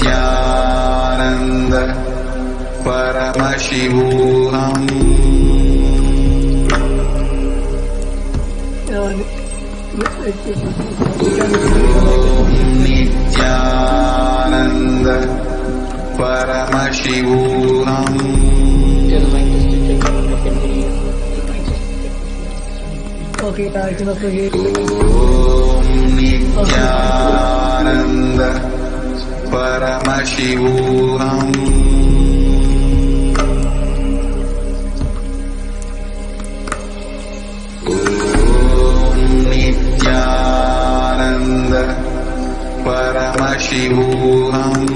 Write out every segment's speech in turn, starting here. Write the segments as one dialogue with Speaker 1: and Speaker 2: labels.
Speaker 1: Nithyananda Paramashivoham. Nithyananda Paramashivoham. Nithyananda Paramashivoham. Nithyananda Paramashivoham. Nithyananda Paramashivoham.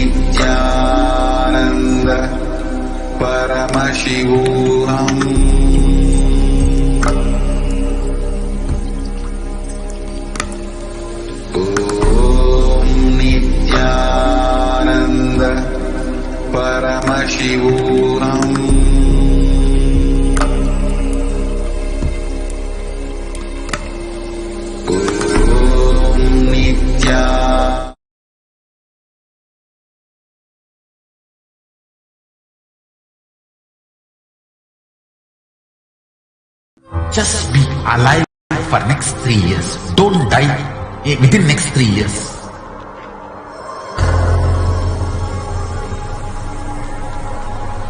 Speaker 1: Nithyananda Paramashivoham. Nithyananda Paramashivoham.
Speaker 2: Just be alive for next 3 years. Don't die within next 3 years.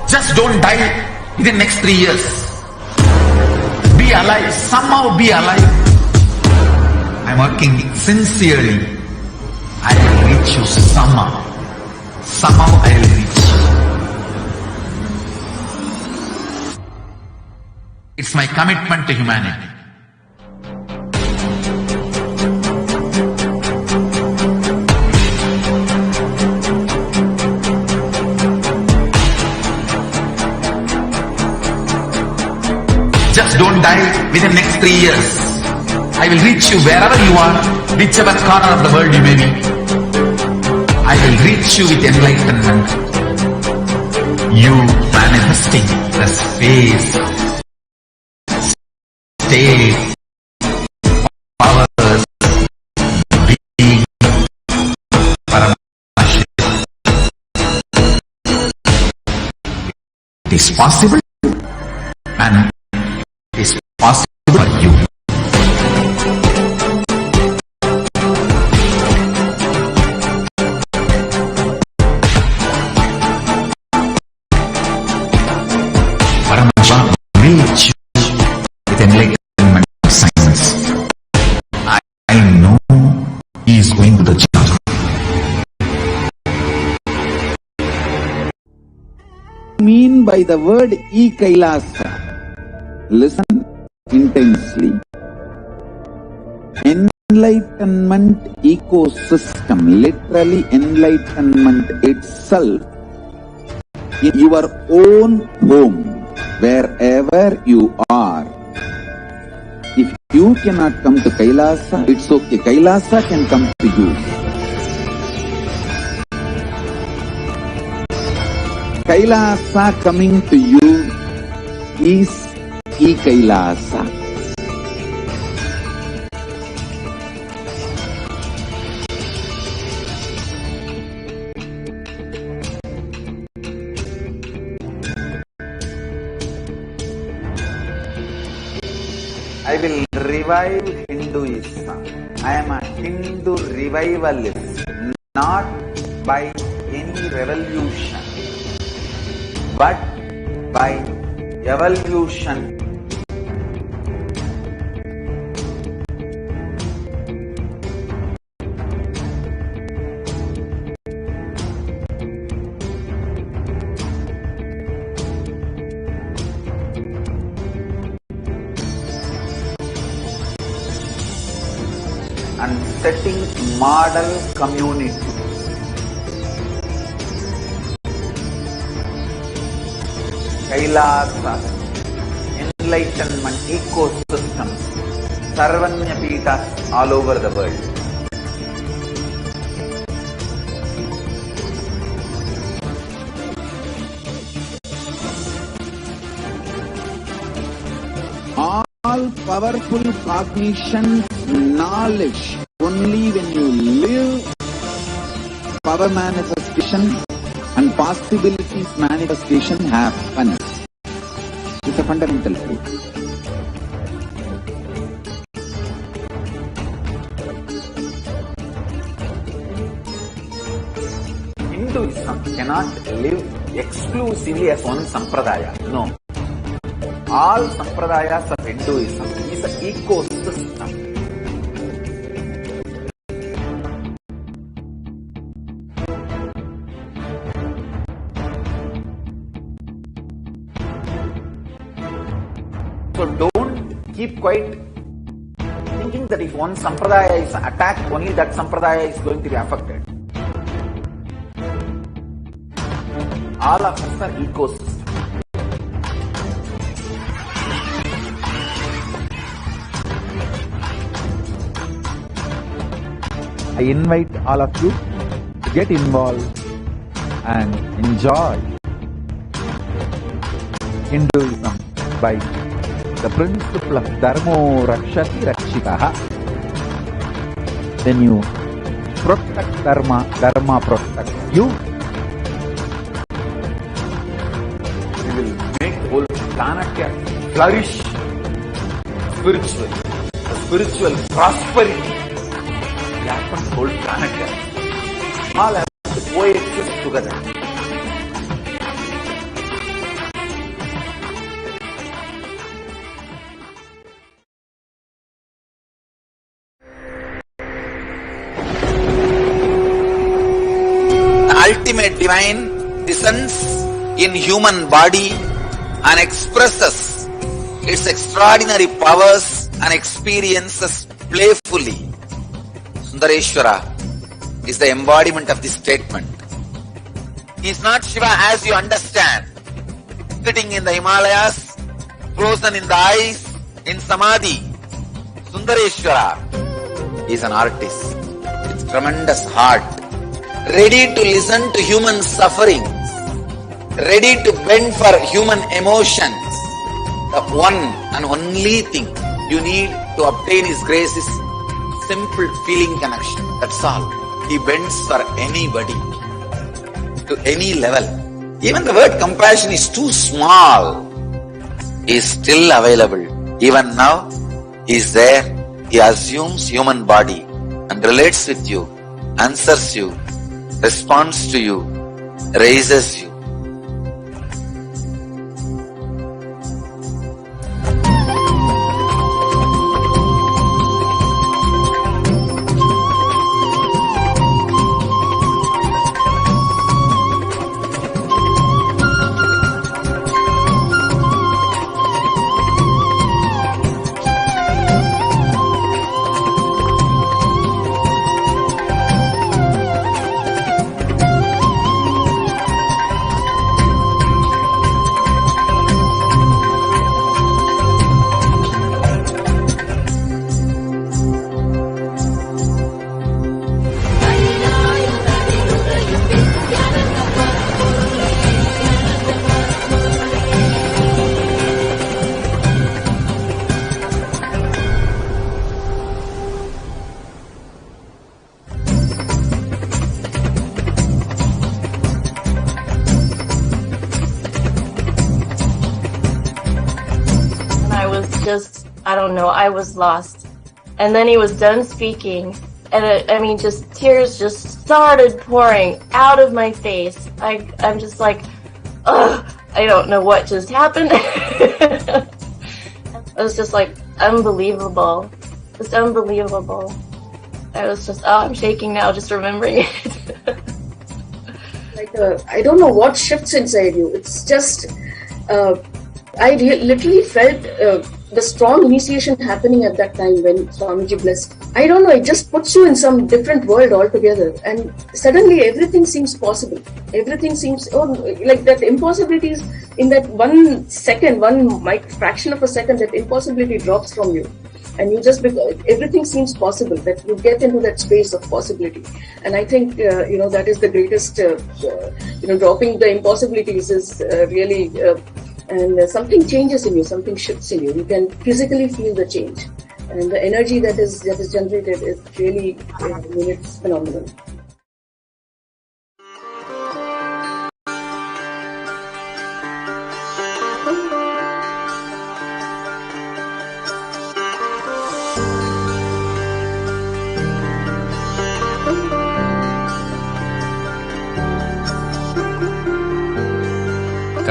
Speaker 2: Just don't die within next 3 years. Be alive. Somehow be alive. I'm working sincerely. I will reach you somehow. Somehow I will reach you. It's my commitment to humanity. Just don't die within next 3 years. I will reach you wherever you are, whichever corner of the world you may be. I will reach you with enlightenment. You manifesting the space, state, powers, being, Paramashivoham. It is possible, and it is possible for you. Paramashivoham reach you with enlightenment science. I know he is going to the job.
Speaker 3: Mean by the word KAILASA? Listen intensely. Enlightenment ecosystem, literally enlightenment itself, in your own home, wherever you are. If you cannot come to KAILASA, it's okay. KAILASA can come to you. KAILASA coming to you is KAILASA. I will revive Hinduism. I am a Hindu revivalist, not by any revolution, but by evolution. And setting model community. KAILASA, enlightenment ecosystems Sarvanya Peethas all over the world.
Speaker 4: All powerful cognition, knowledge, only when you live, power manifestation and possibilities manifestation happens. It's a fundamental truth.
Speaker 3: Hinduism cannot live exclusively as one sampradaya. No. All sampradayas of Hinduism is an ecosystem. So don't keep quiet thinking that if one sampradaya is attacked, only that sampradaya is going to be affected. All of us are ecosystems.
Speaker 5: I invite all of you to get involved and enjoy Hinduism by the principle of Dharmo Rakshati Rakshikaha. When you protect Dharma, Dharma protects you.
Speaker 3: We will make the whole planet flourish spiritually. The spiritual prosperity will happen the whole planet. All have to coexist together. The ultimate divine descends in human body and expresses its extraordinary powers and experiences playfully. Sundareshwara is the embodiment of this statement. He is not Shiva as you understand, sitting in the Himalayas, frozen in the ice, in Samadhi. Sundareshwara is an artist with tremendous heart, ready to listen to human sufferings, ready to bend for human emotions. The one and only thing you need to obtain His grace is simple feeling connection. That's all. He bends for anybody, to any level. Even the word compassion is too small. He is still available. Even now, He is there. He assumes human body and relates with you, answers you, responds to you, raises you.
Speaker 6: I don't know, I was lost. And then he was done speaking, and just tears just started pouring out of my face. I'm just like, ugh, I don't know what just happened. It was just like, unbelievable. Just unbelievable. I was just, I'm shaking now just remembering it.
Speaker 7: I don't know what shifts inside you. It's just, I literally felt the strong initiation happening at that time when Swamiji blessed. I don't know, it just puts you in some different world altogether, and suddenly everything seems possible. Everything seems, like that impossibilities in that 1 second, fraction of a second, that impossibility drops from you. and you just, everything seems possible, that you get into that space of possibility. And I think, that is the greatest, dropping the impossibilities is really, and something changes in you, something shifts in you. You can physically feel the change. And the energy that is generated is really, it's phenomenal.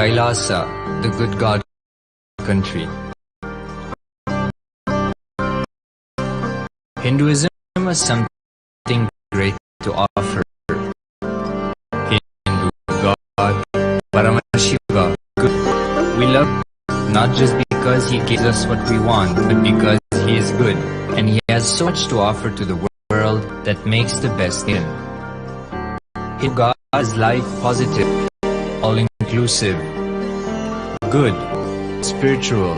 Speaker 8: Kailasa, the good God country. Hinduism has something great to offer. Hindu God, Paramashiva, good. We love not just because he gives us what we want, but because he is good, and he has so much to offer to the world that makes the best in. Hindu God is life positive, all-inclusive, good, spiritual,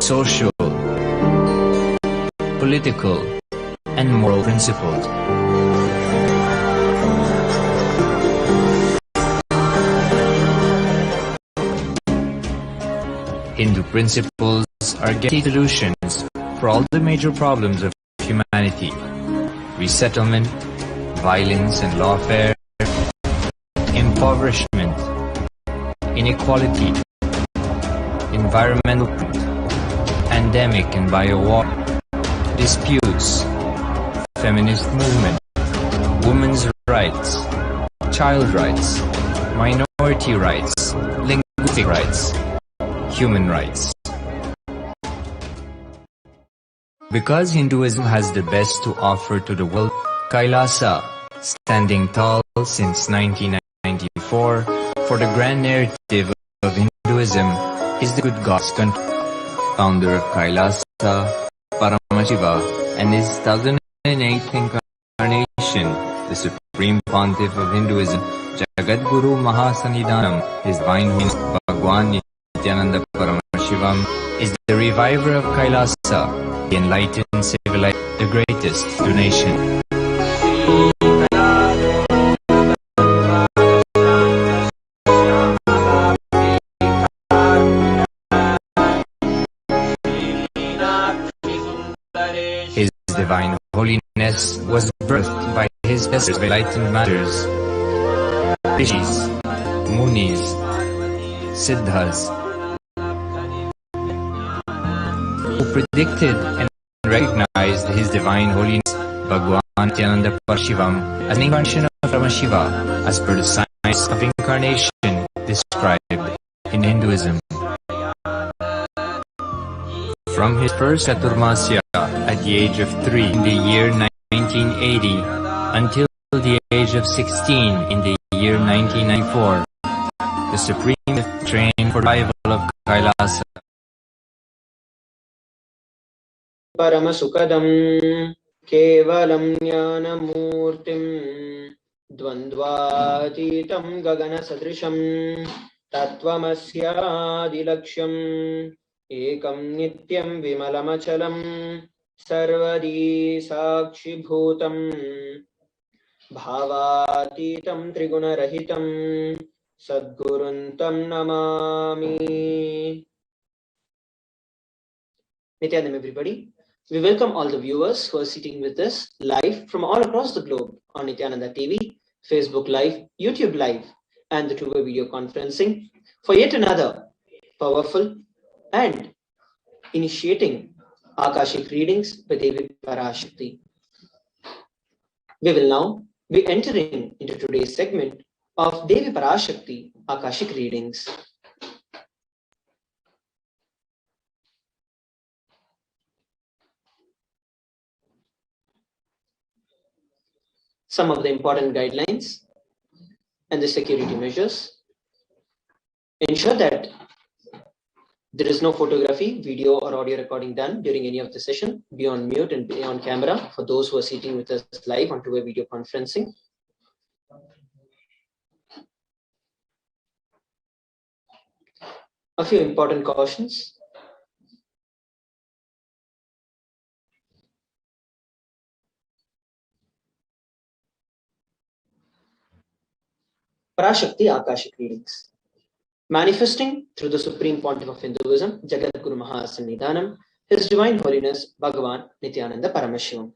Speaker 8: social, political, and moral principled. Hindu principles are getting solutions for all the major problems of humanity: resettlement, violence and lawfare, impoverishment, inequality, environmental, pandemic and biowar, disputes, feminist movement, women's rights, child rights, minority rights, linguistic rights, human rights. Because Hinduism has the best to offer to the world, Kailasa, standing tall since 1994 for the grand narrative of Hinduism, is the good God's country. Founder of KAILASA, Paramashiva, and his 1008th incarnation, the Supreme Pontiff of Hinduism, Jagadguru Mahasanidhanam, His Divine Holiness Bhagwan Nithyananda Paramashivam, is the reviver of KAILASA, the enlightened civilization, the greatest donation. His Divine Holiness was birthed by his enlightened masters, rishis, munis, siddhas, who predicted and recognized his Divine Holiness Bhagwan Nithyananda Paramashivam as an incarnation of Paramashiva, as per the science of incarnation described in Hinduism. From his first Chaturmasya at the age of 3 in the year 1980 until the age of 16 in the year 1994, the Supreme trained for the revival of KAILASA.
Speaker 9: Paramasukadam kevalam jnanamurtim dvandvatitam gagana sadrisham tattvamasyadilaksham ekam nityam vimalamachalam sarvadi sakshi bhutam bhavatitam trigunarahitam sadguruntam namami. Nithyanam, everybody. We welcome all the viewers who are sitting with us live from all across the globe on Nithyananda TV, Facebook Live, YouTube Live, and the two-way video conferencing for yet another powerful and initiating Akashic readings by Devi Parashakti. We will now be entering into today's segment of Devi Parashakti Akashic readings. Some of the important guidelines and the security measures. Ensure that there is no photography, video or audio recording done during any of the session. Be on mute and be on camera for those who are sitting with us live on two-way video conferencing. A few important cautions. Parashakti Akashic readings. Manifesting through the Supreme Pontiff of Hinduism, Jagat Guru Mahasannidhanam, His Divine Holiness Bhagavan Nithyananda Paramashivam.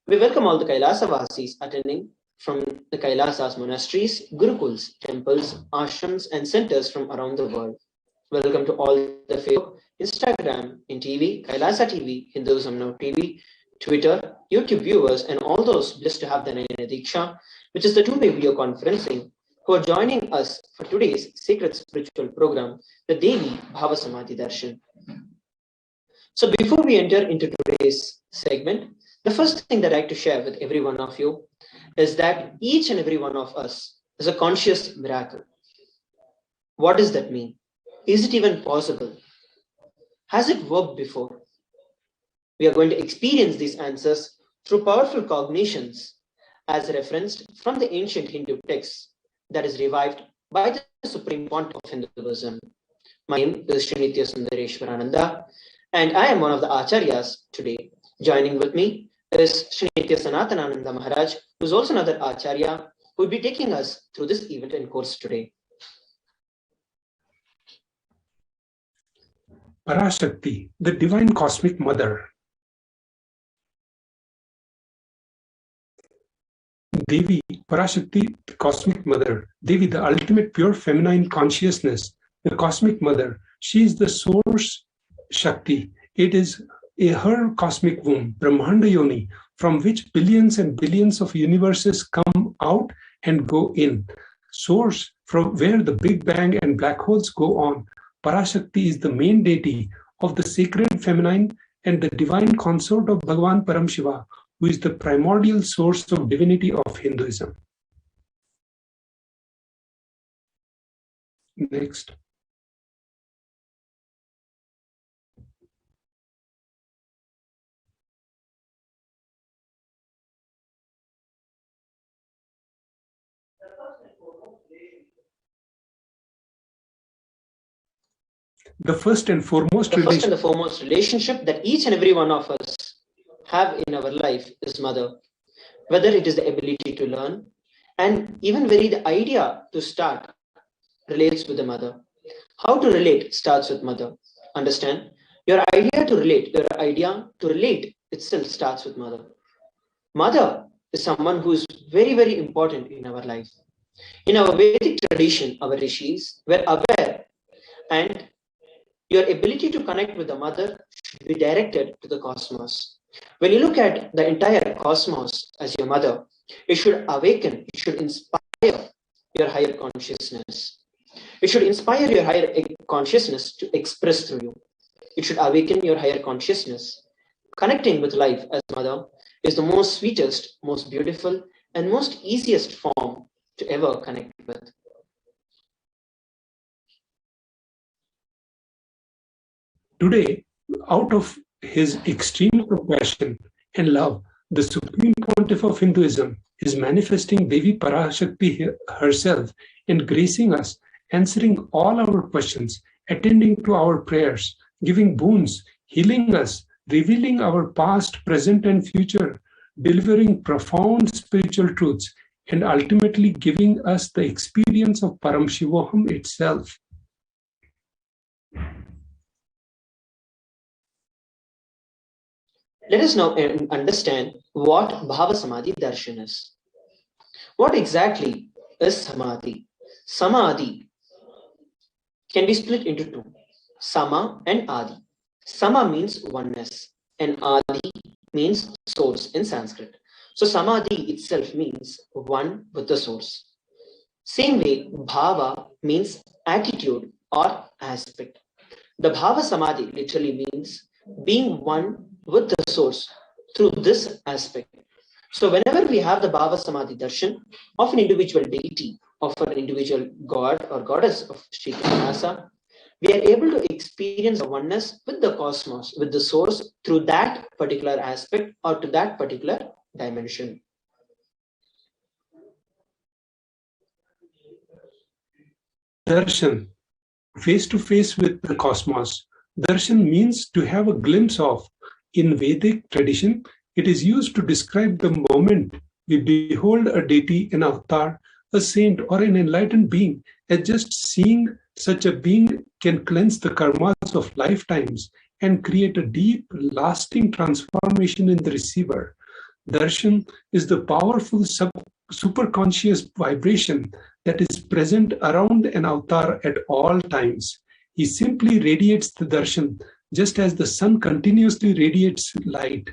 Speaker 9: We welcome all the Kailasa Vasis attending from the Kailasas monasteries, gurukuls, temples, ashrams, and centers from around the world. Welcome to all the Facebook, Instagram, in TV, Kailasa TV, Hinduism Now TV, Twitter, YouTube viewers, and all those blessed to have the Nayana Diksha, which is the two-way video conferencing, who are joining us for today's sacred spiritual program, the Devi Bhava Samadhi Darshan. So before we enter into today's segment, the first thing that I'd like to share with every one of you is that each and every one of us is a conscious miracle. What does that mean? Is it even possible? Has it worked before? We are going to experience these answers through powerful cognitions as referenced from the ancient Hindu texts that is revived by the Supreme Pontiff of Hinduism. My name is Sri Nithyananda, and I am one of the Acharyas today. Joining with me is Sri Sanathanananda Maharaj, who is also another Acharya, who will be taking us through this event and course today.
Speaker 10: Parashakti, the Divine Cosmic Mother. Devi, Parashakti, the Cosmic Mother. Devi, the ultimate pure feminine consciousness, the Cosmic Mother. She is the source Shakti. It is her cosmic womb, Brahmanda Yoni, from which billions and billions of universes come out and go in. Source from where the Big Bang and black holes go on. Parashakti is the main deity of the sacred feminine and the divine consort of Bhagavan Paramashiva, who is the primordial source of divinity of Hinduism. Next. The first and foremost
Speaker 9: relationship that each and every one of us have in our life is mother. Whether it is the ability to learn and even the idea to start relates with the mother. How to relate starts with mother. Understand? Your idea to relate itself starts with mother. Mother is someone who is very, very important in our life. In our Vedic tradition, our rishis were aware, and your ability to connect with the mother should be directed to the cosmos. When you look at the entire cosmos as your mother, it should awaken, it should inspire your higher consciousness. It should inspire your higher consciousness to express through you. It should awaken your higher consciousness. Connecting with life as mother is the most sweetest, most beautiful, and most easiest form to ever connect with.
Speaker 10: Today, out of his extreme compassion and love, the Supreme Pontiff of Hinduism is manifesting Devi Parashakti herself and gracing us, answering all our questions, attending to our prayers, giving boons, healing us, revealing our past, present, and future, delivering profound spiritual truths, and ultimately giving us the experience of Paramashivoham itself.
Speaker 9: Let us now understand what Bhava Samadhi Darshan is. What exactly is Samadhi? Samadhi can be split into two, Sama and Adi. Sama means oneness and Adi means source in Sanskrit. So Samadhi itself means one with the source. Same way, Bhava means attitude or aspect. The Bhava Samadhi literally means being one with the source through this aspect. So whenever we have the Bhava Samadhi Darshan of an individual deity, of an individual god or goddess of Sri KAILASA, we are able to experience the oneness with the cosmos, with the source through that particular aspect or to that particular dimension.
Speaker 10: Darshan, face to face with the cosmos. Darshan means to have a glimpse of. In Vedic tradition, it is used to describe the moment we behold a deity in avatar a saint, or an enlightened being, as just seeing such a being can cleanse the karmas of lifetimes and create a deep, lasting transformation in the receiver. Darshan is the powerful superconscious vibration that is present around an avatar at all times. He simply radiates the darshan just as the sun continuously radiates light.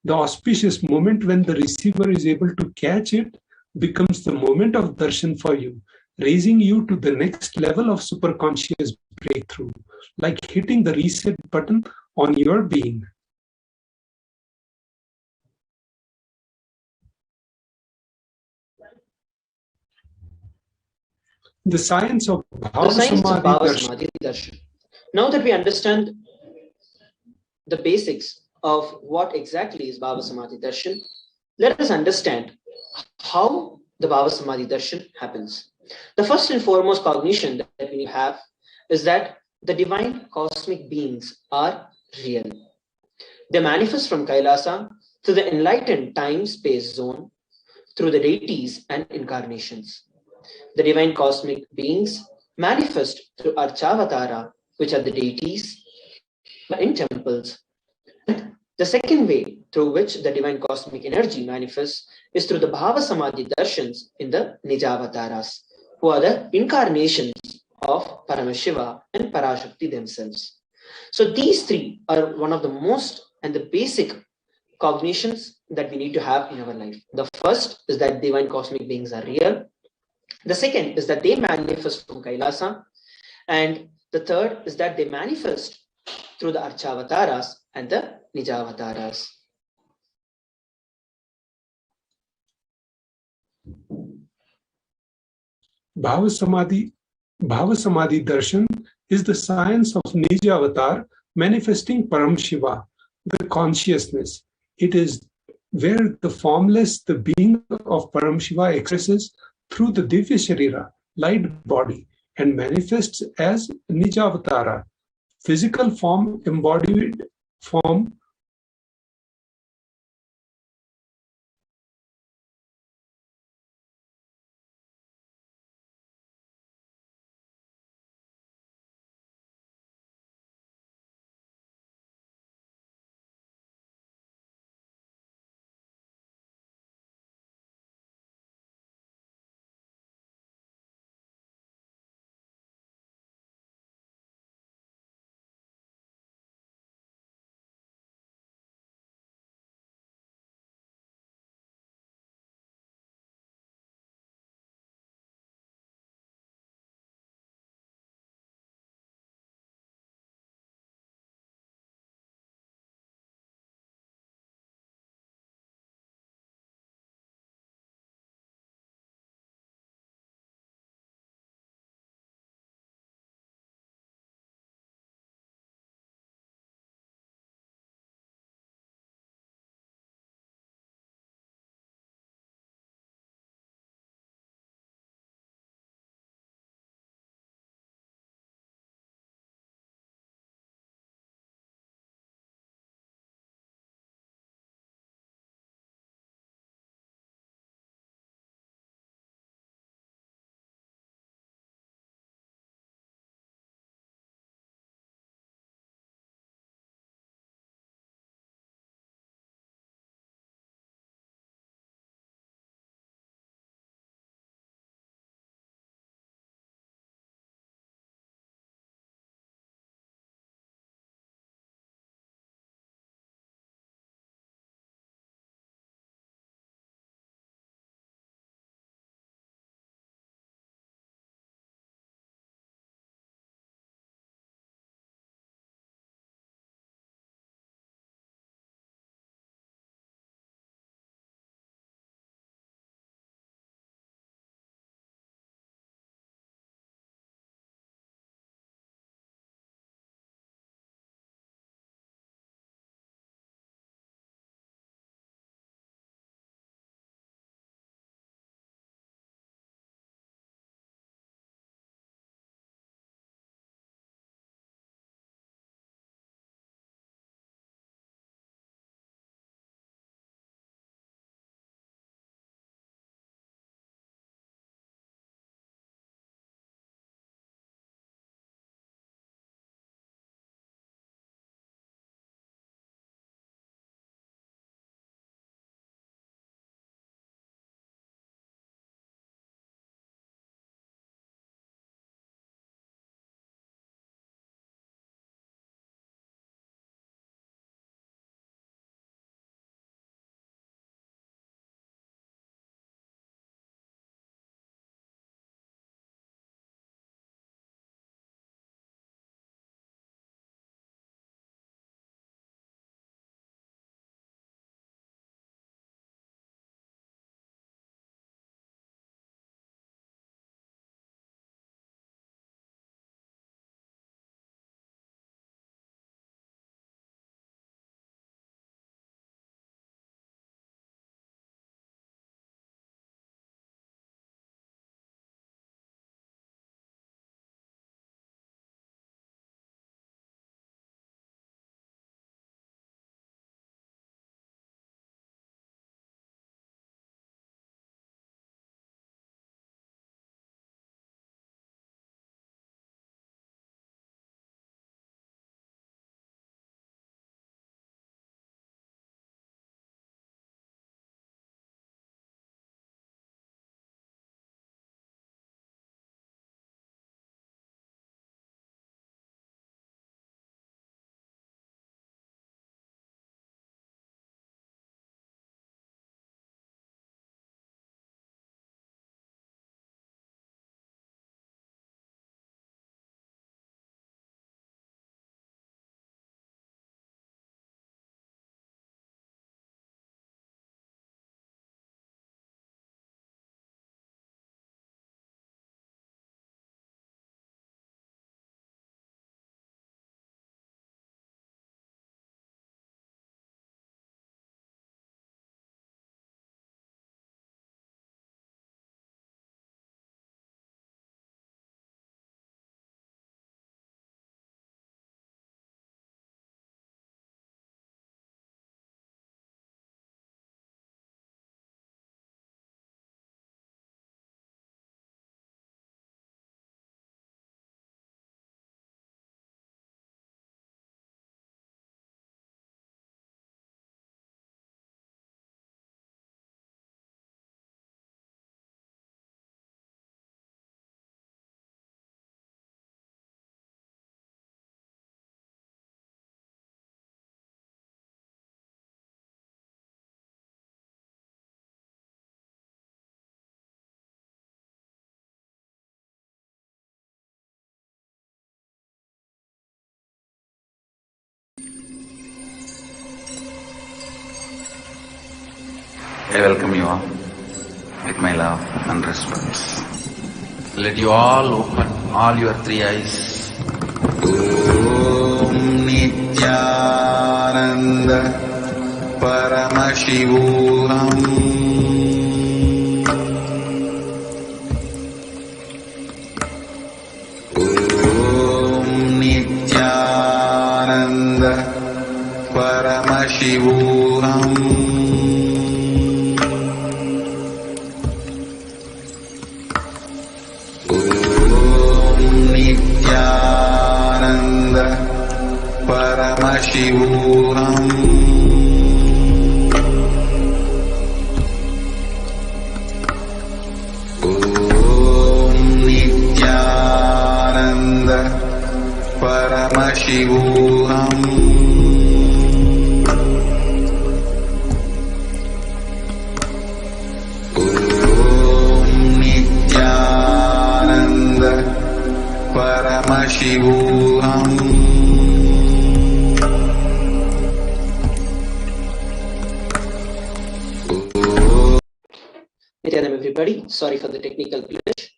Speaker 10: The auspicious moment when the receiver is able to catch it becomes the moment of darshan for you, raising you to the next level of superconscious breakthrough, like hitting the reset button on your being. The science of Bhava
Speaker 9: Samadhi Darshan. Now that we understand the basics of what exactly is Bhava Samadhi Darshan, let us understand how the Bhava Samadhi Darshan happens. The first and foremost cognition that we have is that the divine cosmic beings are real. They manifest from Kailasa through the enlightened time-space zone, through the deities and incarnations. The divine cosmic beings manifest through Archavatara, which are the deities in temples. The second way through which the divine cosmic energy manifests is through the Bhava Samadhi Darshans in the Nijavataras, who are the incarnations of Paramashiva and Parashakti themselves. So these three are one of the most and the basic cognitions that we need to have in our life. The first is that divine cosmic beings are real. The second is that they manifest from Kailasa. And the third is that they manifest through the Archavataras and the Nijavataras.
Speaker 10: Bhava Samadhi Darshan is the science of Nijavatar manifesting Paramashiva, the consciousness. It is where the formless, the being of Paramashiva expresses through the Divya Sharira, light body, and manifests as Nijavatara, physical form, embodied form
Speaker 2: I welcome you all with my love and respect. Let you all open all your three eyes.
Speaker 1: Om Nithyananda Paramashivoham. Om Nithyananda Paramashivoham. Nithyananda Paramashivoham. Om Nithyananda Paramashivoham. Paramashivoham.
Speaker 9: Nithyanam everybody, sorry for the technical glitch.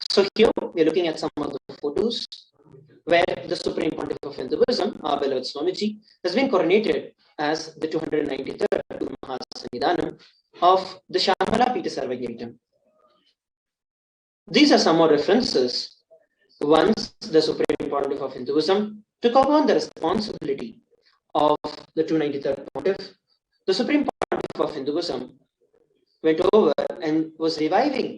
Speaker 9: So here we are looking at some of the photos where the Supreme Pontiff of Hinduism, our beloved Swamiji, has been coronated as the 293rd Guru Mahasannidhanam of the Shamala Pita Sarvajnapitam. These are some more references. Once the Supreme Pontiff of Hinduism took upon the responsibility of the 293rd Pontiff, the Supreme Pontiff of Hinduism went over and was reviving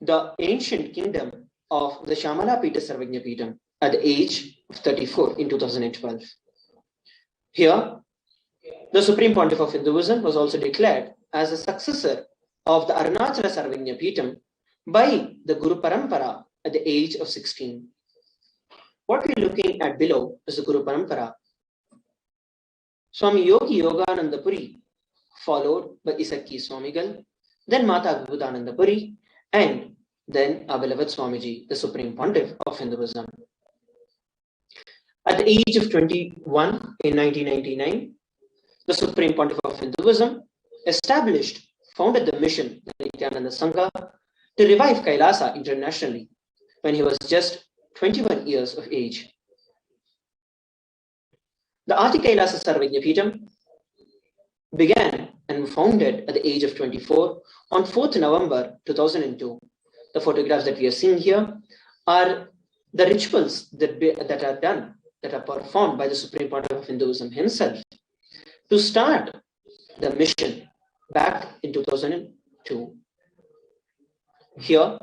Speaker 9: the ancient kingdom of the Shamala Pita Sarvajnapitam at the age of 34 in 2012. Here, the Supreme Pontiff of Hinduism was also declared as a successor of the Arunachala Sarvajnapitam by the Guru Parampara at the age of 16. What we're looking at below is the Guru Parampara. Swami Yogi Yogananda Puri, followed by Isakki Swamigal, then Mata Vibhutananda Puri, and then our beloved Swamiji, the Supreme Pontiff of Hinduism. At the age of 21 in 1999, the Supreme Pontiff of Hinduism founded the mission, the Nithyananda Sangha, to revive Kailasa internationally when he was just 21 years of age. The Adi Kailasa Sarvajnapitam began and founded at the age of 24 on 4th November 2002. The photographs that we are seeing here are the rituals that are done, that are performed by the Supreme Pontiff of Hinduism himself to start the mission back in 2002. Here,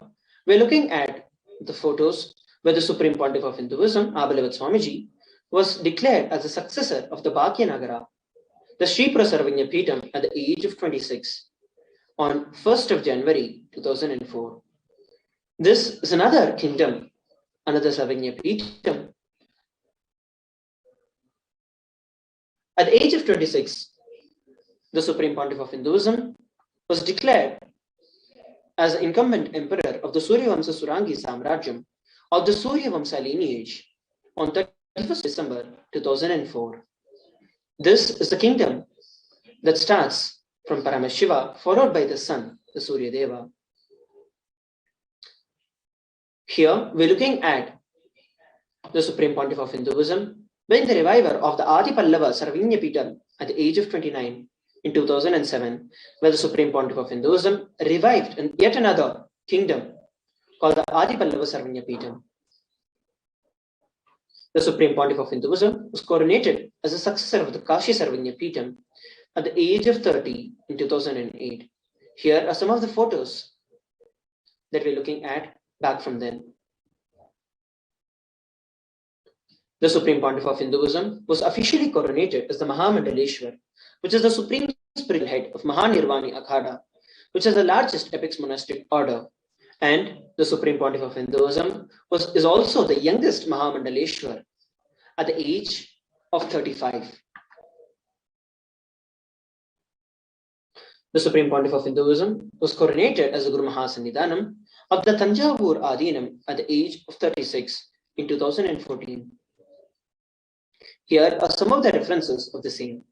Speaker 9: we're looking at the photos where the Supreme Pontiff of Hinduism, our beloved Swamiji, was declared as the successor of the Bhagyanagara, the Sri Sarvajnapitam at the age of 26 on 1st of January 2004. This is another kingdom, another Sarvajnapitam. At the age of 26, the Supreme Pontiff of Hinduism was declared as the incumbent emperor of the Suryavamsa Surangi Samrajyam of the Suryavamsa lineage on 31st December 2004. This is the kingdom that starts from Paramashiva, followed by the sun, the Surya Deva. Here, we're looking at the Supreme Pontiff of Hinduism being the reviver of the Adi Pallava Sarvajnapitam at the age of 29 in 2007, where the Supreme Pontiff of Hinduism revived yet another kingdom called the Adi Pallava Sarvajnapitam. The Supreme Pontiff of Hinduism was coronated as a successor of the Kashi Sarvajnapitam at the age of 30 in 2008. Here are some of the photos that we're looking at back from then. The Supreme Pontiff of Hinduism was officially coronated as the Mahamandaleshwar, which is the supreme spiritual head of Mahanirvani Akhada, which is the largest epics monastic order. And the Supreme Pontiff of Hinduism is also the youngest Mahamandaleshwar at the age of 35. The Supreme Pontiff of Hinduism was coronated as the Guru Mahasannidhanam of the Tanjavur Adinam at the age of 36 in 2014. Here are some of the references of the same.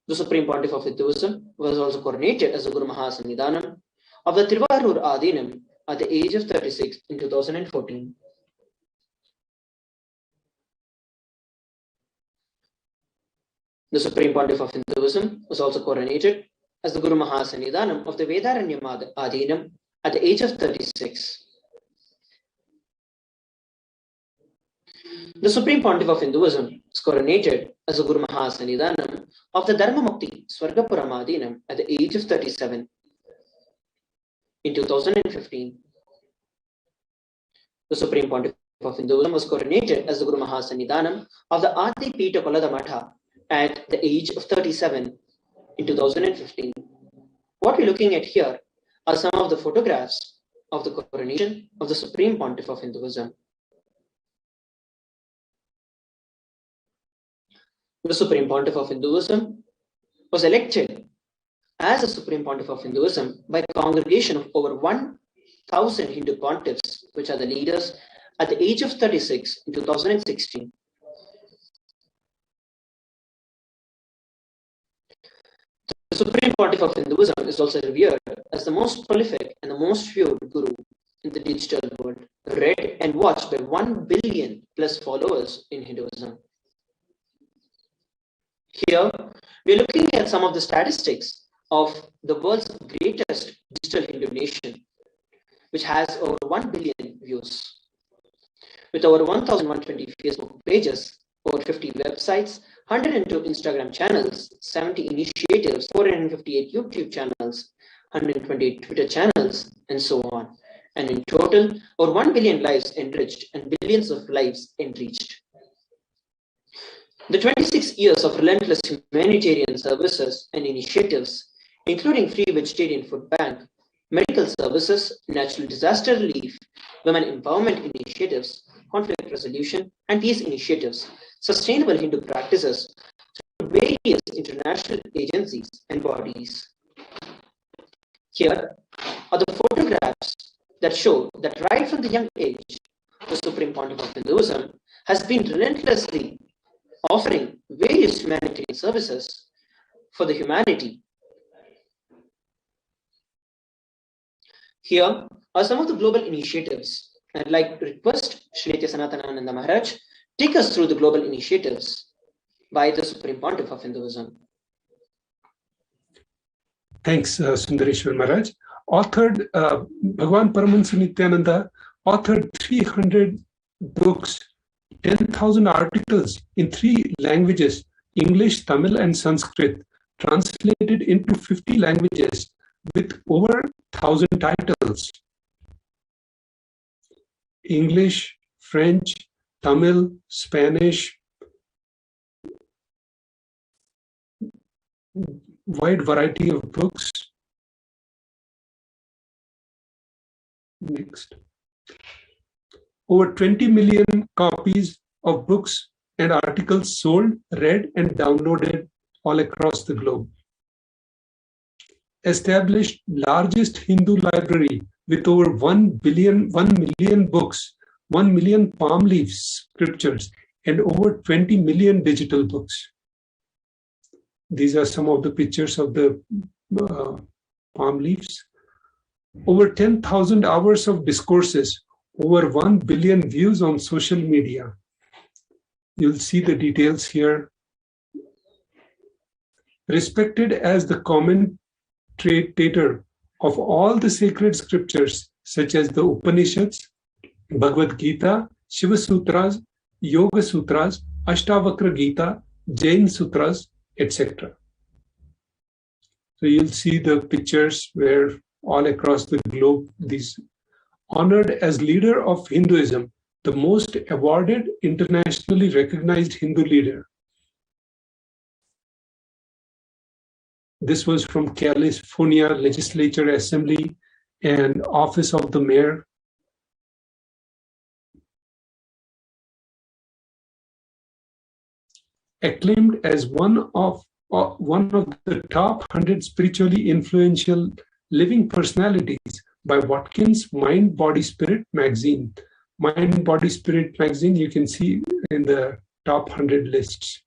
Speaker 9: The Supreme Pontiff of Hinduism was also coronated as the Guru Mahasannidhanam of the Tiruvarur Adinam at the age of 36 in 2014. The Supreme Pontiff of Hinduism was also coronated as the Guru Mahasannidhanam of the Vedaranya Adinam at the age of 36. The Supreme Pontiff of Hinduism was coronated as the Guru Mahasannidhanam of the Dharmamukti Swargapuram Adinam at the age of 37 in 2015. The Supreme Pontiff of Hinduism was coronated as the Guru Mahasannidhanam of the Adi Pita Kolada Matha at the age of 37 in 2015. What we're looking at here are some of the photographs of the coronation of the Supreme Pontiff of Hinduism. The Supreme Pontiff of Hinduism was elected as the Supreme Pontiff of Hinduism by a congregation of over 1,000 Hindu pontiffs, which are the leaders, at the age of 36 in 2016. The Supreme Pontiff of Hinduism is also revered as the most prolific and the most viewed guru in the digital world, read and watched by 1 billion plus followers in Hinduism. Here, we are looking at some of the statistics of the world's greatest digital Hindu nation, which has over 1 billion views. With over 1,120 Facebook pages, over 50 websites, 102 Instagram channels, 70 initiatives, 458 YouTube channels, 128 Twitter channels, and so on. And in total, over 1 billion lives enriched and billions of lives enriched. The 26 years of relentless humanitarian services and initiatives, including free vegetarian food bank, medical services, natural disaster relief, women empowerment initiatives, conflict resolution, and peace initiatives, sustainable Hindu practices through various international agencies and bodies. Here are the photographs that show that right from the young age, the Supreme Pontiff of Hinduism has been relentlessly offering various humanitarian services for the humanity. Here are some of the global initiatives. I'd like to request Shri Sanatanananda Maharaj take us through the global initiatives by the Supreme Pontiff of Hinduism.
Speaker 10: Thanks, Sundareshwar Maharaj. Bhagwan Paramahansa Nithyananda authored 300 books, 10,000 articles in 3 languages, English, Tamil, and Sanskrit, translated into 50 languages with over 1,000 titles. English, French, Tamil, Spanish, wide variety of books. Next. Over 20 million copies of books and articles sold, read, and downloaded all across the globe. Established largest Hindu library with over 1 million books, 1 million palm leaf scriptures, and over 20 million digital books. These are some of the pictures of the palm leaves. Over 10,000 hours of discourses, over 1 billion views on social media. You'll see the details here. Respected as the commentator of all the sacred scriptures, such as the Upanishads, Bhagavad Gita, Shiva Sutras, Yoga Sutras, Ashtavakra Gita, Jain Sutras, etc. So you'll see the pictures where all across the globe, these honored as leader of Hinduism, the most awarded, internationally recognized Hindu leader. This was from California Legislature Assembly and Office of the Mayor. Acclaimed as one of the top 100 spiritually influential living personalities by Watkins Mind, Body, Spirit magazine. Mind, Body, Spirit magazine, you can see in the top 100 lists.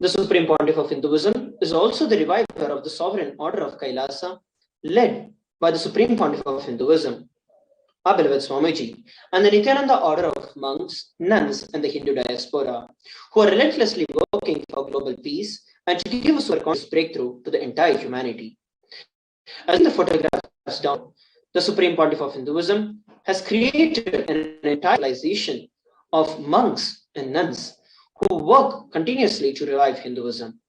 Speaker 9: The Supreme Pontiff of Hinduism is also the reviver of the sovereign order of Kailasa, led by the Supreme Pontiff of Hinduism, our beloved Swamiji, and the Nithyananda order of monks, nuns, and the Hindu diaspora, who are relentlessly working for global peace and to give us a conscious breakthrough to the entire humanity. As in the photographs down, the Supreme Pontiff of Hinduism has created an entire civilization of monks and nuns who work continuously to revive Hinduism.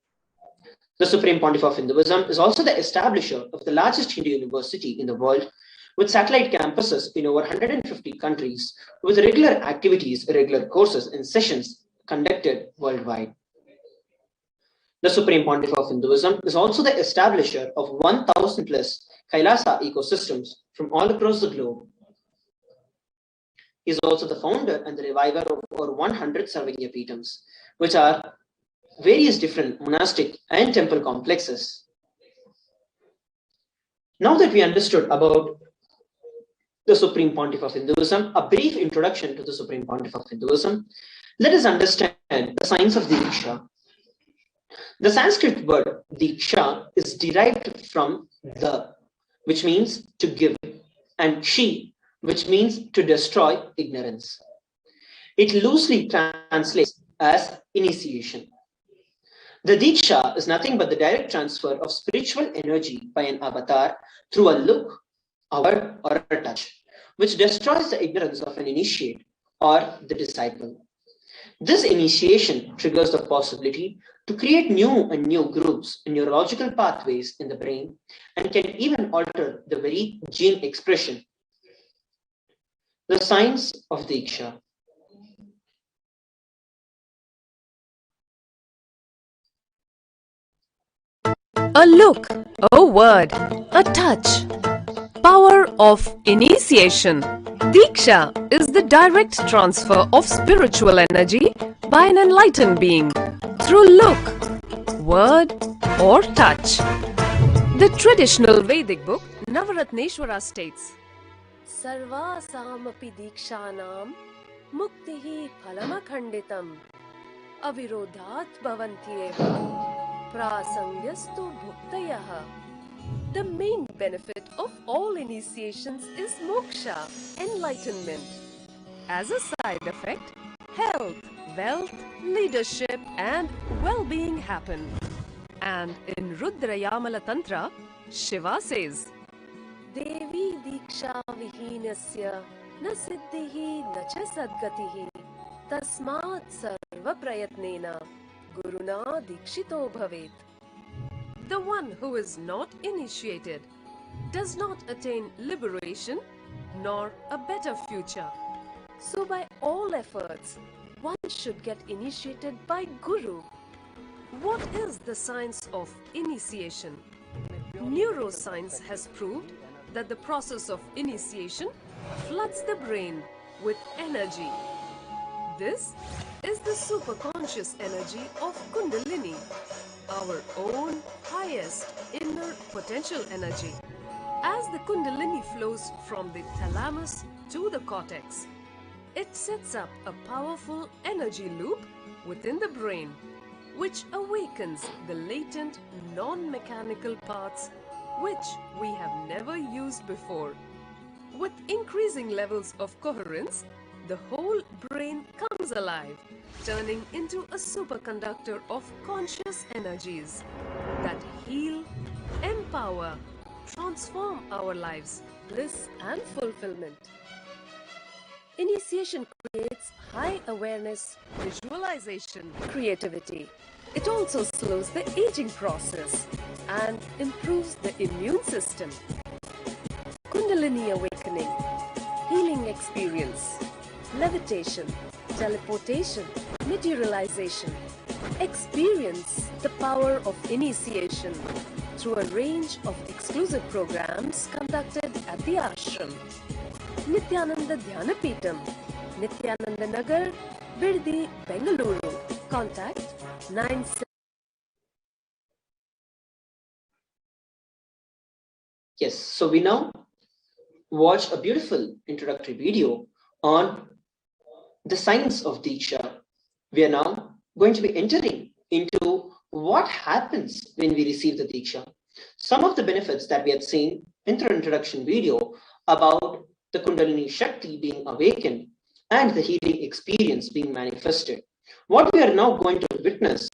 Speaker 9: The Supreme Pontiff of Hinduism is also the establisher of the largest Hindu university in the world, with satellite campuses in over 150 countries, with regular activities, regular courses, and sessions conducted worldwide. The Supreme Pontiff of Hinduism is also the establisher of 1,000 plus Kailasa ecosystems from all across the globe. He is also the founder and the reviver of over 100 Sarvagya Peetams, which are various different monastic and temple complexes. Now that we understood about the Supreme Pontiff of Hinduism, a brief introduction to the Supreme Pontiff of Hinduism, let us understand the science of Diksha. The Sanskrit word Diksha is derived from the, which means to give, and Shi, which means to destroy ignorance. It loosely translates as initiation. The Diksha is nothing but the direct transfer of spiritual energy by an avatar through a look, a word, or a touch, which destroys the ignorance of an initiate or the disciple. This initiation triggers the possibility to create new and new groups and neurological pathways in the brain and can even alter the very gene expression. The science of Diksha.
Speaker 11: A look, a word, a touch. Power of initiation. Diksha is the direct transfer of spiritual energy by an enlightened being through look, word, or touch. The traditional Vedic book Navaratneshwara states, Sarvasamapi dikshanam muktihi phalamakhanditam avirodhat bhavantyeva prasangyastu bhuktayaha. The main benefit of all initiations is moksha, enlightenment. As a side effect, health, wealth, leadership and well-being happen. And in Rudrayamala Tantra, Shiva says, Devi diksha vihinasya na siddhihi na cha sadgatihi tasmat sarva prayatnena guruna dikshito bhavet. The one who is not initiated does not attain liberation nor a better future. So by all efforts, one should get initiated by Guru. What is the science of initiation? Neuroscience has proved that the process of initiation floods the brain with energy. This is the superconscious energy of Kundalini, our own highest inner potential energy. As the Kundalini flows from the thalamus to the cortex, it sets up a powerful energy loop within the brain, which awakens the latent non-mechanical parts which we have never used before. With increasing levels of coherence, the whole brain comes alive, turning into a superconductor of conscious energies that heal, empower, transform our lives, bliss and fulfillment. Initiation creates high awareness, visualization, creativity. It also slows the aging process and improves the immune system. Kundalini awakening, healing experience, levitation, teleportation, materialization. Experience the power of initiation through a range of exclusive programs conducted at the ashram. Nithyananda Dhyanapitham, Nithyananda Nagar, Birdi, Bengaluru. Contact 97.
Speaker 9: Yes, so we now watch a beautiful introductory video on the science of Diksha. We are now going to be entering into what happens when we receive the Diksha. Some of the benefits that we had seen in the introduction video about the Kundalini Shakti being awakened and the healing experience being manifested. What we are now going to witness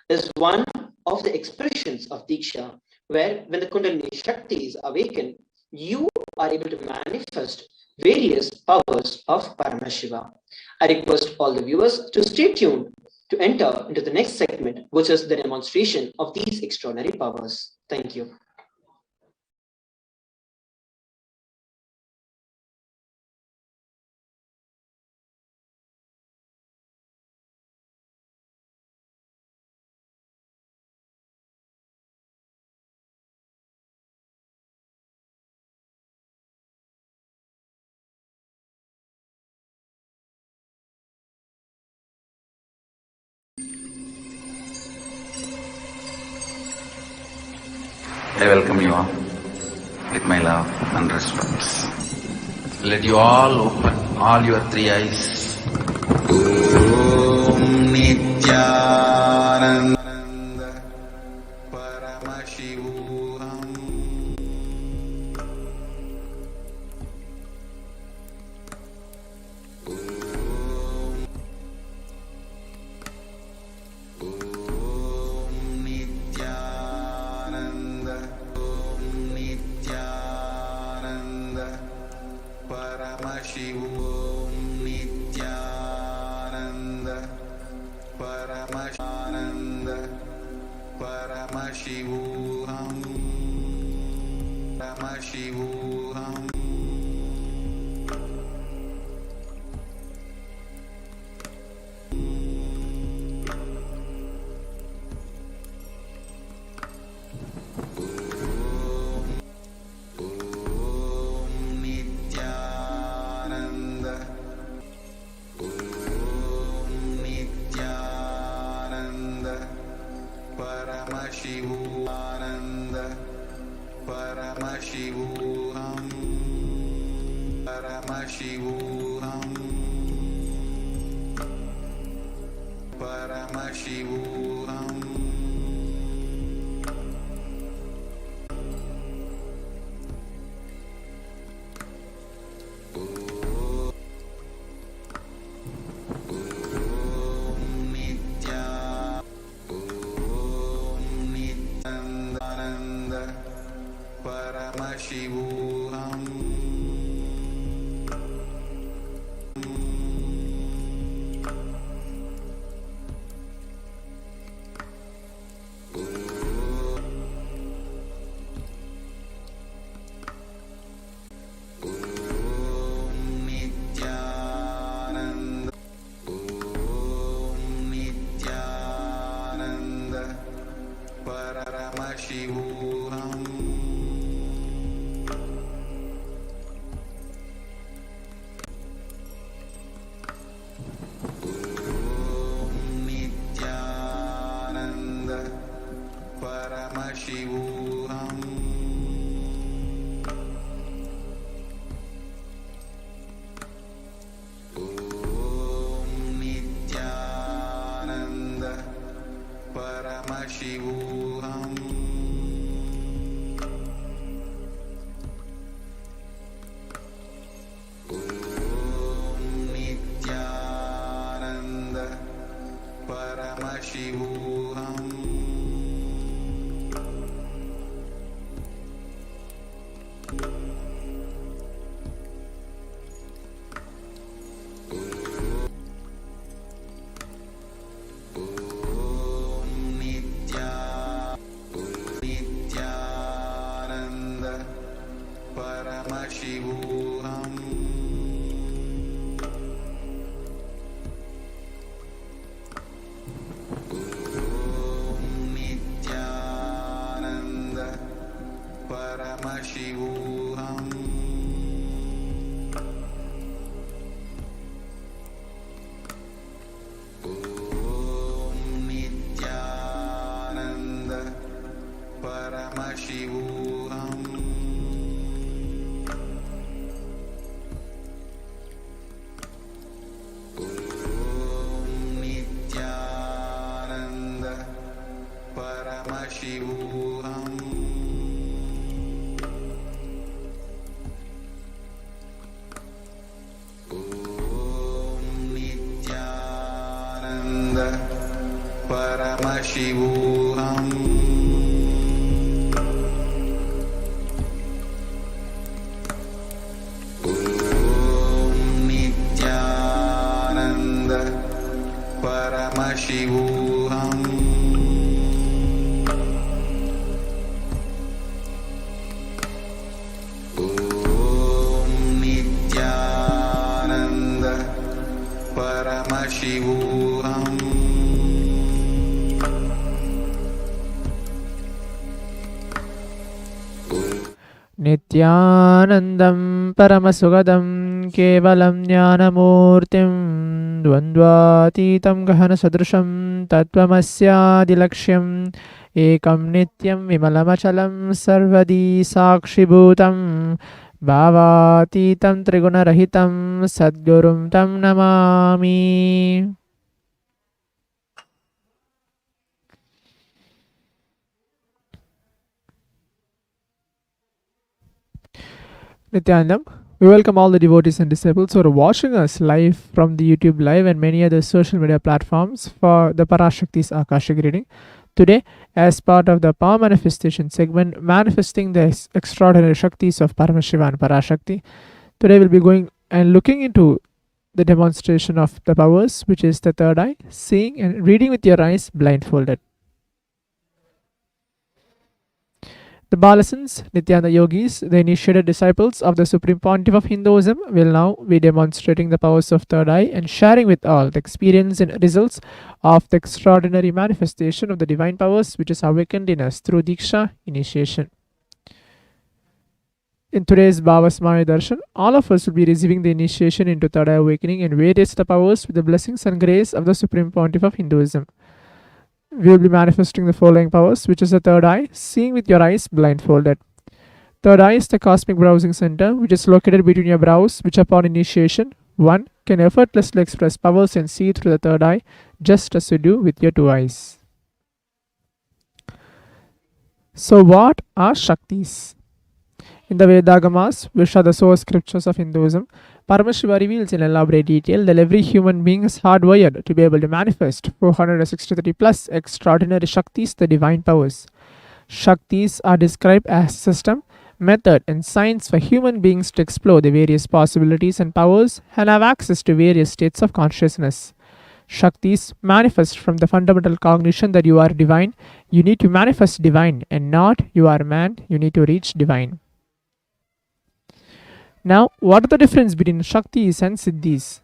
Speaker 9: is one of the expressions of Diksha, where when the Kundalini Shakti is awakened, you are able to manifest various powers of Paramashiva. I request all the viewers to stay tuned to enter into the next segment, which is the demonstration of these extraordinary powers. Thank you.
Speaker 2: I welcome you all with my love and respect. Let you all open all your three eyes.
Speaker 1: Om Nithyananda Paramashivoham. Paramashivoham Nithyananda Paramashananda Paramashivoham Paramashivoham. Paramashivoham Paramashivoham Paramashivoham Paramashivoham. Paramashivoham. Nithyananda Nithyananda Paramashivoham. Nithyananda Paramashivoham. Nithyananda Paramashivoham. Nithyananda Paramashivoham. Nithyananda Paramashivoham. Om Nithyananda Paramashivoham. Om Nithyananda Paramashivoham.
Speaker 12: Nithyanandam Paramasugadam Kevalam Jnanamurtim Dvandvatitam Gahana Sadrusham Tattvamasyaadilaksham Ekam Nityam Vimalamachalam Sarvadi Sakshibhutam Bhavatitam Trigunarahitam Sadgurum Tam Namami. Nithyanandam, we welcome all the devotees and disciples who are watching us live from the YouTube Live and many other social media platforms for the Parashakti's Akashic reading. Today, as part of the Power Manifestation segment, manifesting the extraordinary Shaktis of Paramashiva and Parashakti, today we'll be going and looking into the demonstration of the powers, which is the third eye, seeing and reading with your eyes blindfolded. The Balasans, Nithyananda yogis, the initiated disciples of the Supreme Pontiff of Hinduism, will now be demonstrating the powers of third eye and sharing with all the experience and results of the extraordinary manifestation of the divine powers which is awakened in us through Diksha initiation. In today's Bhavasmaya Darshan, all of us will be receiving the initiation into third eye awakening and various the powers with the blessings and grace of the Supreme Pontiff of Hinduism. We will be manifesting the following powers, which is the third eye, seeing with your eyes blindfolded. Third eye is the cosmic browsing center, which is located between your brows, which upon initiation, one can effortlessly express powers and see through the third eye, just as you do with your two eyes. So what are Shaktis? In the Vedagamas, which are the source scriptures of Hinduism, Paramashiva reveals in elaborate detail that every human being is hardwired to be able to manifest 463 plus extraordinary Shaktis, the divine powers. Shaktis are described as system, method and science for human beings to explore the various possibilities and powers and have access to various states of consciousness. Shaktis manifest from the fundamental cognition that you are divine. You need to manifest divine, and not you are man, you need to reach divine. Now, what are the difference between Shaktis and Siddhis?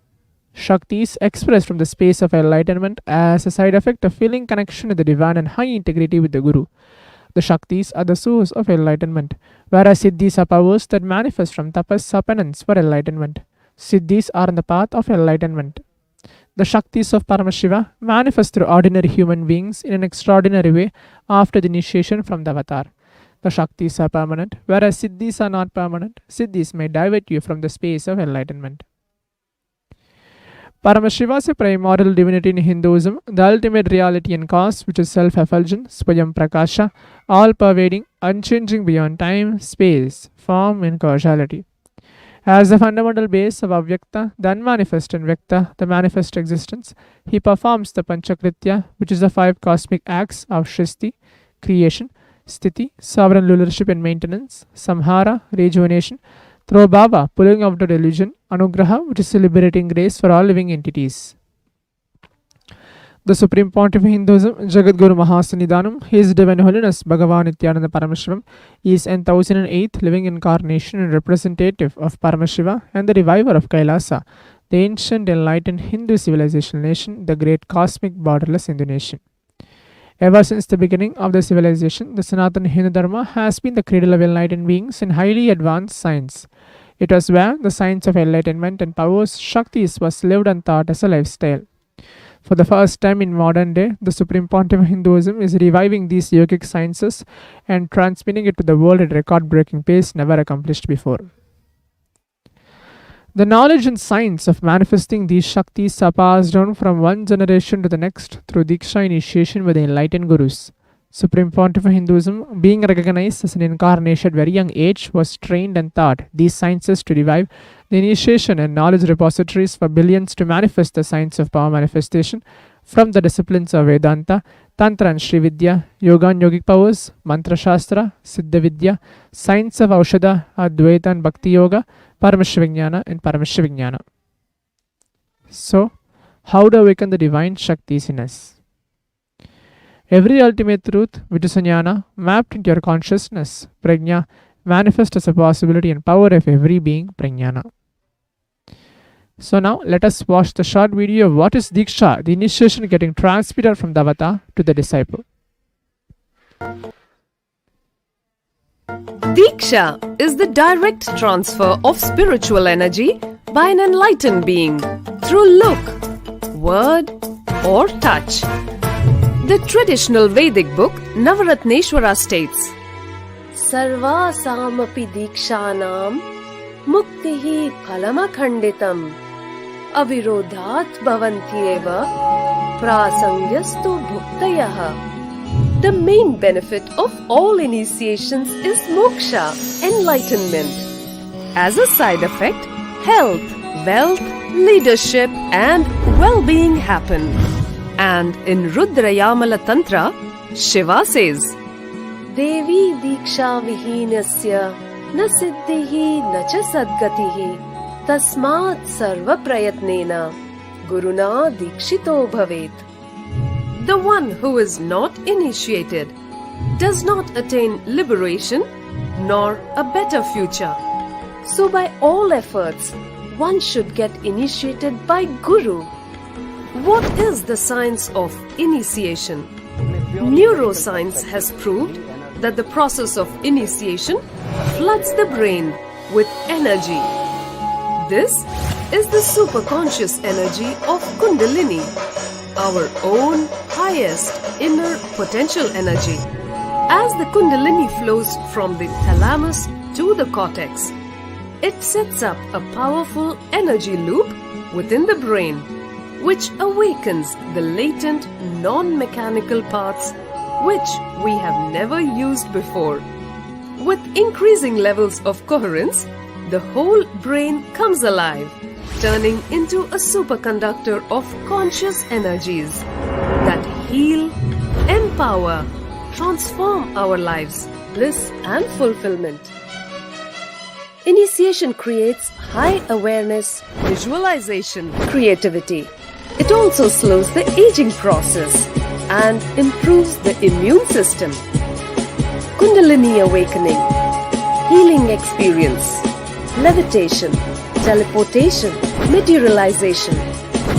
Speaker 12: Shaktis express from the space of enlightenment as a side effect of feeling connection with the divine and high integrity with the Guru. The Shaktis are the source of enlightenment, whereas Siddhis are powers that manifest from tapas or penance for enlightenment. Siddhis are on the path of enlightenment. The Shaktis of Paramashiva manifest through ordinary human beings in an extraordinary way after the initiation from the avatar. The Shaktis are permanent, whereas Siddhis are not permanent. Siddhis may divert you from the space of enlightenment. Paramashiva is a primordial divinity in Hinduism, the ultimate reality and cause, which is self-effulgent, Swayam Prakasha, all-pervading, unchanging beyond time, space, form and causality. As the fundamental base of Avyakta, the unmanifest, and Vyakta, the manifest existence, he performs the Panchakritya, which is the 5 cosmic acts of Shristi, creation, Sthiti, sovereign rulership and maintenance, Samhara, rejuvenation, through Baba, pulling out the delusion, Anugraha, which is a liberating grace for all living entities. The Supreme Pontiff of Hinduism, Jagadguru Mahasanidhanam, His Divine Holiness Bhagavan Nithyananda Paramashivam, is an 1008th living incarnation and representative of Paramashiva and the reviver of Kailasa, the ancient enlightened Hindu civilization nation, the great cosmic borderless Hindu nation. Ever since the beginning of the civilization, the Sanatana Hindu Dharma has been the cradle of enlightened beings in highly advanced science. It was where the science of enlightenment and powers, Shaktis, was lived and taught as a lifestyle. For the first time in modern day, the Supreme Pontiff of Hinduism is reviving these yogic sciences and transmitting it to the world at record-breaking pace never accomplished before. The knowledge and science of manifesting these Shaktis are passed down from one generation to the next through Diksha initiation with the enlightened Gurus. Supreme Pontiff of Hinduism, being recognized as an incarnation at very young age, was trained and taught these sciences to revive the initiation and knowledge repositories for billions to manifest the science of power manifestation from the disciplines of Vedanta, Tantra and Sri Vidya, Yoga and Yogic powers, Mantra Shastra, Siddha Vidya, Science of Aushadha, Advaita and Bhakti Yoga, Paramashivoham and Paramashivoham. So, how to awaken the divine Shaktis in us? Every ultimate truth, which is jnana, mapped into your consciousness, prajna, manifests as a possibility and power of every being, prajnana. So now, let us watch the short video of what is Diksha, the initiation getting transmitted from the avatar to the disciple.
Speaker 11: Diksha is the direct transfer of spiritual energy by an enlightened being through look, word, or touch. The traditional Vedic book Navaratneshwara states,
Speaker 13: Sarvasamapi dikshanam muktihi phalamakhanditam avirodhat bhavantyeva prasangyastu bhuktayah.
Speaker 11: The main benefit of all initiations is moksha, enlightenment. As a side effect, health, wealth, leadership, and well-being happen. And in Rudrayamala Tantra, Shiva says,
Speaker 13: Devi diksha vihinasya na siddhihi na cha sadgatihi tasmat sarva prayatnena guruna dikshito bhavet.
Speaker 11: The one who is not initiated does not attain liberation nor a better future.
Speaker 13: So by all efforts, one should get initiated by Guru.
Speaker 11: What is the science of initiation? Neuroscience has proved that the process of initiation floods the brain with energy. This is the superconscious energy of Kundalini, our own highest inner potential energy. As the Kundalini flows from the thalamus to the cortex, it sets up a powerful energy loop within the brain, which awakens the latent non-mechanical parts which we have never used before. With increasing levels of coherence, the whole brain comes alive, turning into a superconductor of conscious energies that heal, empower, transform our lives, bliss and fulfillment.
Speaker 13: Initiation creates high awareness,
Speaker 11: visualization,
Speaker 13: creativity. It also slows the aging process and improves the immune system. Kundalini awakening, healing experience, levitation, teleportation, materialization.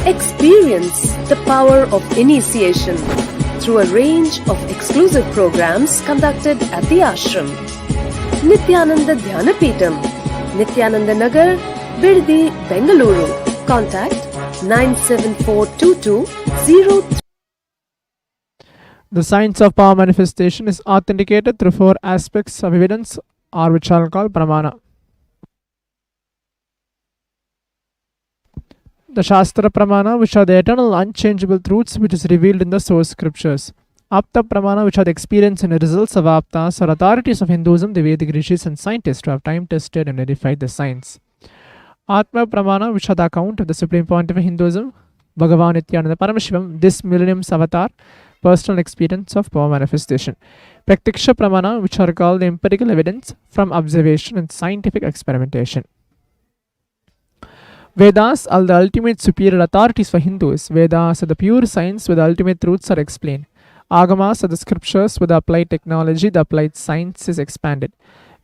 Speaker 13: Experience the power of initiation through a range of exclusive programs conducted at the ashram. Nithyananda Dhyanapitham, Nithyananda Nagar, Birdi, Bengaluru. Contact 9742203.
Speaker 12: The science of power manifestation is authenticated through four aspects of evidence, or which are called pramana. The Shastra Pramana, which are the eternal unchangeable truths which is revealed in the source scriptures. Apta Pramana, which are the experience and results of Aptas or authorities of Hinduism, the Vedic rishis and scientists who have time tested and verified the science. Atma Pramana, which are the account of the supreme point of Hinduism, Bhagavan Nithyananda Paramashivam, this millennium's avatar, personal experience of power manifestation. Praktiksha Pramana, which are called the empirical evidence from observation and scientific experimentation. Vedas are the ultimate superior authorities for Hindus. Vedas are the pure science where the ultimate truths are explained. Agamas are the scriptures where the applied technology, the applied science is expanded.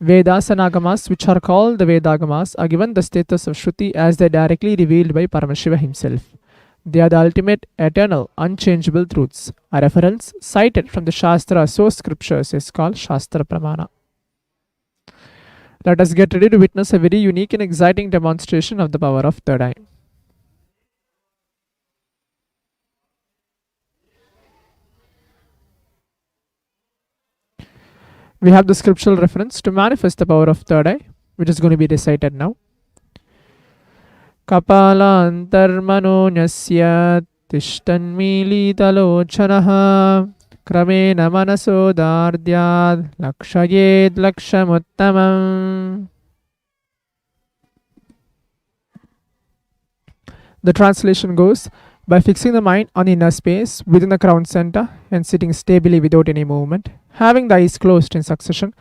Speaker 12: Vedas and Agamas, which are called the Vedagamas, are given the status of Shruti as they are directly revealed by Paramashiva himself. They are the ultimate, eternal, unchangeable truths. A reference cited from the Shastra source scriptures is called Shastra Pramana. Let us get ready to witness a very unique and exciting demonstration of the power of third eye. We have the scriptural reference to manifest the power of third eye, which is going to be recited now. Kapala antarmano nyasya tishtanmili talochanaha Kramena manaso dardyad lakshayed lakshamuttamam. The translation goes, By fixing the mind on the inner space within the crown center and sitting stably without any movement, having the eyes closed in succession,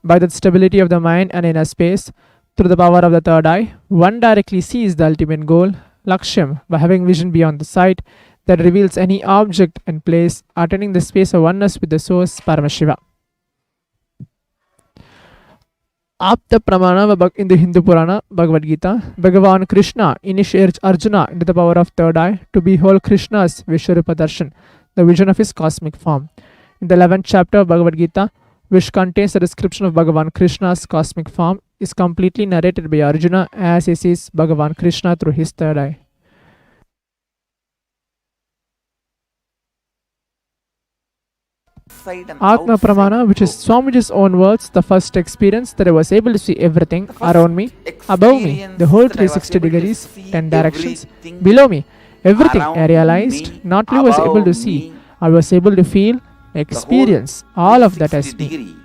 Speaker 12: by the stability of the mind and inner space, through the power of the third eye, one directly sees the ultimate goal, Lakshyam, by having vision beyond the sight that reveals any object and place, attaining the space of oneness with the source, Paramashiva. Apta Pramana in the Hindu Purana, Bhagavad Gita, Bhagavan Krishna initiates Arjuna into the power of third eye to behold Krishna's Vishwarupa Darshan, the vision of his cosmic form. In the 11th chapter of Bhagavad Gita, which contains a description of Bhagavan Krishna's cosmic form, is completely narrated by Arjuna as he sees Bhagavan Krishna through his third eye. Atma Pramana, which is Swamiji's own words, the first experience that I was able to see everything around me, above me, the whole 360 degrees, 10 directions, below me, everything I realized, not only was able to see, I was able to feel, experience all of that as me.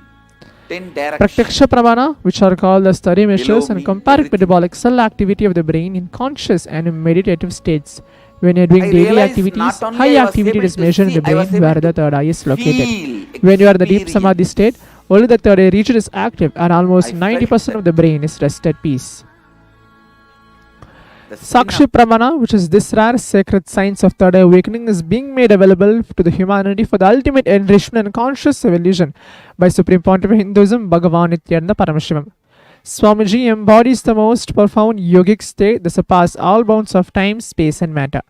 Speaker 12: Pratyaksha Pramana, which are called the study measures and comparative metabolic cell activity of the brain in conscious and meditative states. When you are doing daily activities, high activity is measured in the brain where the third eye is located. When you are in the deep samadhi state, only the third eye region is active and almost 90% of the brain is rest at peace. Sakshi Pramana, which is this rare sacred science of third eye awakening, is being made available to the humanity for the ultimate enrichment and conscious evolution by Supreme Pontiff of Hinduism, Bhagavan Nithyananda Paramashivam. Swamiji embodies the most profound yogic state that surpasses all bounds of time, space and matter.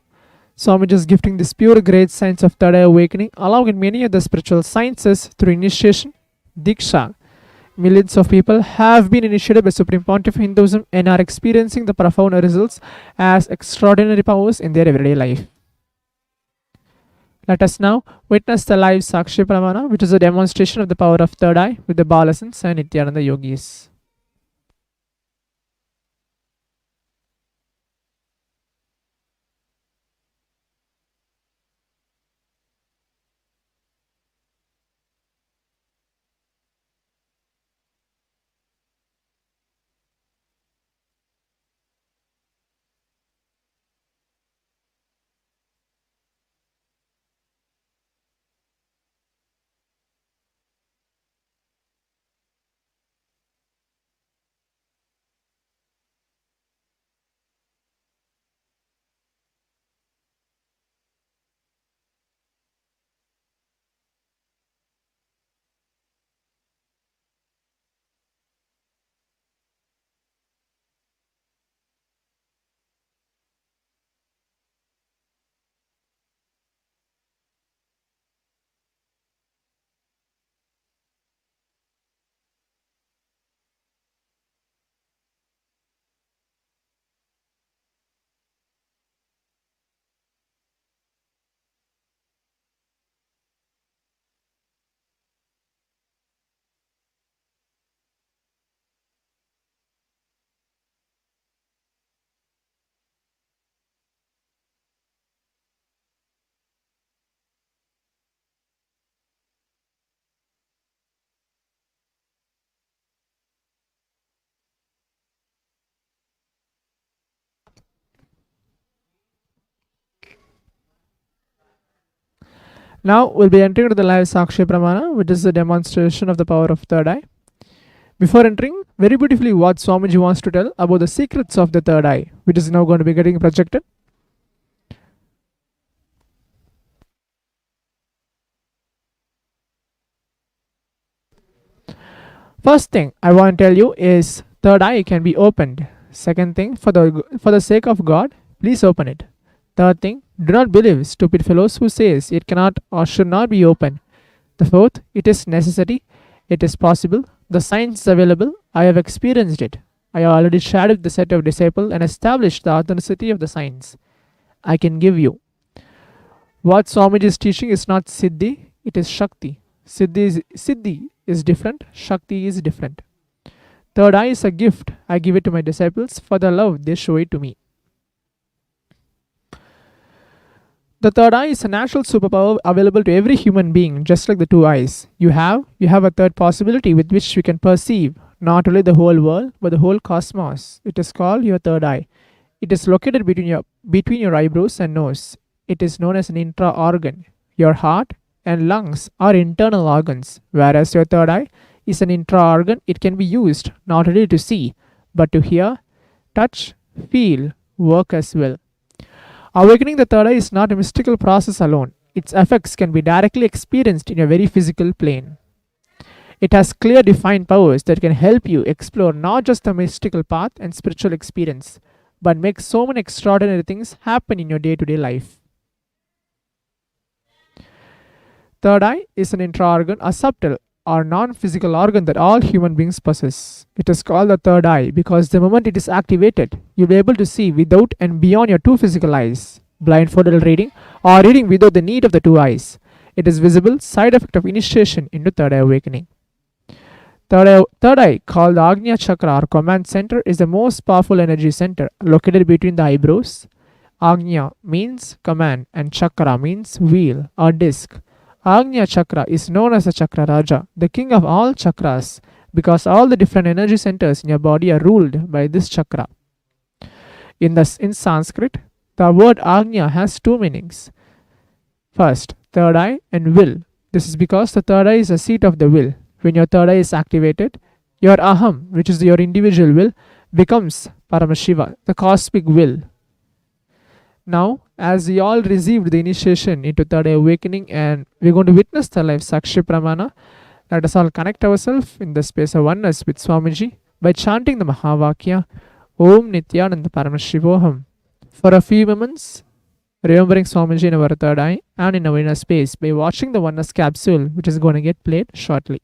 Speaker 12: Swamiji is gifting this pure great science of third eye awakening along with many other spiritual sciences through initiation, Diksha. Millions of people have been initiated by Supreme Pontiff of Hinduism and are experiencing the profound results as extraordinary powers in their everyday life. Let us now witness the live Sakshi Pramana, which is a demonstration of the power of third eye with the Balasans and Nithyananda Yogis. Now we'll be entering into the live Sakshi Pramana, which is a demonstration of the power of third eye. Before entering, very beautifully what Swamiji wants to tell about the secrets of the third eye, which is now going to be getting projected. First thing I want to tell you is third eye can be opened. Second thing, for the sake of God, please open it. Third thing, do not believe stupid fellows who says it cannot or should not be opened. The fourth, it is necessary, it is possible, the science is available, I have experienced it. I have already shared with the set of disciples and established the authenticity of the science. I can give you. What Swamiji is teaching is not Siddhi, it is Shakti. Siddhi is different, Shakti is different. Third eye is a gift. I give it to my disciples for the love they show it to me. The third eye is a natural superpower available to every human being, just like the two eyes. You have a third possibility with which you can perceive not only the whole world, but the whole cosmos. It is called your third eye. It is located between your eyebrows and nose. it is known as an intra-organ. Your heart and lungs are internal organs, whereas your third eye is an intra-organ. It can be used not only to see, but to hear, touch, feel, work as well. Awakening the third eye is not a mystical process alone. Its effects can be directly experienced in a very physical plane. It has clear defined powers that can help you explore not just the mystical path and spiritual experience, but make so many extraordinary things happen in your day-to-day life. Third eye is an intra-organ, a subtle or non-physical organ that all human beings possess. It is called the third eye because the moment it is activated, you'll be able to see without and beyond your two physical eyes, blindfolded reading or reading without the need of the two eyes. It is visible side effect of initiation into third eye awakening. Third eye, called the Agnya Chakra or command center, is the most powerful energy center located between the eyebrows. Agnya means command and Chakra means wheel or disc. Agnya Chakra is known as the Chakra Raja, the king of all chakras, because all the different energy centers in your body are ruled by this chakra. In Sanskrit, the word Agnya has two meanings. First, third eye and will. This is because the third eye is the seat of the will. When your third eye is activated, your Aham, which is your individual will, becomes Paramashiva, the cosmic will. Now, as we all received the initiation into third eye awakening and we're going to witness the life Sakshi Pramana, let us all connect ourselves in the space of oneness with Swamiji by chanting the Mahavakya, Om Nithyananda Paramashivoham. For a few moments, remembering Swamiji in our third eye and in our inner space by watching the oneness capsule, which is going to get played shortly.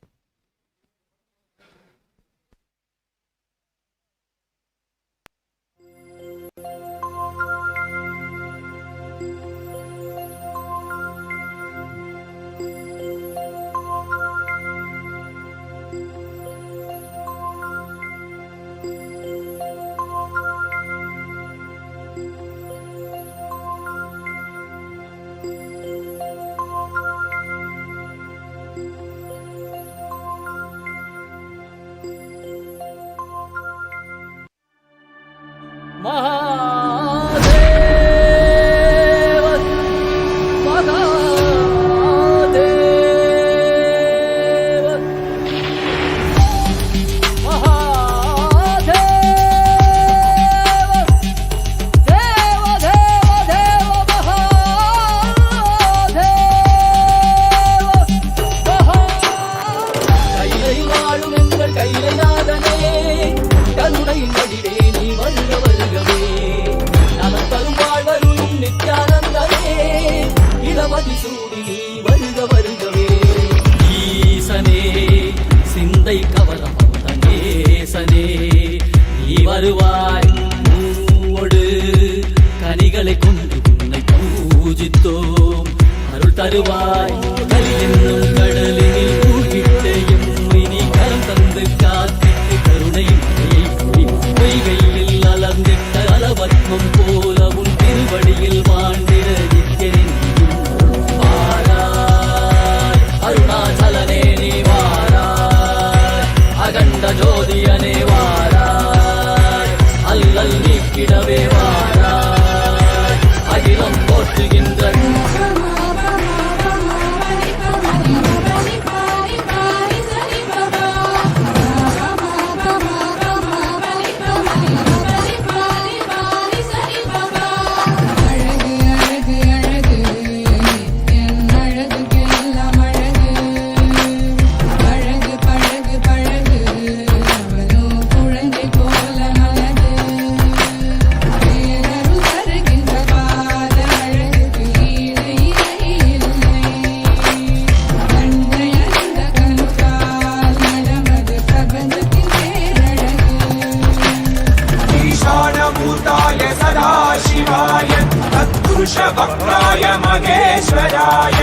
Speaker 14: वक्राय महेश्वराय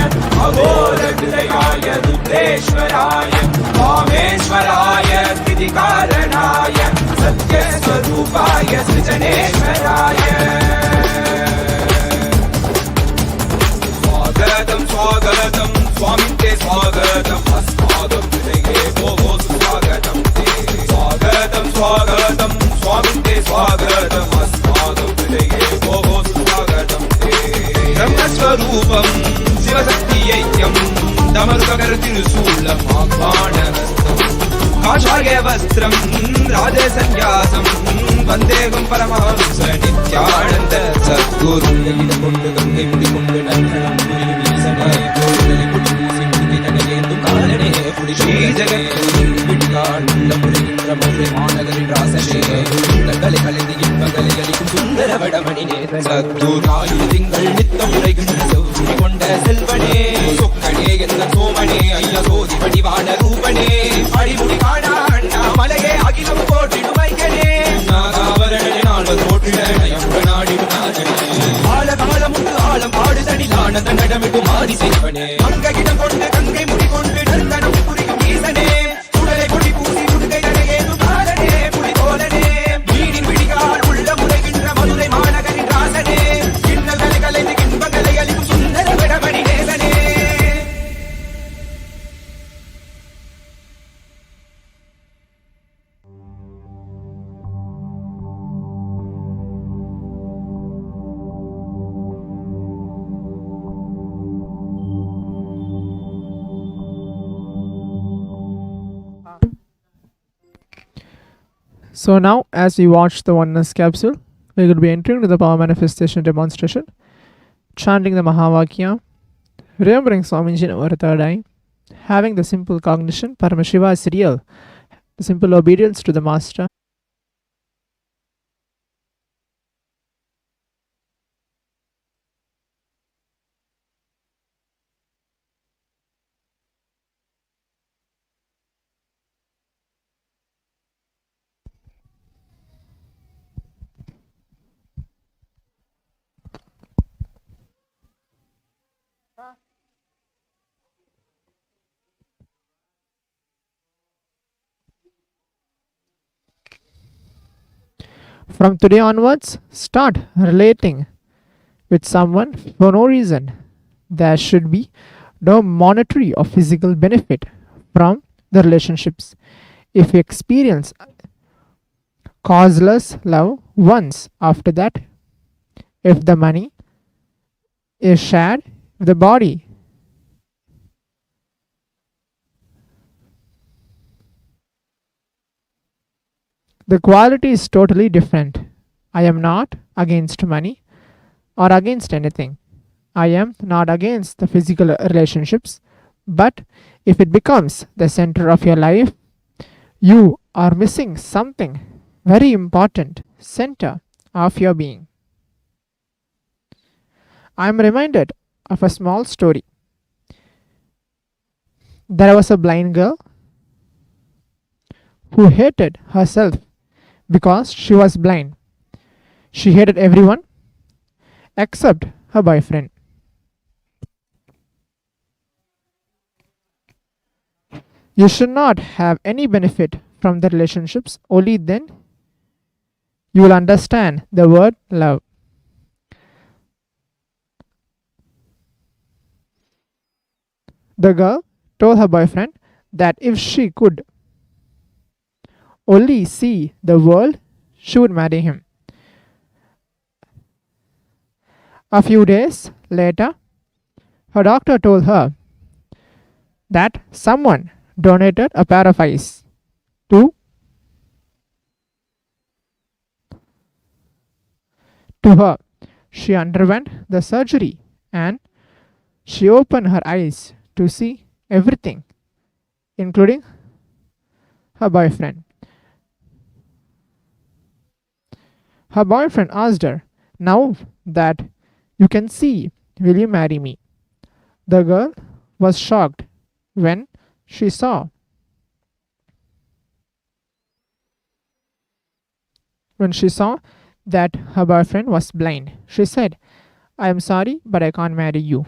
Speaker 14: अघोरहृदयाय रुद्रेश्वराय वामेश्वराय स्थितिकारणाय सत्यस्वरूपाय सृजनेश्वराय स्वागतं स्वागतं स्वामिन् ते स्वागतम् अस्माकं हृदये भोः स्वागतं ते स्वागतं स्वागतं स्वामिन् ते स्वागतम् अस्माकं हृदये भोः स्वागतं ते काषाय वस्त्रं राजसन्यासं वन्देहं परमहंस नित्यानन्द सद्गुरुं கொண்டு கங்கை முடி கொண்டு நந்தனம் புரியும் ஈசனே கோவிலை கொண்டு பூசி முடித்து நகையேந்தும் காலனே புடி ஜெகத்குரு விடிகாண்ட புரிகின்ற மதுரை மாநகரின் ராசனே உள்ளங்களை கலைந்து இன்பங்களை அளிக்கும் சுந்தர வடமணினே சத்குரு திங்கள் நித்தம் உரைகின்ற செவ்வி கொண்ட செல்வனே சொக்கனே எந்த சோமனே ஐயா சோதி வடிவான ரூபனே அடிமுடி காணா அண்ணா மலையே அகிலம் போற்றிடுமைகளே நாகாவரணே நாள் போற்றிட நாடிடும் ஆழ காலமுண்டு ஆழம் பாடுதனில் ஆனந்த நடமிட்டு மாறி செய்வனே கங்கையிடம் கொண்டு கங்கை முடி கொண்டு நந்தனம் புரியும் ஈசனே சுடலை கொடி பூசி முடுகை அடையேதும் காலனே புலி தோலனே மீனின் விடிகால் உள்ள முறைகின்ற மதுரை மாநகரின் ராசனே இன்னல்களை கலைந்து இன்பங்களை அளிக்கும் சுந்தர விடமணி நேசனே.
Speaker 12: So now, as we watch the oneness capsule, we will be entering to the power manifestation demonstration, chanting the Mahavakya, remembering Swamiji in our third eye, having the simple cognition, Paramashiva is real, the simple obedience to the Master. From today onwards, start relating with someone for no reason. There should be no monetary or physical benefit from the relationships. If you experience causeless love once, after that, if the money is shared with the body, the quality is totally different. I am not against money or against anything. I am not against the physical relationships, but if it becomes the center of your life, you are missing something very important, center of your being. I am reminded of a small story. There was a blind girl who hated herself because she was blind. She hated everyone except her boyfriend. You should not have any benefit from the relationships, only then you will understand the word love. The girl told her boyfriend that if she could only see the world, she would marry him. A few days later, her doctor told her that someone donated a pair of eyes to her. She underwent the surgery and she opened her eyes to see everything, including her boyfriend. Her boyfriend asked her, "Now that you can see, will you marry me?" The girl was shocked when she saw that her boyfriend was blind. She said, "I am sorry, but I can't marry you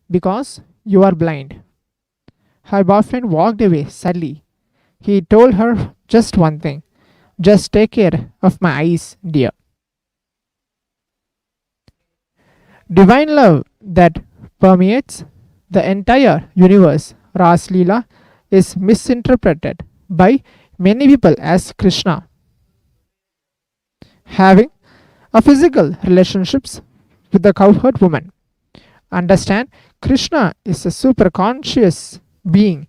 Speaker 12: because you are blind." Her boyfriend walked away sadly. He told her just one thing: "Just take care of my eyes, dear." Divine love that permeates the entire universe, Ras Leela, is misinterpreted by many people as Krishna having a physical relationships with the cowherd woman. Understand, Krishna is a super conscious being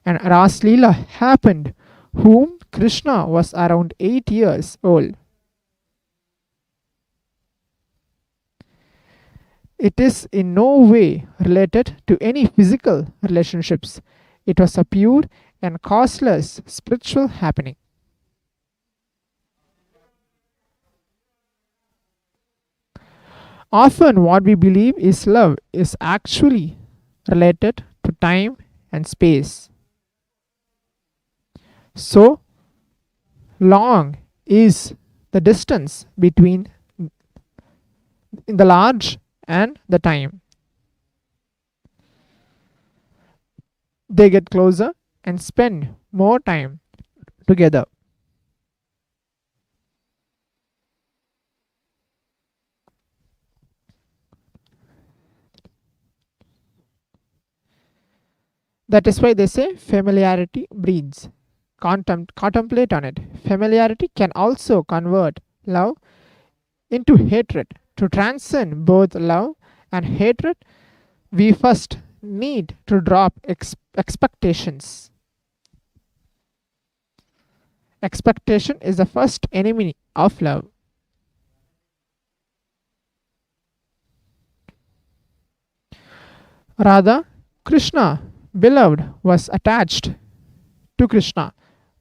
Speaker 12: and Ras Leela happened, whom Krishna was around 8 years old. It is in no way related to any physical relationships. It was a pure and causeless spiritual happening. Often what we believe is love is actually related to time and space. So long is the distance between the large and the time. They get closer and spend more time together. That is why they say familiarity breeds. Contemplate on it. Familiarity can also convert love into hatred. To transcend both love and hatred, we first need to drop expectations. Expectation is the first enemy of love. Radha, Krishna, beloved, was attached to Krishna,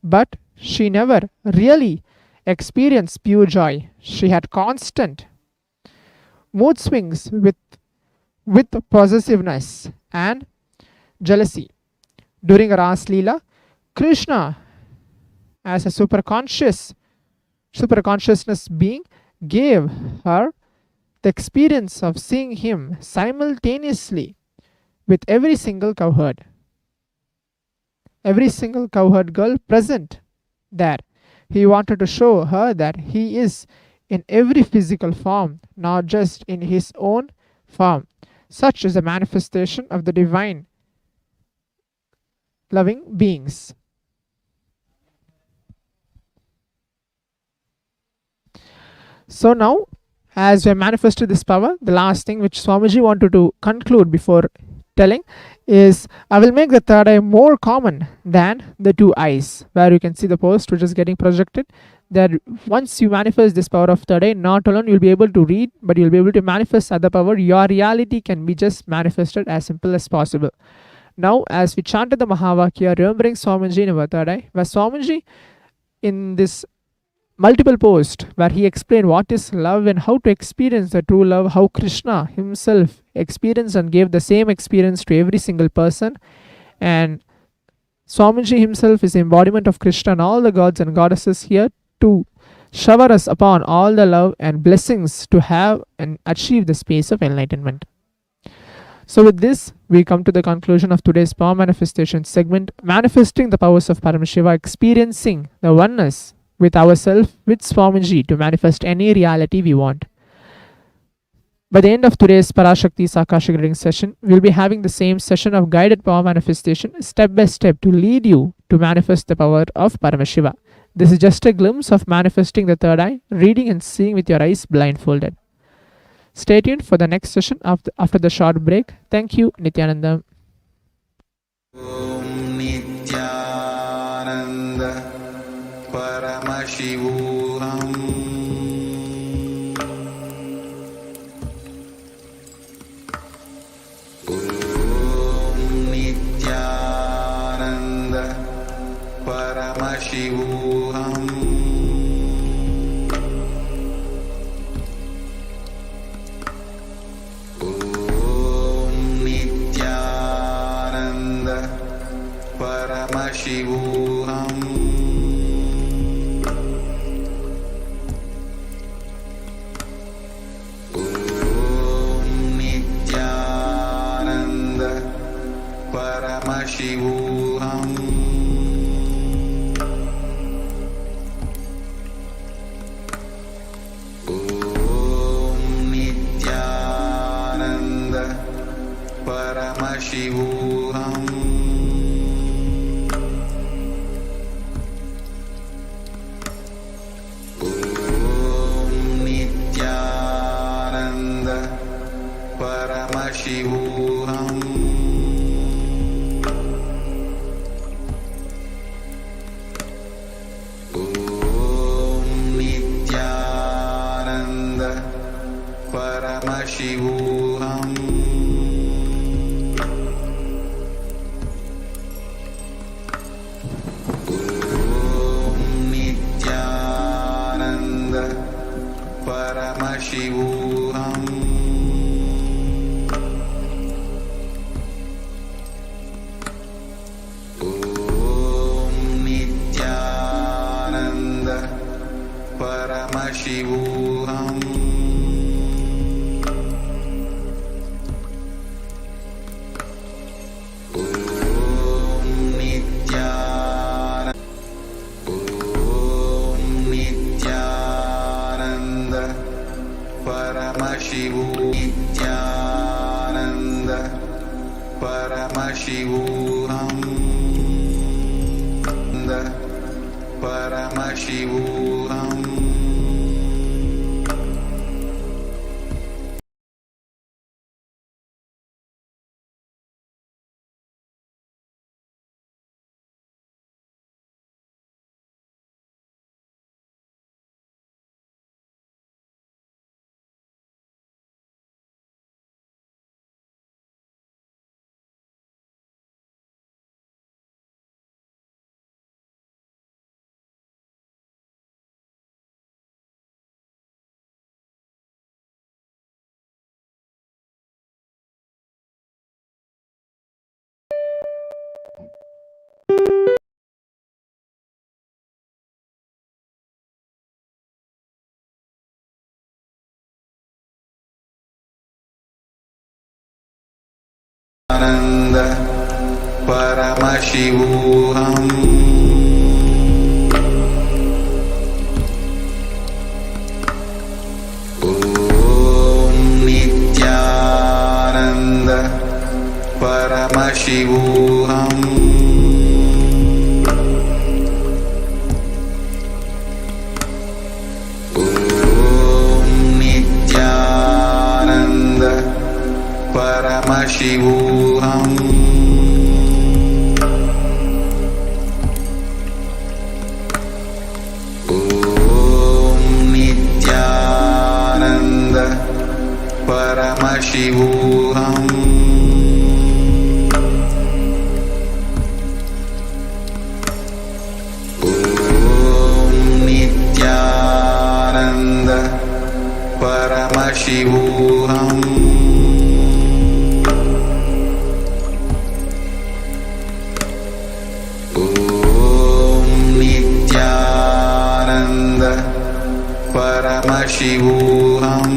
Speaker 12: but she never really experienced pure joy. She had constant mood swings with possessiveness and jealousy. During Ras Leela, Krishna, as a superconsciousness being, gave her the experience of seeing him simultaneously with every single cowherd. Every single cowherd girl present there. He wanted to show her that he is in every physical form, not just in his own form. Such is the manifestation of the divine loving beings. So now, as we have manifested this power, the last thing which Swamiji wanted to conclude before telling is, I will make the third eye more common than the two eyes, where you can see the post which is getting projected. That once you manifest this power of third eye, not alone you'll be able to read, but you'll be able to manifest other power. Your reality can be just manifested as simple as possible. Now, as we chanted the Mahavakya, remembering Swamiji in our third eye, where Swamiji in this multiple post where he explained what is love and how to experience the true love, how Krishna himself experienced and gave the same experience to every single person, and Swamiji himself is the embodiment of Krishna and all the gods and goddesses here to shower us upon all the love and blessings to have and achieve the space of enlightenment. So with this, we come to the conclusion of today's power manifestation segment, manifesting the powers of Paramashiva, experiencing the oneness with ourselves, with Swamiji, to manifest any reality we want. By the end of today's Parashakti's Akashic reading session, we'll be having the same session of guided power manifestation, step by step, to lead you to manifest the power of Paramashiva. This is just a glimpse of manifesting the third eye, reading and seeing with your eyes blindfolded. Stay tuned for the next session after the short break. Thank you, Nithyananda.
Speaker 1: Om Nithyananda Paramashivoham. Om Nithyananda Paramashivoham. Om Nithyananda Paramashivoham. Paramashivoham. Om Nithyananda Paramashivoham. Om Nithyananda Paramashivoham. Paramashivoham. Om Nithyananda Paramashivoham. Om Nithyananda Paramashivoham. Om Nithyananda Paramashivoham. Paramashivoham. Paramashivoham. Ananda Paramashivoham. Om Nithyananda Paramashivoham. Om Nithyananda Paramashivoham. Om Nithyananda Paramashivoham. Om Nithyananda Paramashivoham. Om Nithyananda Paramashivoham.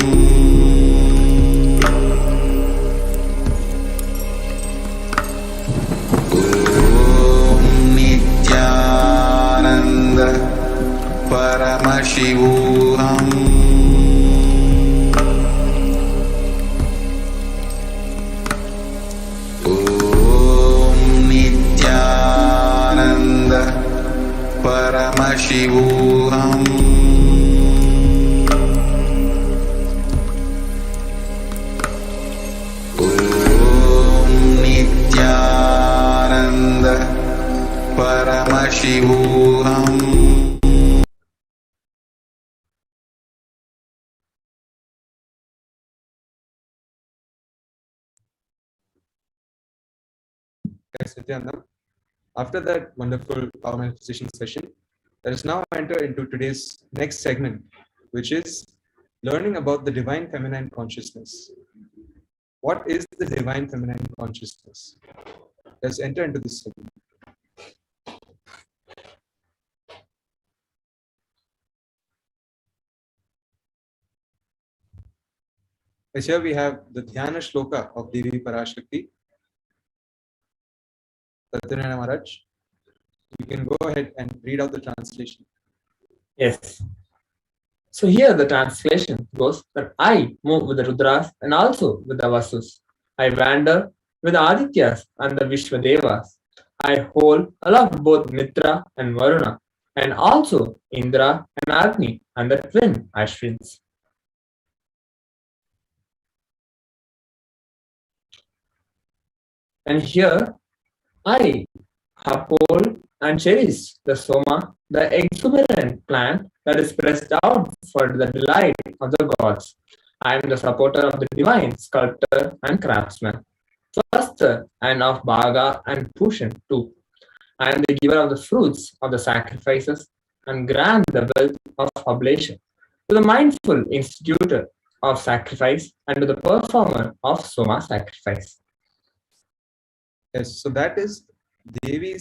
Speaker 1: Om Nithyananda Paramashivoham. Om Nithyananda Paramashivoham. Om Nithyananda Paramashivoham.
Speaker 15: Yes, Nithyananda. After that wonderful power manifestation session, let us now enter into today's next segment, which is learning about the divine feminine consciousness. What is the divine feminine consciousness? Let's enter into this segment. Yes, here we have the Dhyana Shloka of Devi Parashakti. Satyanarayana Maharaj, you can go ahead and read out the translation.
Speaker 16: Yes. So here the translation goes that I move with the Rudras and also with the Vasus. I wander with the Adityas and the Vishwadevas. I hold aloft both Mitra and Varuna, and also Indra and Agni and the twin Ashwins. And here I uphold and cherish the Soma, the exuberant plant that is pressed out for the delight of the gods. I am the supporter of the divine sculptor and craftsman, Swastra and of Bhaga and Pushan too. I am the giver of the fruits of the sacrifices and grant the wealth of oblation to the mindful institutor of sacrifice and to the performer of Soma sacrifice.
Speaker 15: Yes, so that is Devi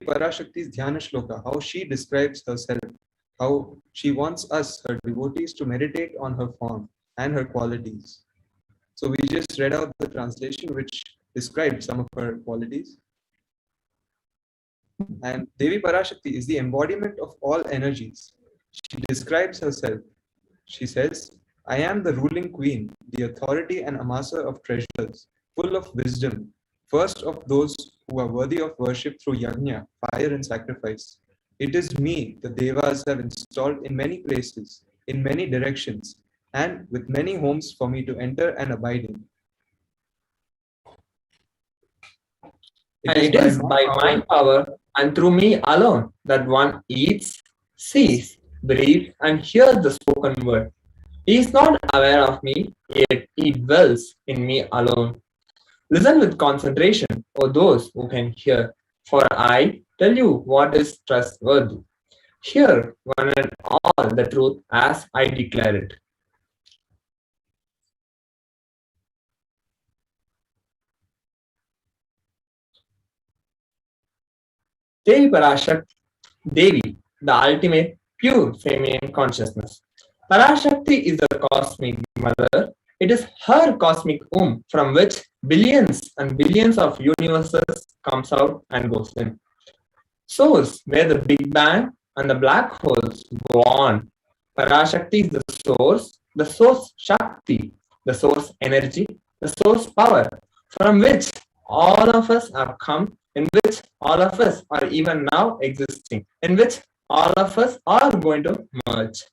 Speaker 15: Parashakti's Dhyana Shloka, how she describes herself, how she wants us, her devotees, to meditate on her form and her qualities. So we just read out the translation which described some of her qualities. And Devi Parashakti is the embodiment of all energies. She describes herself. She says, I am the ruling queen, the authority and amasser of treasures, full of wisdom, first of those who are worthy of worship through yajna, fire and sacrifice. It is me the Devas have installed in many places, in many directions, and with many homes for me to enter and abide in.
Speaker 16: And it is by my power and through me alone that one eats, sees, breathes, and hears the spoken word. He is not aware of me, yet he dwells in me alone. Listen with concentration, O those who can hear, for I tell you what is trustworthy. Hear one and all the truth as I declare it. Devi Parashakti, Devi, the ultimate pure feminine consciousness. Parashakti is the cosmic mother. It is her cosmic womb from which billions and billions of universes comes out and goes in. Source where the Big Bang and the black holes go on. Parashakti is the source Shakti, the source energy, the source power from which all of us have come, in which all of us are even now existing, in which all of us are going to merge.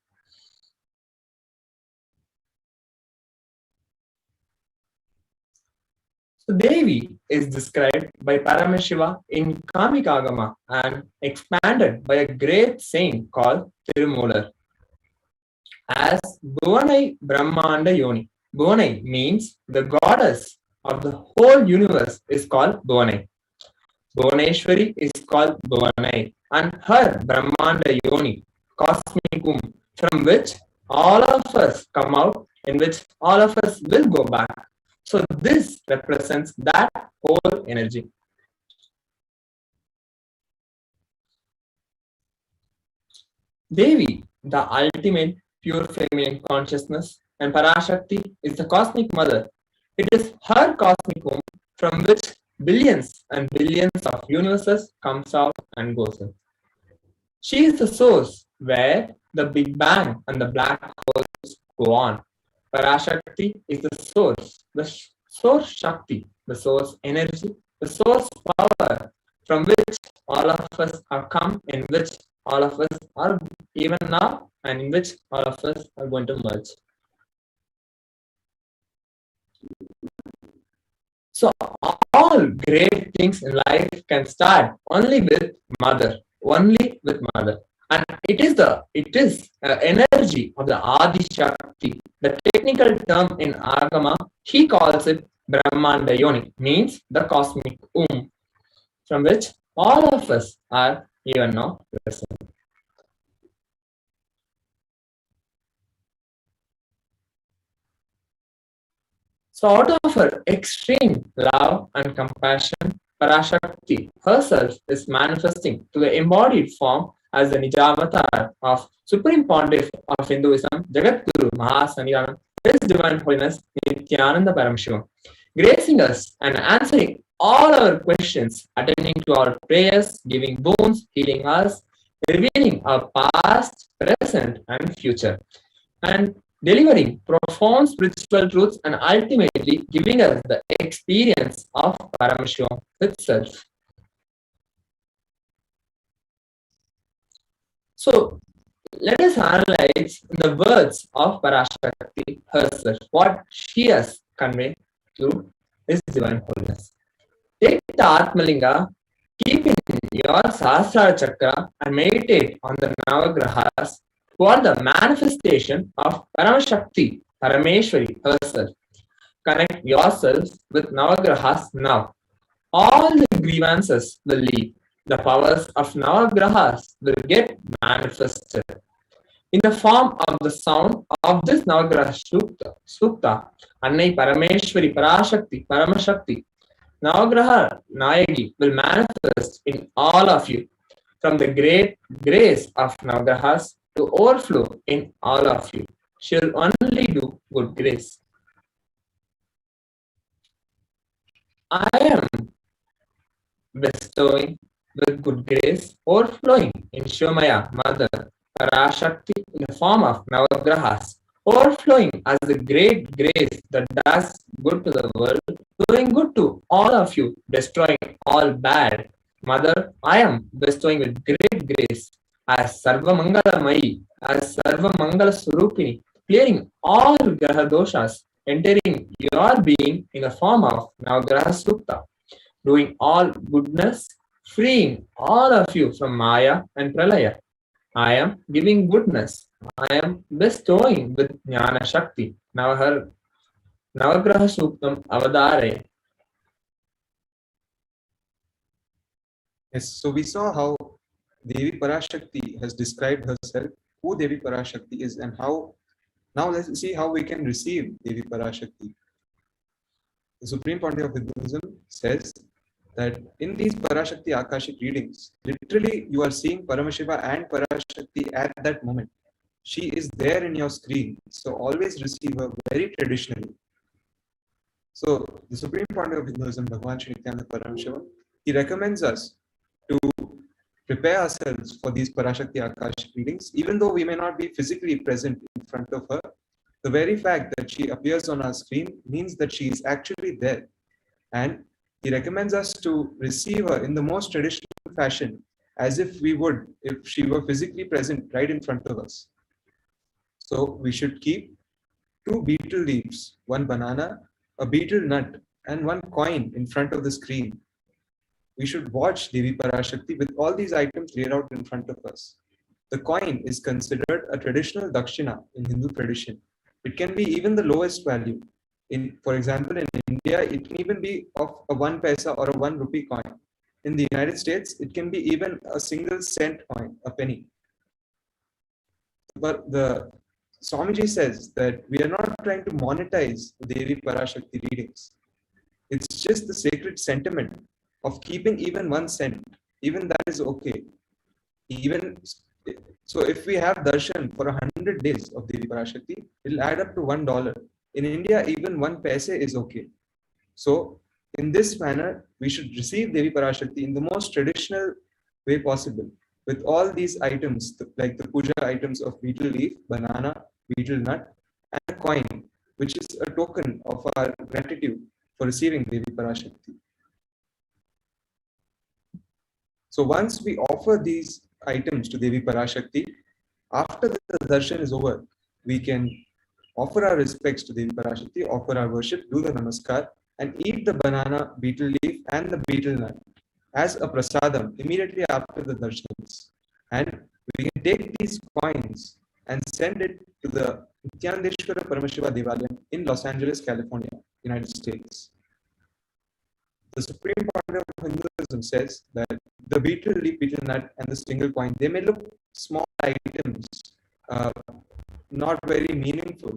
Speaker 16: So Devi is described by Paramashiva in Kamikagama and expanded by a great saint called Tirumular as Bhuvanai Brahmanda Yoni. Bhuvanai means the goddess of the whole universe is called Bhuvanai. Bhuvaneshwari is called Bhuvanai, and her Brahmanda Yoni, cosmic womb, from which all of us come out, in which all of us will go back. So this represents that whole energy. Devi, the ultimate pure feminine consciousness, and Parashakti is the cosmic mother. It is her cosmic womb from which billions and billions of universes comes out and goes in. She is the source where the Big Bang and the black holes go on. Parashakti is the source Shakti, the source energy, the source power from which all of us have come, in which all of us are even now, and in which all of us are going to merge. So all great things in life can start only with mother, only with mother. And it is energy of the Adi Shakti. The technical term in Agama, he calls it Brahmanda Yoni, means the cosmic womb, from which all of us are even now present. So out of her extreme love and compassion, Parashakti herself is manifesting to the embodied form as the Nijavatar of Supreme Pontiff of Hinduism, Jagadguru Mahasannidhanam, His Divine Holiness Nithyananda Paramashivam, gracing us and answering all our questions, attending to our prayers, giving boons, healing us, revealing our past, present, and future, and delivering profound spiritual truths, and ultimately giving us the experience of Paramashivoham itself. So let us analyze the words of Parashakti herself, what she has conveyed through His Divine Holiness. Take the Atmalinga, keep in your Sahasrara Chakra, and meditate on the Navagrahas, who are the manifestation of Paramashakti. Parameshwari herself. Connect yourself with Navagrahas now. All the grievances will leave. The powers of Navagrahas will get manifested. In the form of the sound of this Navagraha Sukta, Annai Parameshwari Parashakti Paramashakti, Navagraha Nayagi will manifest in all of you, from the great grace of Navagrahas to overflow in all of you. She will only do good grace. I am bestowing with good grace, overflowing in Shomaya, Mother, Parashakti in the form of Navagrahas, overflowing as the great grace that does good to the world, doing good to all of you, destroying all bad. Mother, I am bestowing with great grace as Sarva Mangala Mai, as Sarva Mangala Surupini, clearing all Graha doshas, entering your being in the form of Navagraha Sukta, doing all goodness, freeing all of you from Maya and Pralaya. I am giving goodness. I am bestowing with Jnana Shakti. Navagraha Suktam Avadare.
Speaker 15: Yes, so we saw how Devi Parashakti has described herself, who Devi Parashakti is, and how. Now let's see how we can receive Devi Parashakti. The Supreme Pontiff of Hinduism says that in these Parashakti Akashic readings, literally you are seeing Paramashiva and Parashakti at that moment. She is there in your screen, so always receive her very traditionally. So the Supreme Pontiff of Hinduism, Bhagavan Sri Nithyananda Paramashivam, he recommends us to prepare ourselves for these Parashakti Akashic readings, even though we may not be physically present in front of her. The very fact that she appears on our screen means that she is actually there. And he recommends us to receive her in the most traditional fashion, as if we would if she were physically present right in front of us. So we should keep 2 betel leaves, 1 banana, a betel nut, and 1 coin in front of the screen. We should watch Devi Parashakti with all these items laid out in front of us. The coin is considered a traditional dakshina in Hindu tradition. It can be even the lowest value. For example, in India, it can even be of a 1 paisa or a 1 rupee coin. In the United States, it can be even a single cent coin, a penny. But the Swamiji says that we are not trying to monetize the Devi Parashakti readings. It's just the sacred sentiment of keeping even 1 cent. Even that is okay. So if we have darshan for 100 days of Devi Parashakti, it will add up to $1. In India, even 1 paise is okay. So in this manner, we should receive Devi Parashakti in the most traditional way possible, with all these items, like the puja items of betel leaf, banana, betel nut, and a coin, which is a token of our gratitude for receiving Devi Parashakti. So once we offer these items to Devi Parashakti, after the darshan is over, we can offer our respects to Devi Parashakti, offer our worship, do the namaskar, and eat the banana, betel leaf, and the betel nut as a prasadam immediately after the darshans. And we can take these coins and send it to the Nithyananda Paramashiva Devalayam in Los Angeles, California, United States. The Supreme Pontiff of Hinduism says that the betel leaf, betel nut, and the single coin, they may look small items, not very meaningful,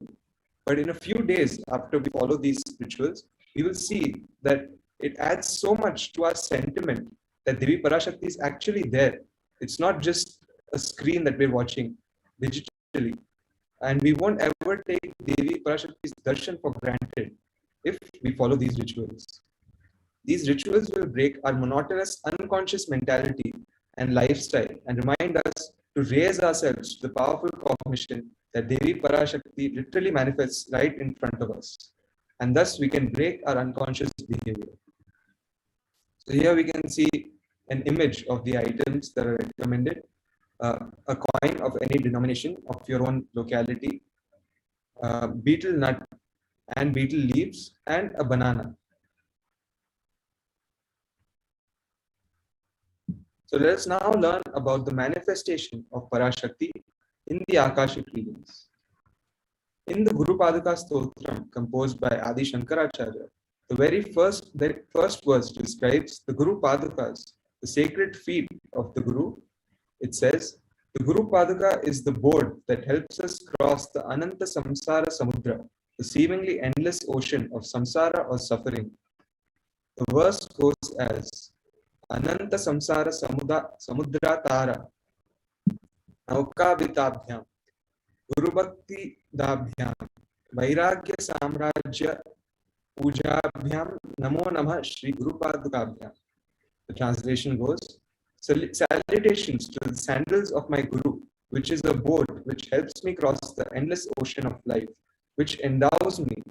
Speaker 15: but in a few days after we follow these rituals, we will see that it adds so much to our sentiment that Devi Parashakti is actually there. It's not just a screen that we're watching digitally. And we won't ever take Devi Parashakti's darshan for granted if we follow these rituals. These rituals will break our monotonous, unconscious mentality and lifestyle and remind us to raise ourselves to the powerful cognition that Devi Parashakti literally manifests right in front of us. And thus we can break our unconscious behavior. So here we can see an image of the items that are recommended. A coin of any denomination of your own locality, betel nut and betel leaves, and a banana. So let us now learn about the manifestation of Parashakti in the Akashic readings. In the Guru Paduka Stotram composed by Adi Shankaracharya, the first verse describes the Guru Padukas, the sacred feet of the Guru. It says, the Guru Paduka is the board that helps us cross the Ananta Samsara Samudra, the seemingly endless ocean of samsara or suffering. The verse goes as, Ananta Samsara Samudra Tara, Naukavitabhyam, Guru Bhakti Dabhyam, Vairagya Samrajya Pujabhyam, Namo Namah Shri Guru Padukabhyam. The translation goes, salutations to the sandals of my Guru, which is a board which helps me cross the endless ocean of life, which endows me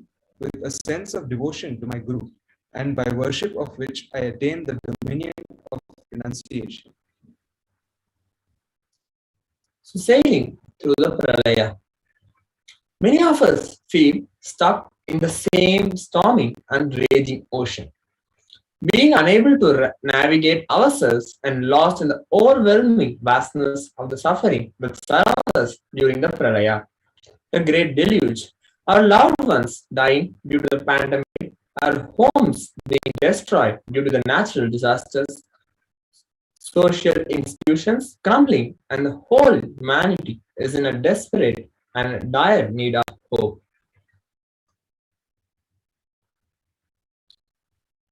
Speaker 15: with a sense of devotion to my Guru, and by worship of which I attain the dominion of renunciation.
Speaker 16: So sailing through the Pralaya. Many of us feel stuck in the same stormy and raging ocean, being unable to navigate ourselves and lost in the overwhelming vastness of the suffering that surrounds us during the Pralaya, the great deluge, our loved ones dying due to the pandemic, our homes being destroyed due to the natural disasters, social institutions crumbling, and the whole humanity is in a desperate and dire need of hope.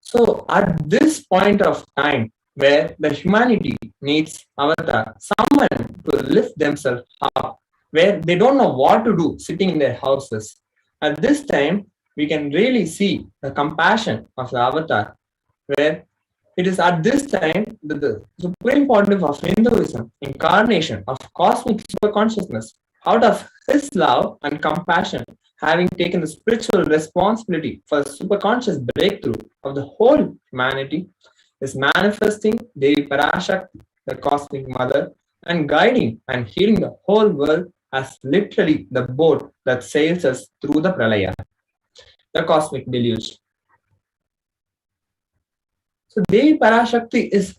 Speaker 16: So at this point of time where the humanity needs avatar, someone to lift themselves up, where they don't know what to do sitting in their houses, at this time we can really see the compassion of the avatar, where it is at this time that the Supreme Pontiff of Hinduism, incarnation of cosmic superconsciousness, out of his love and compassion, having taken the spiritual responsibility for the superconscious breakthrough of the whole humanity, is manifesting Devi Parashakti, the cosmic mother, and guiding and healing the whole world as literally the boat that sails us through the Pralaya, the cosmic deluge. So Devi Parashakti is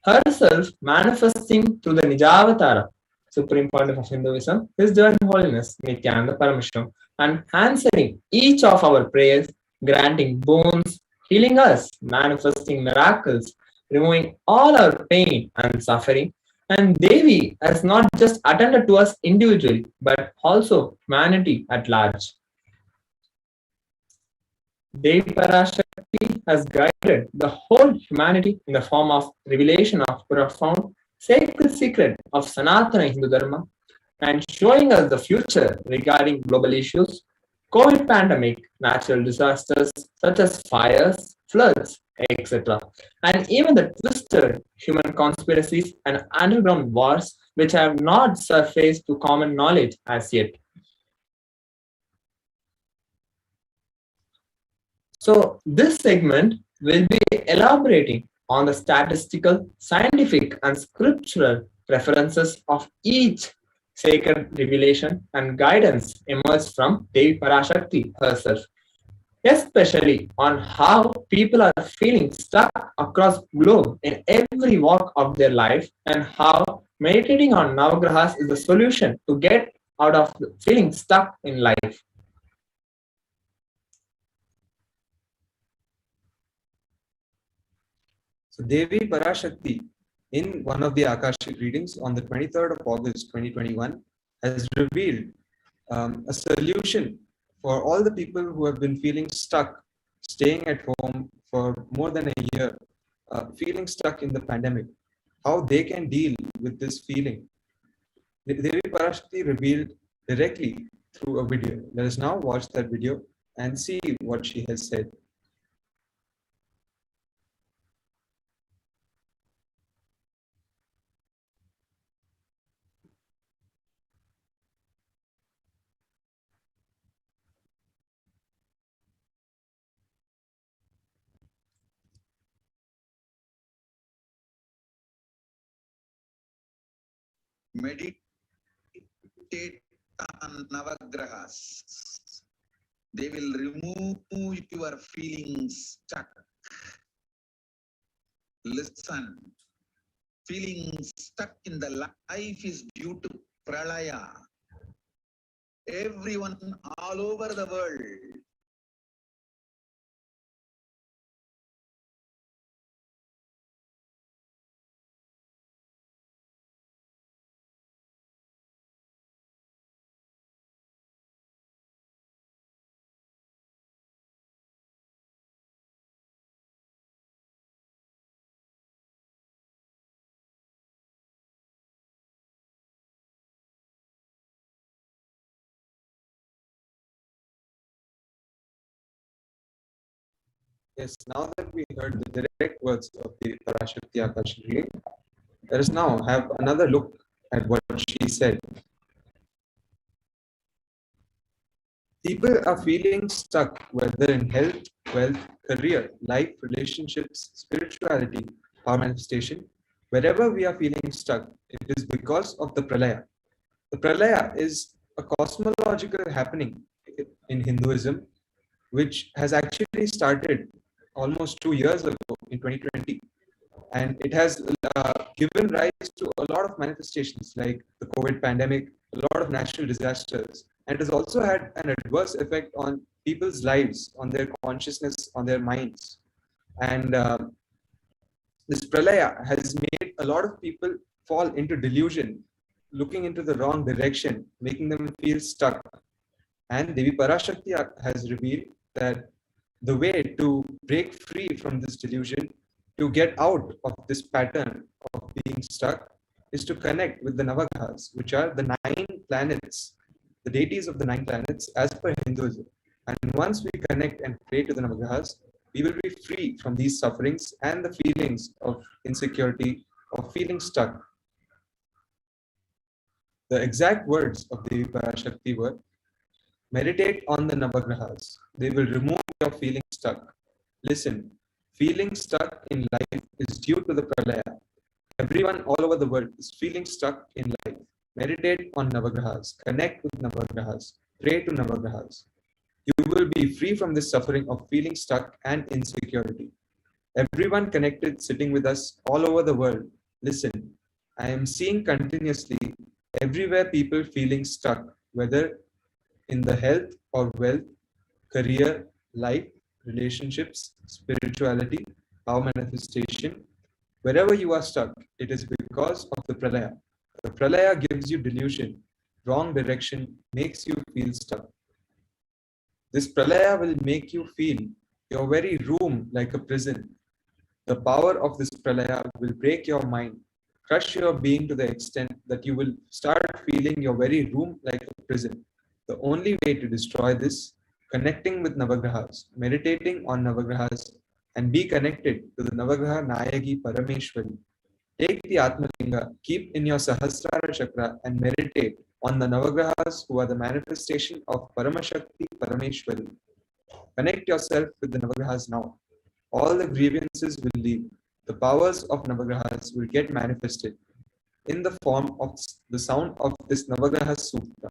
Speaker 16: herself manifesting through the Nijavatara, Supreme Pontiff of Hinduism, His Divine Holiness Nithyananda Paramashivam, and answering each of our prayers, granting boons, healing us, manifesting miracles, removing all our pain and suffering. And Devi has not just attended to us individually, but also humanity at large. Devi Parashakti has guided the whole humanity in the form of revelation of profound sacred secret of Sanatana Hindu Dharma and showing us the future regarding global issues, COVID pandemic, natural disasters such as fires, floods, etc. And even the twisted human conspiracies and underground wars which have not surfaced to common knowledge as yet. So this segment will be elaborating on the statistical, scientific, and scriptural references of each sacred revelation and guidance emerged from Devi Parashakti herself, especially on how people are feeling stuck across the globe in every walk of their life and how meditating on Navagrahas is the solution to get out of feeling stuck in life.
Speaker 15: So Devi Parashakti, in one of the Akashic readings on the 23rd of August 2021, has revealed a solution for all the people who have been feeling stuck, staying at home for more than a year, feeling stuck in the pandemic, how they can deal with this feeling. Devi Parashakti revealed directly through a video. Let us now watch that video and see what she has said.
Speaker 17: Meditate on Navagrahas. They will remove your feelings stuck. Listen. Feeling stuck in the life is due to pralaya. everyone all over the world.
Speaker 15: Yes, now that we heard the direct words of the Parashakti Akashic, let us now have another look at what she said. People are feeling stuck, whether in health, wealth, career, life, relationships, spirituality, power manifestation. Wherever we are feeling stuck, it is because of the pralaya. The pralaya is a cosmological happening in Hinduism, which has actually started almost 2 years ago in 2020. And it has given rise to a lot of manifestations like the COVID pandemic, a lot of natural disasters. And it has also had an adverse effect on people's lives, on their consciousness, on their minds. And this pralaya has made a lot of people fall into delusion, looking into the wrong direction, making them feel stuck. And Devi Parashakti has revealed that the way to break free from this delusion, to get out of this pattern of being stuck, is to connect with the Navagrahas, which are the 9 planets, the deities of the 9 planets as per Hinduism. And once we connect and pray to the Navagrahas, we will be free from these sufferings and the feelings of insecurity, of feeling stuck. The exact words of Devi Parashakti were, meditate on the Navagrahas. They will remove your feeling stuck. Listen, feeling stuck in life is due to the pralaya. Everyone all over the world is feeling stuck in life. Meditate on Navagrahas. Connect with Navagrahas. Pray to Navagrahas. You will be free from this suffering of feeling stuck and insecurity. Everyone connected sitting with us all over the world. Listen, I am seeing continuously everywhere people feeling stuck, whether in the health or wealth, career, life, relationships, spirituality, power manifestation. Wherever you are stuck, it is because of the pralaya. The pralaya gives you delusion, wrong direction, makes you feel stuck. This pralaya will make you feel your very room like a prison. The power of this pralaya will break your mind, crush your being to the extent that you will start feeling your very room like a prison. The only way to destroy this, connecting with Navagrahas, meditating on Navagrahas, and be connected to the Navagraha Nayagi Parameshwari. Take the Atmalinga, keep in your Sahasrara Chakra, and meditate on the Navagrahas who are the manifestation of Paramashakti Parameshwari. Connect yourself with the Navagrahas now. All the grievances will leave. The powers of Navagrahas will get manifested in the form of the sound of this Navagraha Sukta.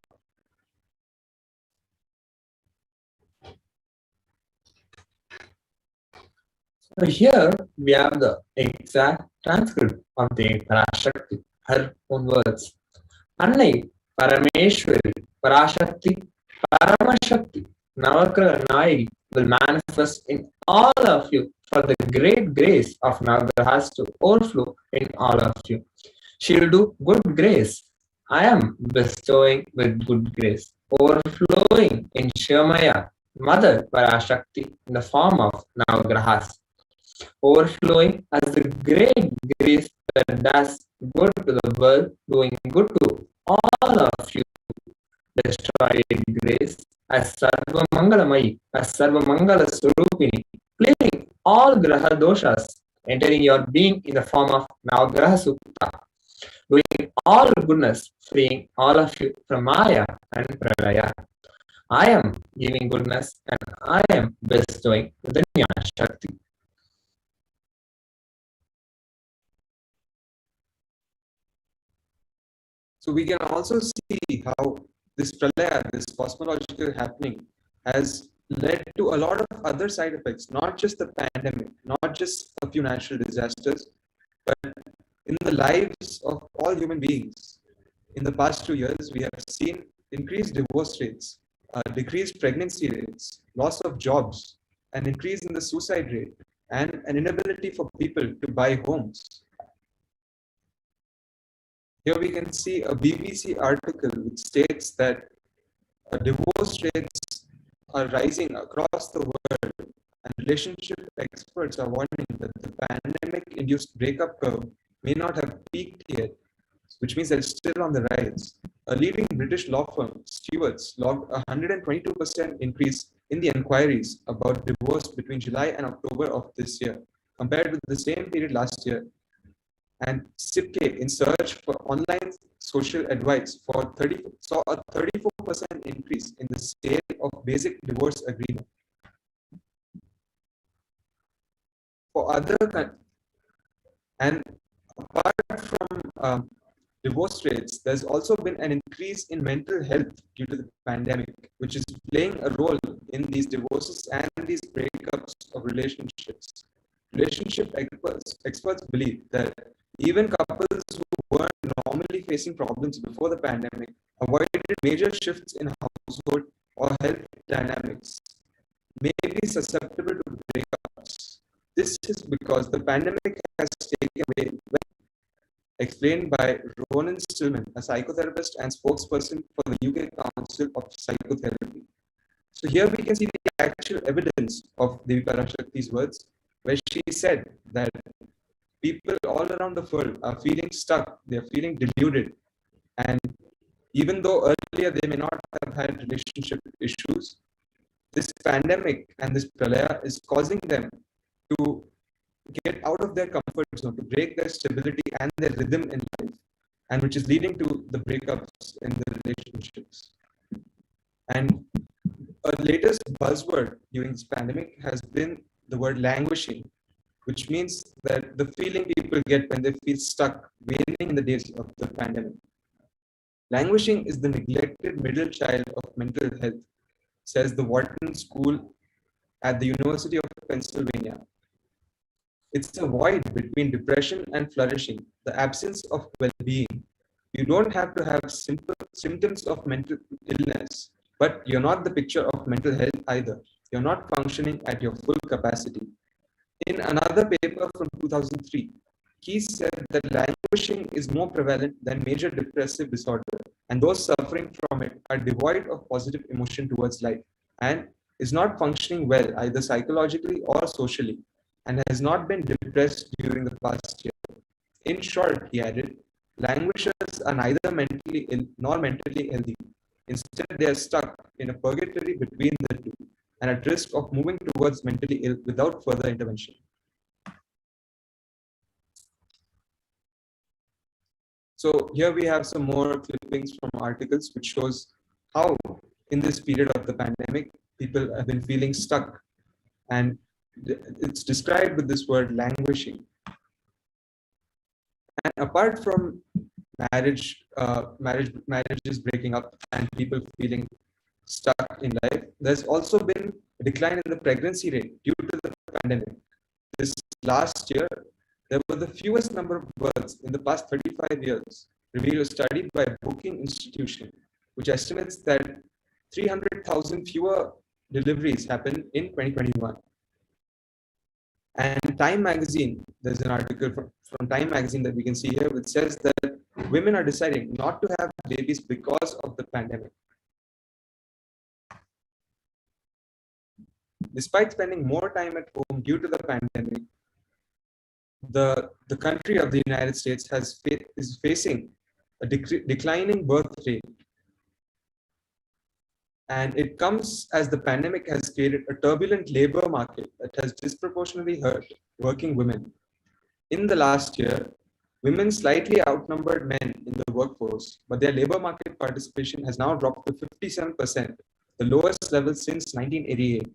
Speaker 16: So here we have the exact transcript of the Parashakti, her own words. Annai, Parameshwari, Parashakti, Paramashakti, Navagraha Nayagi will manifest in all of you for the great grace of Navagrahas to overflow in all of you. She will do good grace. I am bestowing with good grace, overflowing in Shivamaya, Mother Parashakti in the form of Navagrahas, overflowing as the great grace that does good to the world, doing good to all of you. Destroyed grace as Sarva Mangalamai, as Sarva Mangala Surupini, clearing all Graha doshas, entering your being in the form of Navagraha Sukta, doing all goodness, freeing all of you from Maya and Pralaya. I am giving goodness and I am bestowing the Jnana Shakti.
Speaker 15: So we can also see how this pralaya, this cosmological happening, has led to a lot of other side effects, not just the pandemic, not just a few natural disasters, but in the lives of all human beings. In the past 2 years, we have seen increased divorce rates, decreased pregnancy rates, loss of jobs, an increase in the suicide rate, and an inability for people to buy homes. Here we can see a BBC article which states that divorce rates are rising across the world, and relationship experts are warning that the pandemic-induced breakup curve may not have peaked yet, which means that it's still on the rise. A leading British law firm, Stewart's, logged a 122% increase in the inquiries about divorce between July and October of this year, compared with the same period last year. And SIPK, in search for online social advice, saw a 34% increase in the sale of basic divorce agreement. And apart from divorce rates, there's also been an increase in mental health due to the pandemic, which is playing a role in these divorces and these breakups of relationships. Relationship experts believe that even couples who weren't normally facing problems before the pandemic avoided major shifts in household or health dynamics, may be susceptible to breakups. This is because the pandemic has taken away, explained by Ronan Stillman, a psychotherapist and spokesperson for the UK Council of Psychotherapy. So here we can see the actual evidence of Devi Parashakti's words, where she said that people all around the world are feeling stuck, they're feeling deluded, and even though earlier they may not have had relationship issues, this pandemic and this pralaya is causing them to get out of their comfort zone, to break their stability and their rhythm in life, and which is leading to the breakups in the relationships. And a latest buzzword during this pandemic has been the word languishing, which means that the feeling people get when they feel stuck, waiting in the days of the pandemic. Languishing is the neglected middle child of mental health, says the Wharton School at the University of Pennsylvania. It's a void between depression and flourishing, the absence of well-being. You don't have to have simple symptoms of mental illness, but you're not the picture of mental health either. You're not functioning at your full capacity. In another paper from 2003, Keyes said that languishing is more prevalent than major depressive disorder, and those suffering from it are devoid of positive emotion towards life and is not functioning well either psychologically or socially, and has not been depressed during the past year. In short, he added, languishers are neither mentally ill nor mentally healthy. Instead, they are stuck in a purgatory between the two and at risk of moving towards mentally ill without further intervention. So here we have some more clippings from articles which shows how in this period of the pandemic, people have been feeling stuck, and it's described with this word languishing. And apart from marriages breaking up and people feeling stuck in life, there's also been a decline in the pregnancy rate due to the pandemic. This last year, there were the fewest number of births in the past 35 years, revealed a study by Booking Institution, which estimates that 300,000 fewer deliveries happened in 2021. And Time Magazine, there's an article from Time Magazine that we can see here, which says that women are deciding not to have babies because of the pandemic. Despite spending more time at home due to the pandemic, the country of the United States is facing a declining birth rate. And it comes as the pandemic has created a turbulent labor market that has disproportionately hurt working women. In the last year, women slightly outnumbered men in the workforce, but their labor market participation has now dropped to 57%, the lowest level since 1988.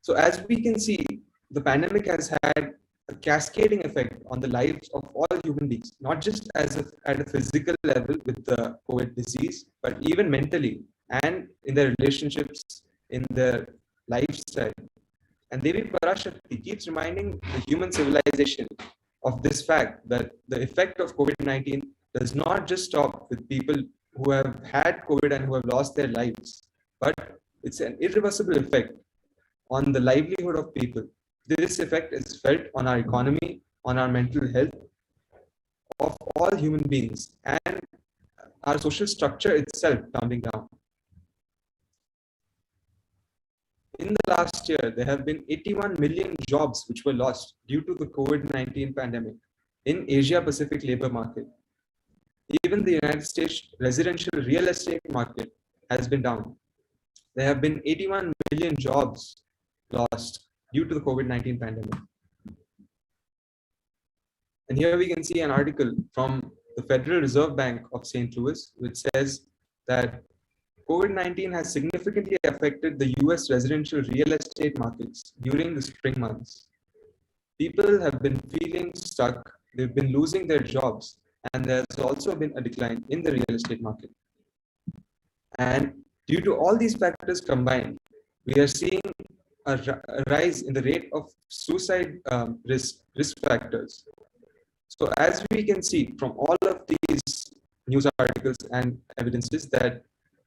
Speaker 15: So as we can see, the pandemic has had a cascading effect on the lives of all human beings, not just at a physical level with the COVID disease, but even mentally and in their relationships, in their lifestyle. And Devi Parashakti keeps reminding the human civilization of this fact that the effect of COVID-19 does not just stop with people who have had COVID and who have lost their lives, but it's an irreversible effect on the livelihood of people. This effect is felt on our economy, on our mental health of all human beings, and our social structure itself tumbling down. In the last year, there have been 81 million jobs which were lost due to the COVID-19 pandemic in Asia-Pacific labor market. Even the United States residential real estate market has been down. There have been 81 million jobs lost due to the COVID-19 pandemic. And here we can see an article from the Federal Reserve Bank of St. Louis, which says that COVID-19 has significantly affected the US residential real estate markets during the spring months. People have been feeling stuck, they've been losing their jobs, and there's also been a decline in the real estate market. And due to all these factors combined, we are seeing a rise in the rate of suicide risk factors. So as we can see from all of these news articles and evidences that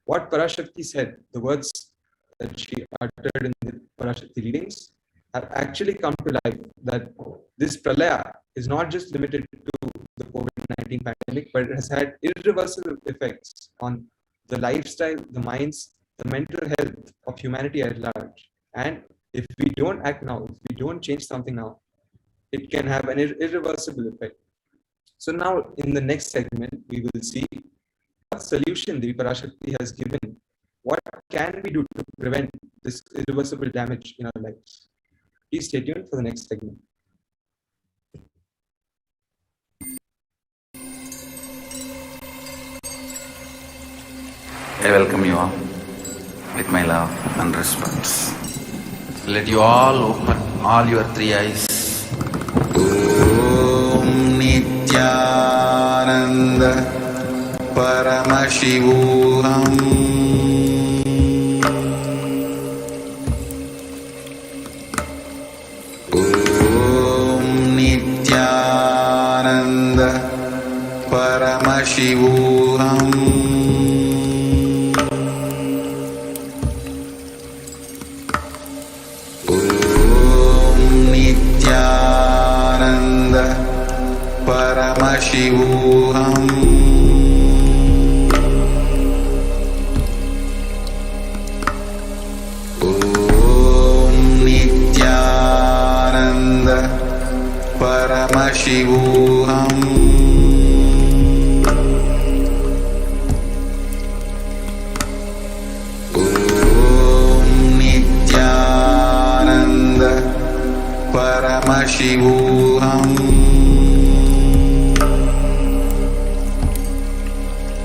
Speaker 15: what Parashakti said, the words that she uttered in the Parashakti readings have actually come to life, that this pralaya is not just limited to the COVID-19 pandemic, but it has had irreversible effects on the lifestyle, the minds, the mental health of humanity at large. And if we don't act now, if we don't change something now, it can have an irreversible effect. So now in the next segment, we will see what solution the Parashakti has given. What can we do to prevent this irreversible damage in our lives? Please stay tuned for the next segment.
Speaker 1: I welcome you all with my love and respect. Let you all open all your three eyes. Om Nithyananda Paramashivoham. Om Nithyananda Paramashivoham. Paramashivoham. Om Nithyananda Paramashivoham. Om Nithyananda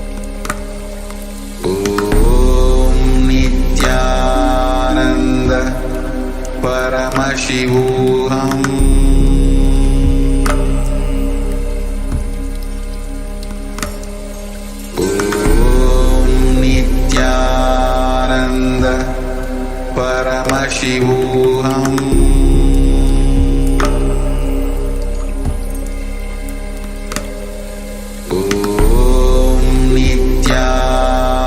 Speaker 1: Paramashivoham. Paramashivoham. Om Nithyananda Paramashivoham. Om Nithyananda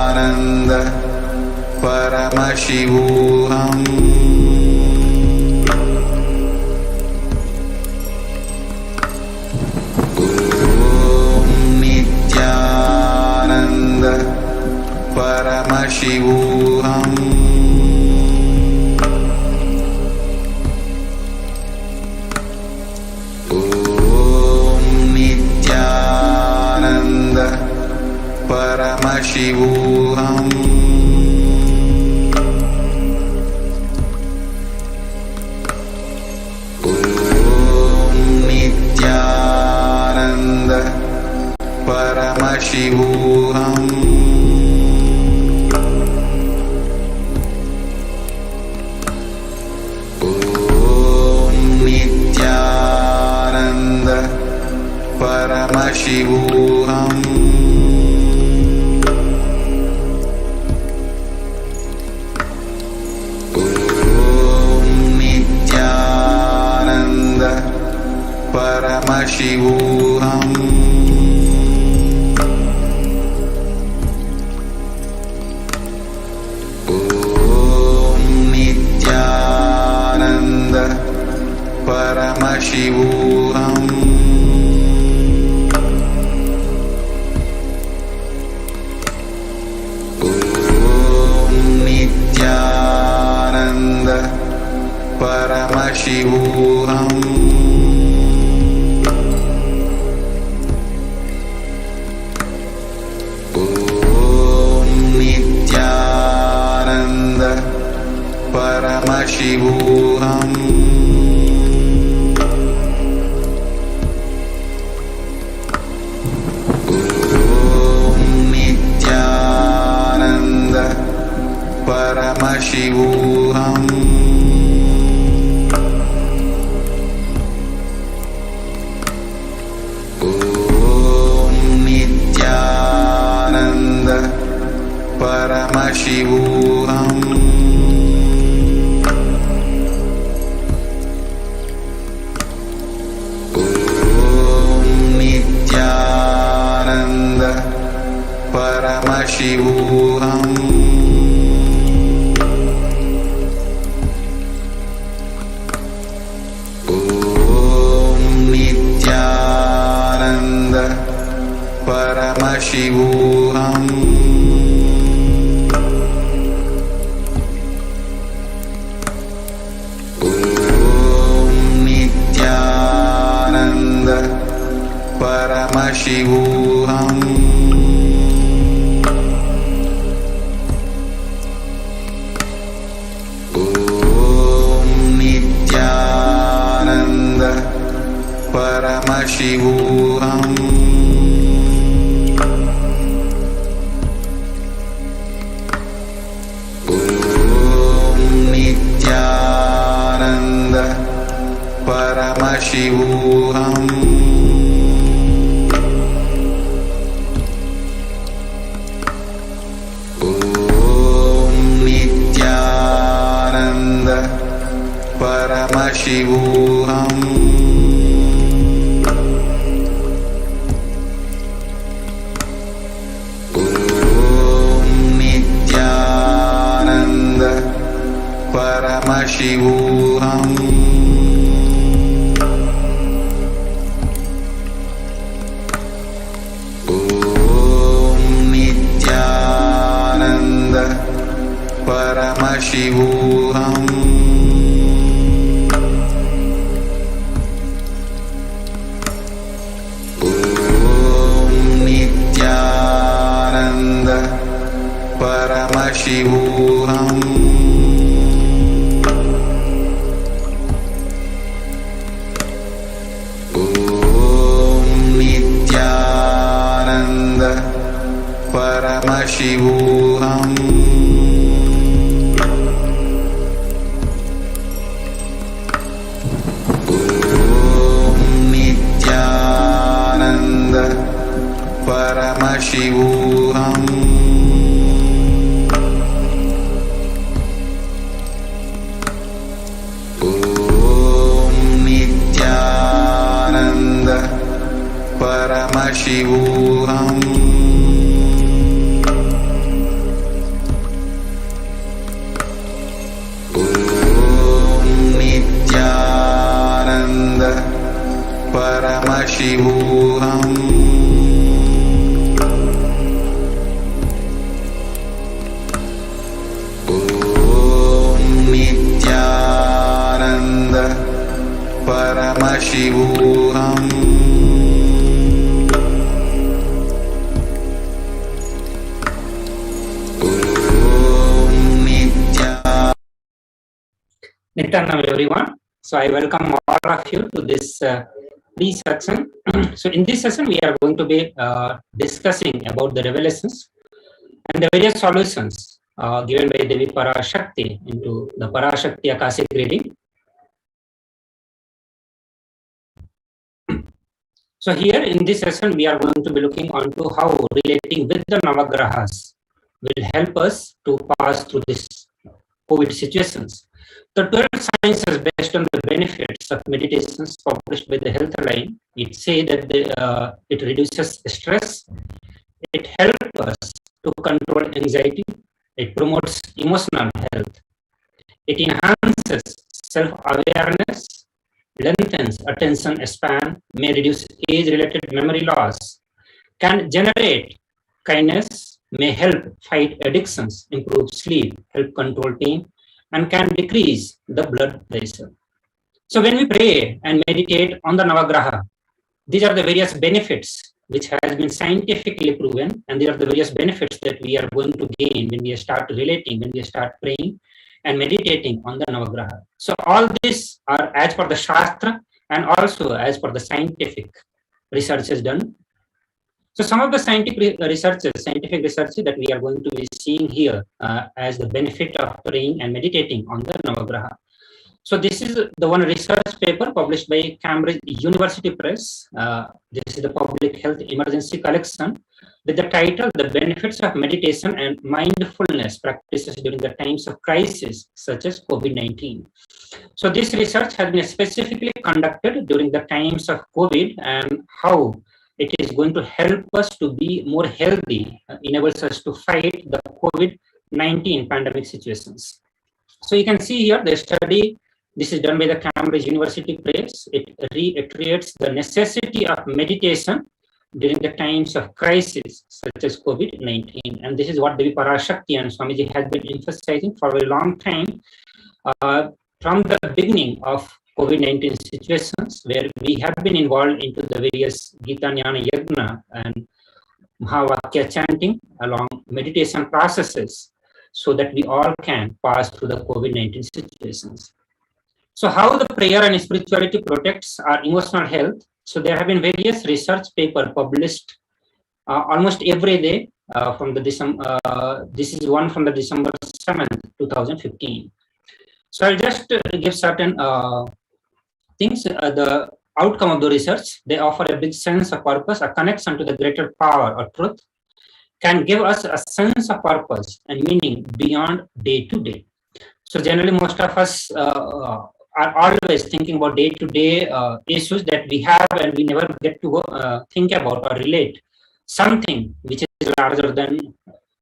Speaker 1: Paramashivoham. Paramashivoham. Om Nithyananda Paramashivoham. Om Nithyananda Paramashivoham. Paramashivoham. Om Nithyananda Paramashivoham. Paramashivoham. Om Nithyananda Paramashivoham. Om Nithyananda Paramashivoham. Om Nithyananda Paramashivoham. Om Nithyananda Paramashivoham. Om Nithyananda Paramashivoham. Om Nithyananda Paramashivoham. Om Nithyananda Paramashivoham. Om Nithyananda Paramashivoham. Om Nithyananda Paramashivoham. Om Nithyananda Paramashivoham. Om Nithyananda Paramashivoham. Om Nithyananda Paramashivoham. Om Nithyananda Paramashivoham. Om Nithyananda Paramashivoham. Om Nithyananda Paramashivoham. Om Nithyananda Paramashivoham. Om Nithyananda Paramashivoham. Om Nithyananda Paramashivoham. Om Nithyananda Paramashivoham.
Speaker 18: Nithyananda everyone. So I welcome all of you to this session. So in this session, we are going to be discussing about the revelations and the various solutions given by Devi Parashakti into the Parashakti Akashic reading. So here in this session, we are going to be looking onto how relating with the Navagrahas will help us to pass through this COVID situations. The 12 sciences based on the benefits of meditations published by the Health Line, it says that it reduces stress, it helps us to control anxiety, it promotes emotional health, it enhances self-awareness, lengthens attention span, may reduce age-related memory loss, can generate kindness, may help fight addictions, improve sleep, help control pain, and can decrease the blood pressure. So when we pray and meditate on the Navagraha, these are the various benefits which has been scientifically proven, and these are the various benefits that we are going to gain when we start relating, when we start praying and meditating on the Navagraha. So all these are as per the Shastra and also as per the scientific research is done. So some of the scientific researches that we are going to be seeing here as the benefit of praying and meditating on the Navagraha. So this is the one research paper published by Cambridge University Press. This is the Public Health Emergency Collection with the title, The Benefits of Meditation and Mindfulness Practices During the Times of Crisis, such as COVID-19. So this research has been specifically conducted during the times of COVID and how it is going to help us to be more healthy, enables us to fight the COVID-19 pandemic situations. So you can see here the study. This is done by the Cambridge University Press. It reiterates the necessity of meditation during the times of crisis, such as COVID-19. And this is what Devi Parashakti and Swamiji has been emphasizing for a long time from the beginning of COVID-19 situations, where we have been involved into the various Gita Jnana Yagna and Mahavakya chanting along meditation processes so that we all can pass through the COVID-19 situations. So how the prayer and spirituality protects our emotional health? So there have been various research papers published almost every day from the December. This is one from the December 7th, 2015. So I'll just give certain things. The outcome of the research, they offer a big sense of purpose, a connection to the greater power or truth, can give us a sense of purpose and meaning beyond day to day. So generally, most of us are always thinking about day-to-day issues that we have, and we never get to think about or relate something which is larger than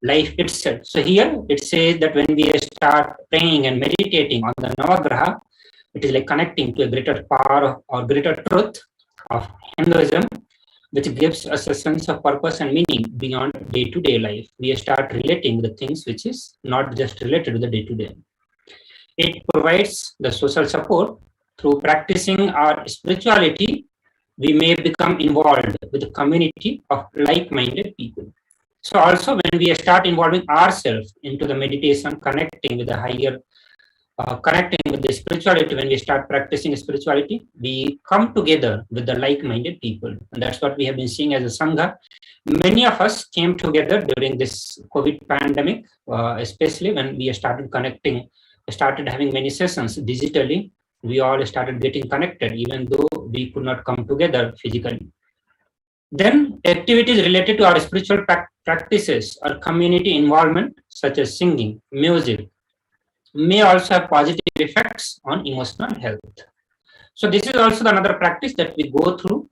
Speaker 18: life itself. So here it says that when we start praying and meditating on the Navagraha, it is like connecting to a greater power or greater truth of Hinduism, which gives us a sense of purpose and meaning beyond day-to-day life. We start relating the things which is not just related to the day-to-day. It provides the social support. Through practicing our spirituality, we may become involved with a community of like-minded people. So also when we start involving ourselves into the meditation, connecting with the higher, connecting with the spirituality, when we start practicing spirituality, we come together with the like-minded people. And that's what we have been seeing as a Sangha. Many of us came together during this COVID pandemic, especially when we started connecting, started having many sessions digitally. We all started getting connected, even though we could not come together physically. Then activities related to our spiritual practices or community involvement, such as singing, music, may also have positive effects on emotional health. So this is also another practice that we go through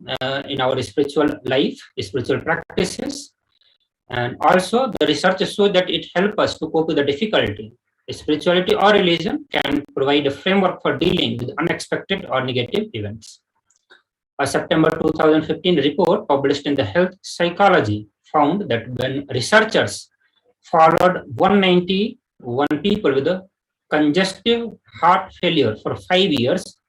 Speaker 18: in our spiritual life, spiritual practices. And also the research shows that it helps us to cope with the difficulty. Spirituality or religion can provide a framework for dealing with unexpected or negative events. A September 2015 report published in the Health Psychology found that when researchers followed 191 people with a congestive heart failure for 5 years,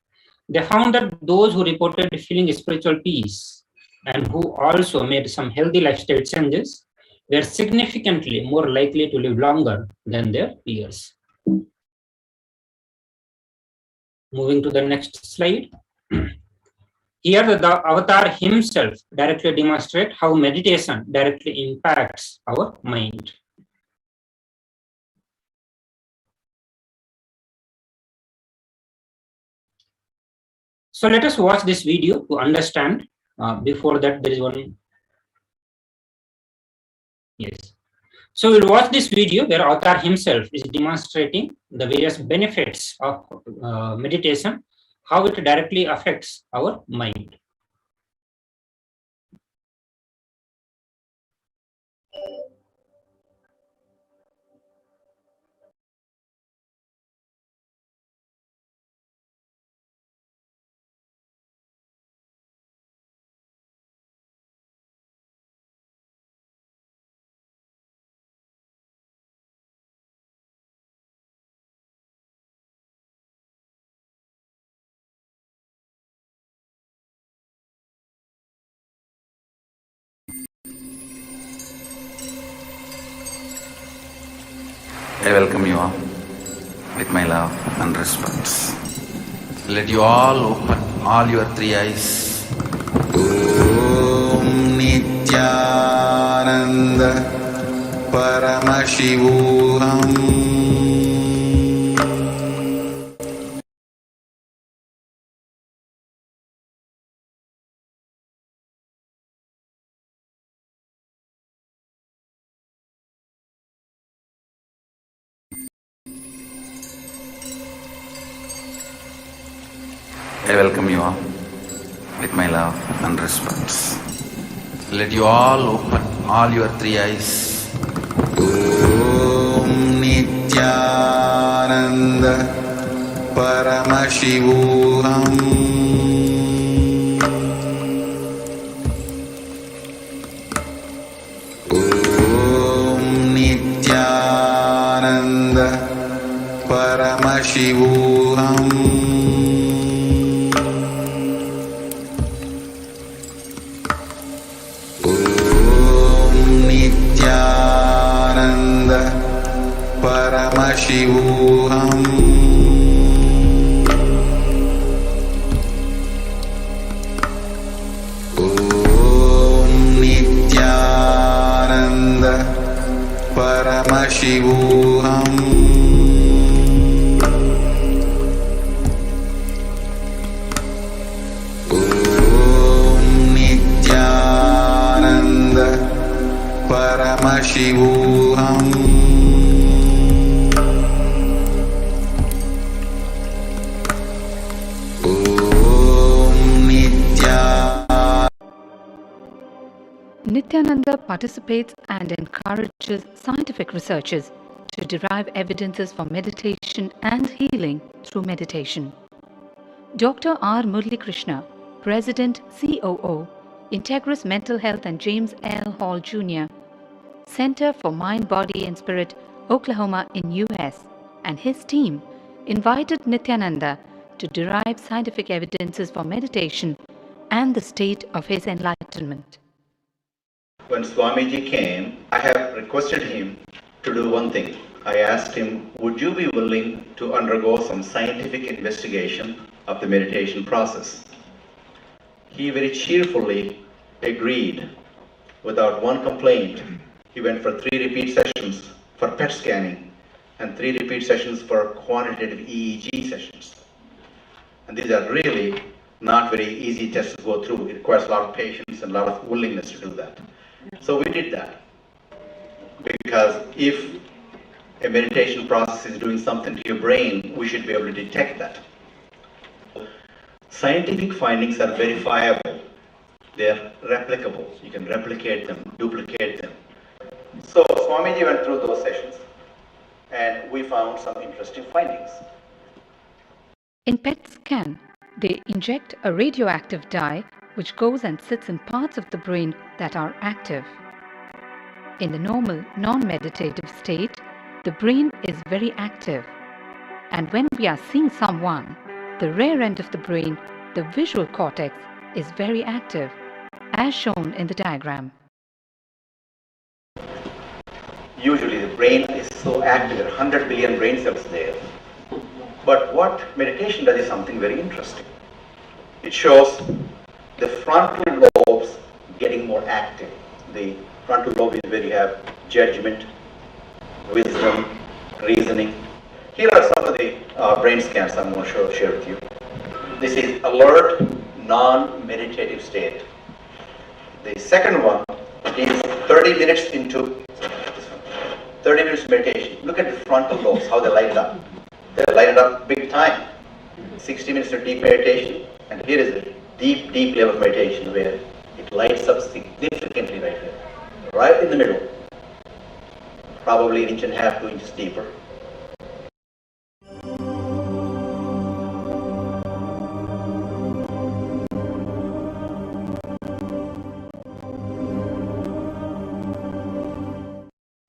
Speaker 18: they found that those who reported feeling spiritual peace and who also made some healthy lifestyle changes were significantly more likely to live longer than their peers. Moving to the next slide. Here the avatar himself directly demonstrates how meditation directly impacts our mind. So let us watch this video to understand. Before that, there is one. Yes. So we'll watch this video where author himself is demonstrating the various benefits of meditation, how it directly affects our mind.
Speaker 1: I welcome you all with my love and respect. Let you all open all your three eyes.
Speaker 3: Om Nithyananda Paramashivoham.
Speaker 1: I welcome you all with my love and respect. Let you all open all your three eyes.
Speaker 3: Om Nithyananda Paramashivoham. Om Nithyananda Paramashivoham. Paramashivoham. Om Nithyananda Paramashivoham. Om Nithyananda Paramashivoham.
Speaker 19: Nithyananda participates and encourages scientific researchers to derive evidences for meditation and healing through meditation. Dr. R. Murli Krishna, President COO, Integris Mental Health and James L. Hall Jr., Center for Mind, Body and Spirit, Oklahoma in US, and his team invited Nithyananda to derive scientific evidences for meditation and the state of his enlightenment.
Speaker 20: When Swamiji came, I have requested him to do one thing. I asked him, would you be willing to undergo some scientific investigation of the meditation process? He very cheerfully agreed without one complaint. He went for 3 repeat sessions for PET scanning and 3 repeat sessions for quantitative EEG sessions. And these are really not very easy tests to go through. It requires a lot of patience and a lot of willingness to do that. So we did that, because if a meditation process is doing something to your brain, we should be able to detect that. Scientific findings are verifiable. They're replicable. You can replicate them, duplicate them. So Swamiji went through those sessions and we found some interesting findings.
Speaker 19: In PET scan, they inject a radioactive dye which goes and sits in parts of the brain that are active. In the normal, non-meditative state, the brain is very active. And when we are seeing someone, the rear end of the brain, the visual cortex, is very active, as shown in the diagram.
Speaker 20: Usually the brain is so active, there are 100 billion brain cells there. But what meditation does is something very interesting. It shows the frontal lobes getting more active. The frontal lobe is where you have judgment, wisdom, reasoning. Here are some of the brain scans I'm going to share with you. This is alert, non-meditative state. The second one is 30 minutes into this one. 30 minutes of meditation. Look at the frontal lobes, how they light it up. They light it up big time. 60 minutes of deep meditation, and here is a deep, deep level of meditation where it lights up significantly right here, right in the middle, probably 1.5 inches, 2 inches deeper.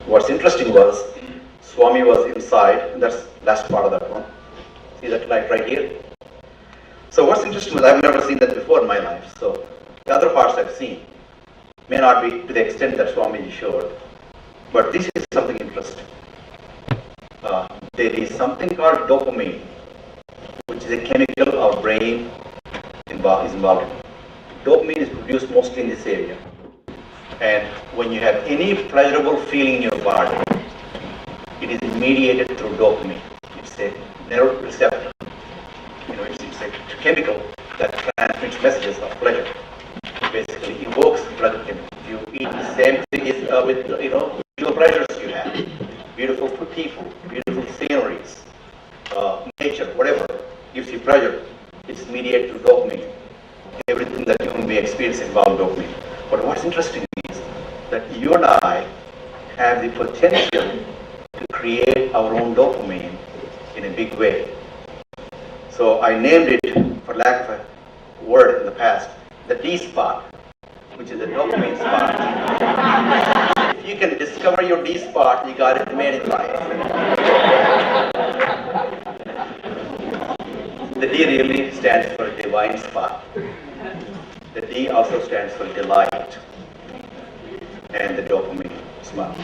Speaker 20: What's interesting was, Swami was inside, and that's last part of that one. See that light right here? So what's interesting was, I've never seen that before in my life. So the other parts I've seen may not be to the extent that Swamiji showed, but this is something interesting. There is something called dopamine, which is a chemical our brain is involved in. Dopamine is produced mostly in this area. And when you have any pleasurable feeling in your body, it is mediated through dopamine. It's a neuroreceptor. It's a chemical that transmits messages of pleasure. It basically evokes pleasure chemical. If you eat the same thing with visual pleasures you have, beautiful people, beautiful sceneries, nature, whatever gives you pleasure, it's mediated through dopamine. Everything that human being experiences involves dopamine. But what's interesting is that you and I have the potential to create our own dopamine in a big way. So I named it, for lack of a word in the past, the D spot, which is the dopamine spot. If you can discover your D spot, you got it made in life. The D really stands for divine spot. The D also stands for delight, and the dopamine spot.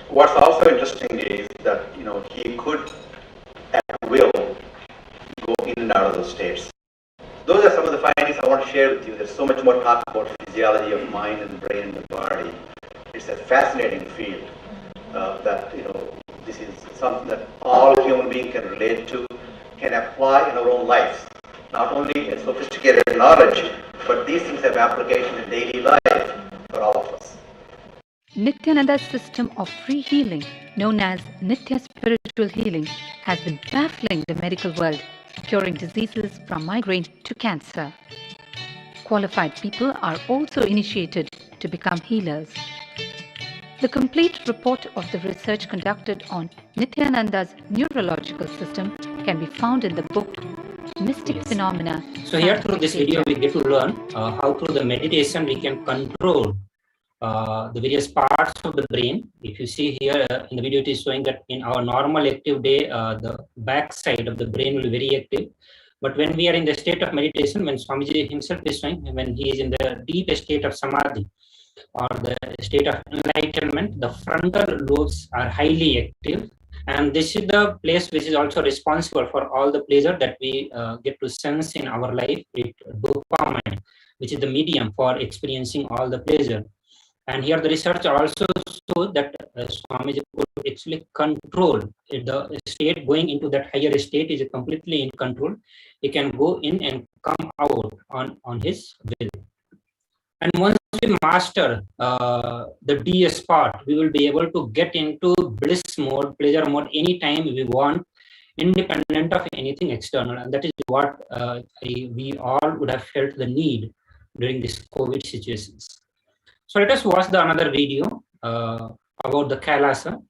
Speaker 20: What's also interesting is that he could at will go in and out of those states. Those are some of the findings I want to share with you. There's so much more talk about physiology of mind and brain and the body. It's a fascinating field that this is something that all human beings can relate to, can apply in our own lives. Not only a sophisticated knowledge, but these things have application in daily life for all of us.
Speaker 19: Nithyananda's system of free healing, known as Nithya Spiritual Healing, has been baffling the medical world, curing diseases from migraine to cancer. Qualified people are also initiated to become healers. The complete report of the research conducted on Nithyananda's neurological system can be found in the book Mystic Phenomena.
Speaker 18: So here through this video we get to learn how through the meditation we can control the various parts of the brain. If you see here in the video, it is showing that in our normal active day, the back side of the brain will be very active. But when we are in the state of meditation, when Swamiji himself is showing, when he is in the deep state of samadhi or the state of enlightenment, the frontal lobes are highly active. And this is the place which is also responsible for all the pleasure that we get to sense in our life. Dopamine, which is the medium for experiencing all the pleasure. And here the research also shows that Swamiji could actually control the state. Going into that higher state is completely in control. He can go in and come out on his will. And once we master the D spot, we will be able to get into bliss mode, pleasure mode, anytime we want, independent of anything external. And that is what we all would have felt the need during this COVID situations. So let us watch another video about the KAILASA.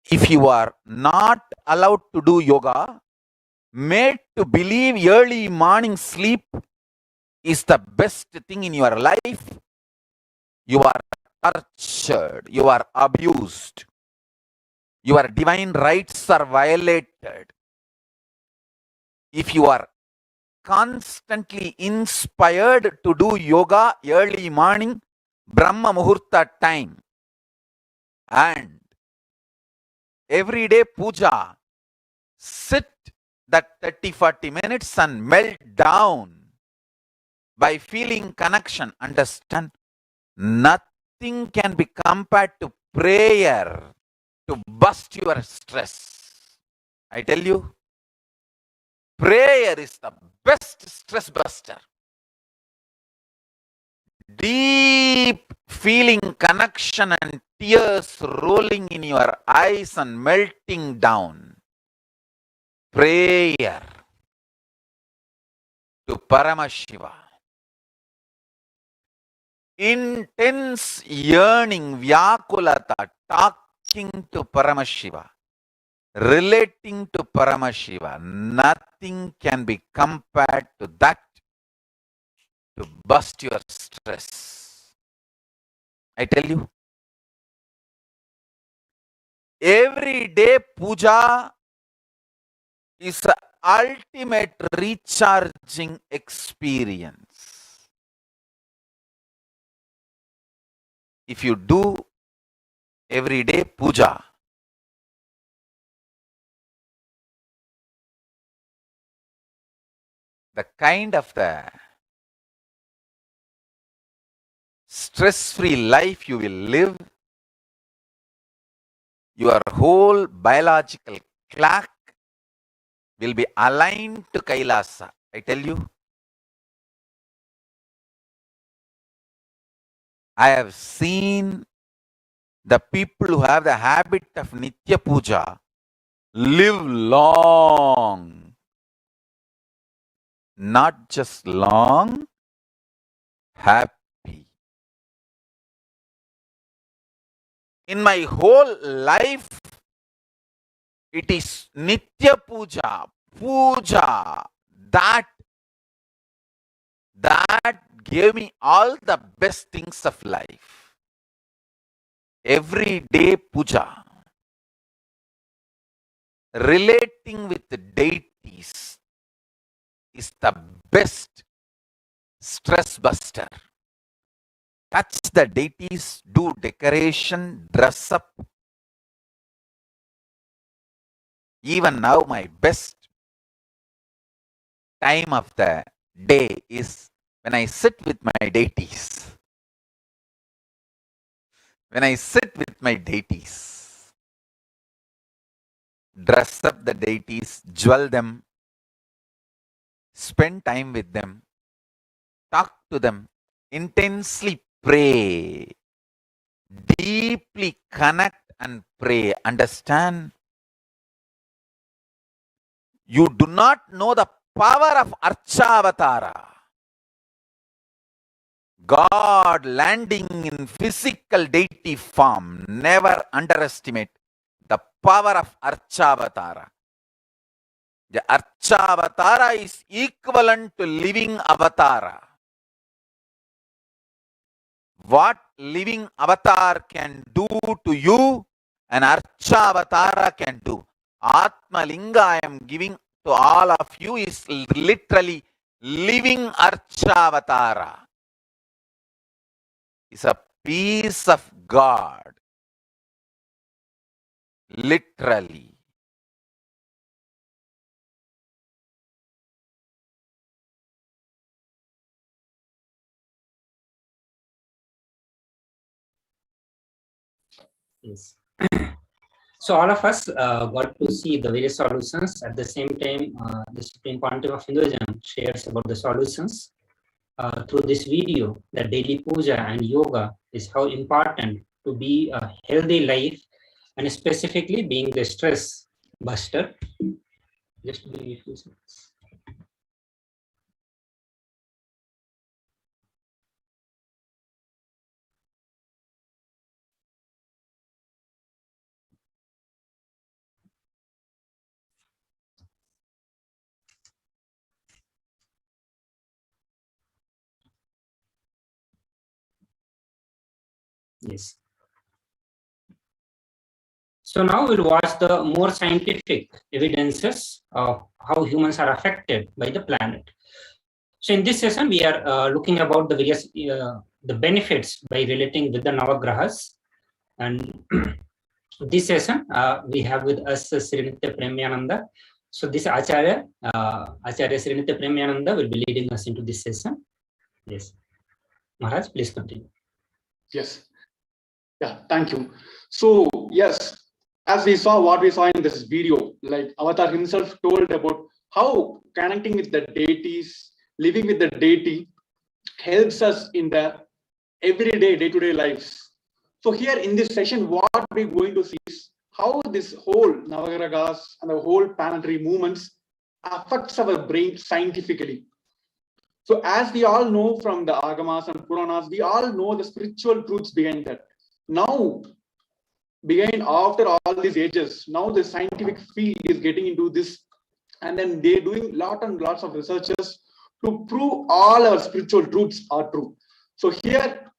Speaker 1: If you are not allowed to do yoga, made to believe early morning sleep is the best thing in your life, you are tortured, you are abused, your divine rights are violated. If you are constantly inspired to do yoga early morning, Brahma Muhurta time, and everyday puja, sit that 30-40 minutes and melt down by feeling connection, understand, nothing can be compared to prayer to bust your stress. I tell you, prayer is the best stress buster. Deep feeling connection and tears rolling in your eyes and melting down. Prayer to Paramashiva. Intense yearning, Vyakulata, talking to Paramashiva, relating to Paramashiva. Nothing can be compared to that to bust your stress. I tell you, every day puja is an ultimate recharging experience. If you do every day puja, the kind of the stress-free life you will live, your whole biological clock will be aligned to Kailasa. I tell you, I have seen the people who have the habit of Nitya Puja live long. Not just long, happy. In my whole life, it is Nitya Puja, Puja, that gave me all the best things of life. Every day puja, relating with the deities is the best stress buster. Touch the deities, do decoration, dress up. Even now, my best time of the day is when I sit with my deities. When I sit with my deities, dress up the deities, jewel them, spend time with them, talk to them, intensely pray, deeply connect and pray. Understand? You do not know the power of Archavatara. God landing in physical deity form. Never underestimate the power of Archavatara. The Archavatara is equivalent to living avatara. What living avatar can do to you, an Archavatara can do. Atma Linga I am giving to all of you is literally living Archavatara. It's a piece of God. Literally.
Speaker 18: Yes. So all of us got to see the various solutions. At the same time, the Supreme Pontiff of Hinduism shares about the solutions through this video. That daily puja and yoga is how important to be a healthy life, and specifically being the stress buster. Just give me a few seconds. Yes. So now we'll watch the more scientific evidences of how humans are affected by the planet. So in this session, we are looking about the various the benefits by relating with the Navagrahas. And this session, we have with us Srinitya Premyananda. So this Acharya Srinitya Premyananda will be leading us into this session. Yes. Maharaj, please continue.
Speaker 21: Yes. Yeah, thank you. So, yes, as we saw what we saw in this video, like Avatar himself told about how connecting with the deities, living with the deity helps us in the everyday, day-to-day lives. So here in this session, what we're going to see is how this whole Navagragas and the whole planetary movements affects our brain scientifically. So as we all know from the Agamas and Puranas, we all know the spiritual truths behind that. Now, behind after all these ages, now the scientific field is getting into this, and then they're doing lots of researches to prove all our spiritual truths are true. So here,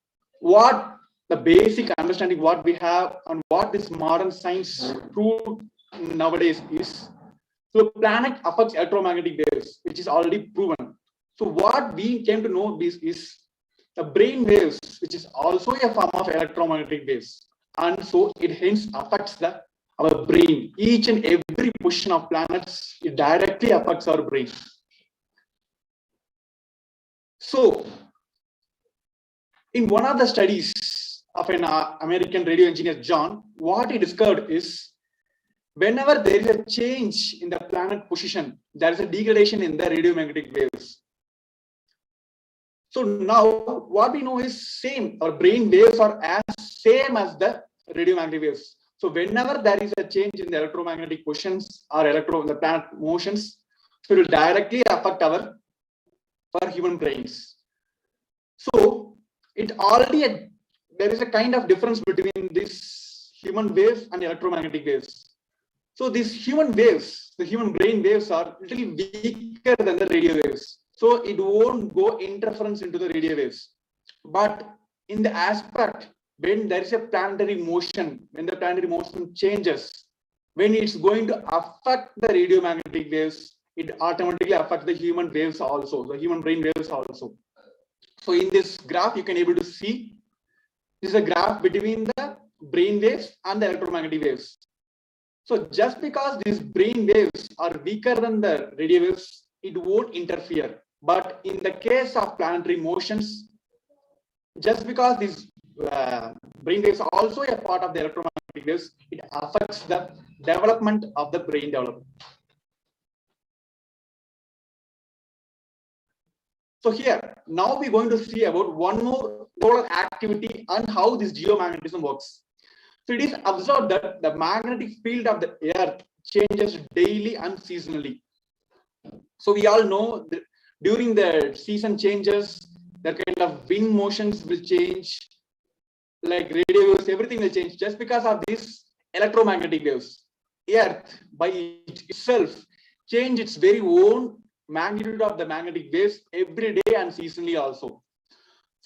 Speaker 21: what the basic understanding what we have and what this modern science proved nowadays is, so planet affects electromagnetic waves, which is already proven. So what we came to know this is the brain waves, which is also a form of electromagnetic waves, and so it hence affects our brain. Each and every position of planets, it directly affects our brain. So in one of the studies of an American radio engineer, John, what he discovered is whenever there is a change in the planet position, there is a degradation in the radiomagnetic waves. So now what we know is same, our brain waves are as same as the radiomagnetic waves. So whenever there is a change in the electromagnetic positions or the planet motions, so it will directly affect our human brains. So it already there is a kind of difference between this human waves and electromagnetic waves. So these human waves, the human brain waves, are little weaker than the radio waves. So it won't go interference into the radio waves. But in the aspect when there is a planetary motion, when the planetary motion changes, when it's going to affect the radiomagnetic waves, it automatically affects the human waves also, the human brain waves also. So in this graph, you can able to see this is a graph between the brain waves and the electromagnetic waves. So just because these brain waves are weaker than the radio waves, it won't interfere. But in the case of planetary motions, just because these brain waves are also a part of the electromagnetic waves, it affects the development of the brain development. So here, now we're going to see about one more solar activity and how this geomagnetism works. So it is observed that the magnetic field of the earth changes daily and seasonally. So we all know that during the season changes, the kind of wind motions will change, like radio waves, everything will change just because of these electromagnetic waves. Earth by itself change its very own magnitude of the magnetic waves every day and seasonally also.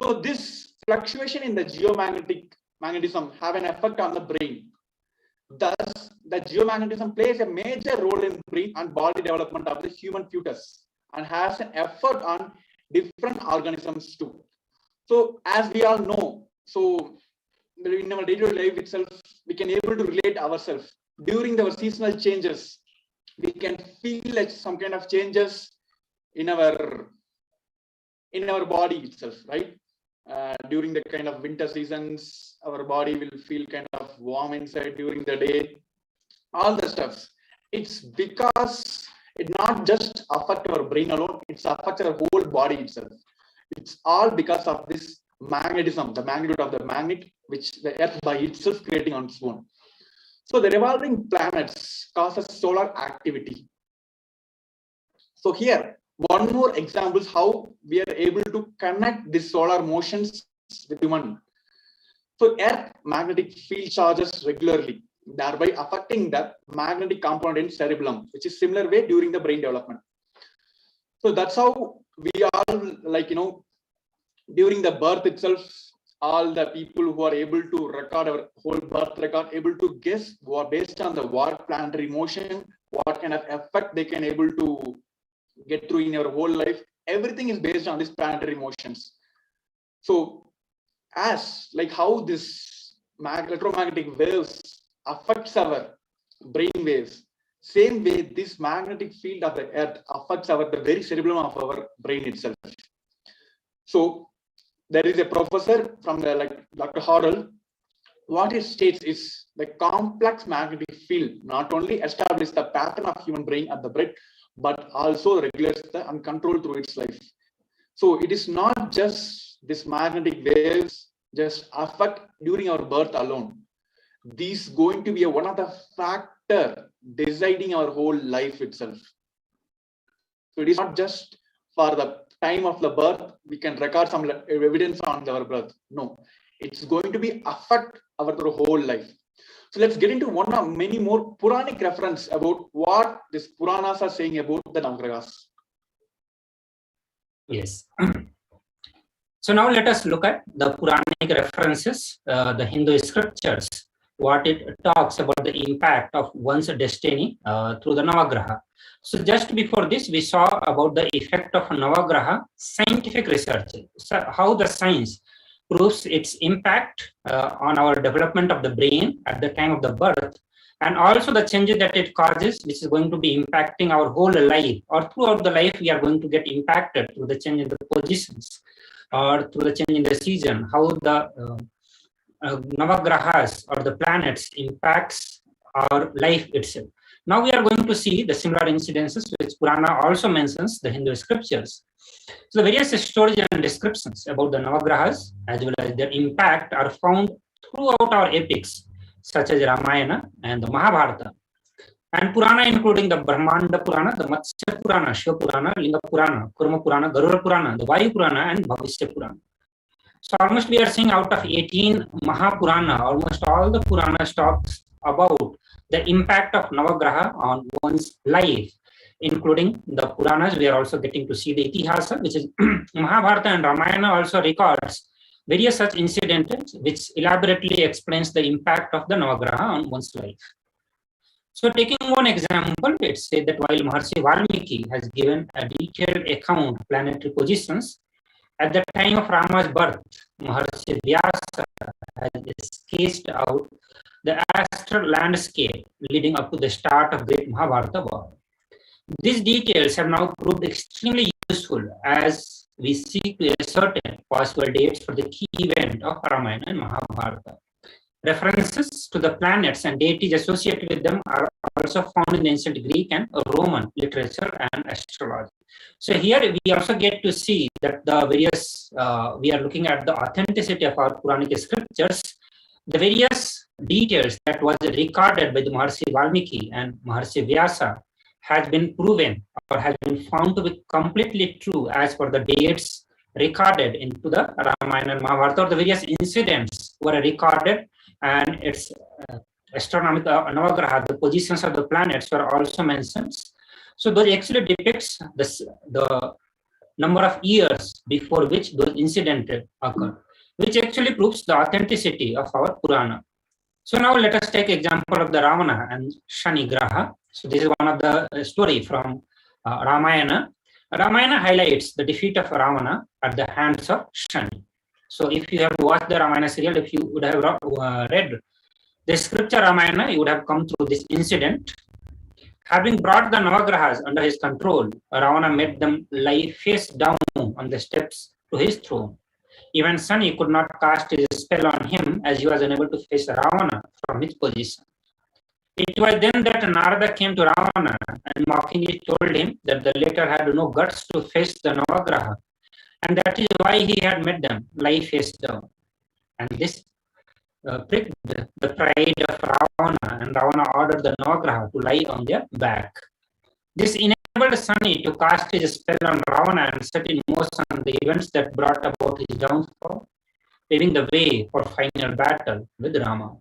Speaker 21: So this fluctuation in the magnetism have an effect on the brain. Thus, the geomagnetism plays a major role in brain and body development of the human fetus and has an effect on different organisms too. So as we all know, so in our day-to-day life itself, we can able to relate ourselves. During our seasonal changes, we can feel like some kind of changes in our body itself, right? During the kind of winter seasons, our body will feel kind of warm inside during the day. All the stuff. It's because it not just affects our brain alone, it affects our whole body itself. It's all because of this magnetism, the magnitude of the magnet, which the Earth by itself creating on its own. So the revolving planets causes solar activity. So here, one more example is how we are able to connect these solar motions with human. So Earth magnetic field charges regularly, thereby affecting the magnetic component in cerebellum, which is similar way during the brain development. So that's how we all, like, during the birth itself, all the people who are able to record our whole birth record, able to guess based on the what planetary motion, what kind of effect they can able to get through in your whole life. Everything is based on these planetary motions. So as like how this electromagnetic waves affects our brain waves, same way this magnetic field of the Earth affects the very cerebellum of our brain itself. So there is a professor from the Dr. Horrell. What it states is the complex magnetic field not only establishes the pattern of human brain at the birth, but also regulates the uncontrolled through its life. So it is not just this magnetic waves just affect during our birth alone. This is going to be one of the factor deciding our whole life itself. So it is not just for the time of the birth, we can record some evidence on our birth. No, it's going to be affect our whole life. So let's get into one of many more Puranic reference about what these Puranas are saying about the Navagrahas.
Speaker 18: Yes. So now let us look at the Puranic references, the Hindu scriptures, what it talks about the impact of one's destiny through the Navagraha. So just before this, we saw about the effect of Navagraha scientific research, so how the science proves its impact on our development of the brain at the time of the birth, and also the changes that it causes, which is going to be impacting our whole life, or throughout the life we are going to get impacted through the change in the positions or through the change in the season, how the Navagrahas or the planets impacts our life itself. Now we are going to see the similar incidences which Purana also mentions the Hindu scriptures. So the various stories and descriptions about the Navagrahas as well as their impact are found throughout our epics such as Ramayana and the Mahabharata. And Purana including the Brahmanda Purana, the Matsya Purana, Shiva Purana, Linga Purana, Kurma Purana, Garuda Purana, the Vayu Purana and Bhavishya Purana. So almost we are seeing out of 18 Mahapurana, almost all the Puranas talks about the impact of Navagraha on one's life, including the Puranas. We are also getting to see the Itihasa, which is Mahabharata and Ramayana also records various such incidents which elaborately explains the impact of the Navagraha on one's life. So taking one example, let's say that while Maharshi Valmiki has given a detailed account of planetary positions, at the time of Rama's birth, Maharshi Vyasa has sketched out the astral landscape leading up to the start of great Mahabharata war. These details have now proved extremely useful as we seek to ascertain possible dates for the key event of Ramayana and Mahabharata. References to the planets and deities associated with them are also found in ancient Greek and Roman literature and astrology. So here we also get to see that the various, we are looking at the authenticity of our Puranic scriptures, the various details that was recorded by the Maharshi Valmiki and Maharshi Vyasa has been proven or has been found to be completely true as per the dates recorded into the Ramayana and Mahabharata, or the various incidents were recorded and its astronomical Navagraha, the positions of the planets were also mentioned. So those actually depicts the number of years before which those incidents occur, which actually proves the authenticity of our Purana. So now let us take example of the Ravana and Shani Graha. So this is one of the story from Ramayana. Ramayana highlights the defeat of Ravana at the hands of Shani. So if you have watched the Ramayana serial, if you would have read the scripture Ramayana, you would have come through this incident. Having brought the Navagrahas under his control, Ravana made them lie face down on the steps to his throne. Even Shani could not cast his spell on him as he was unable to face Ravana from his position. It was then that Narada came to Ravana and mockingly told him that the latter had no guts to face the Navagraha, and that is why he had made them lie face down. And this pricked the pride of Ravana, and Ravana ordered the Navagraha to lie on their back. This enabled Shani to cast his spell on Ravana and set in motion the events that brought about his downfall, paving the way for final battle with Rama.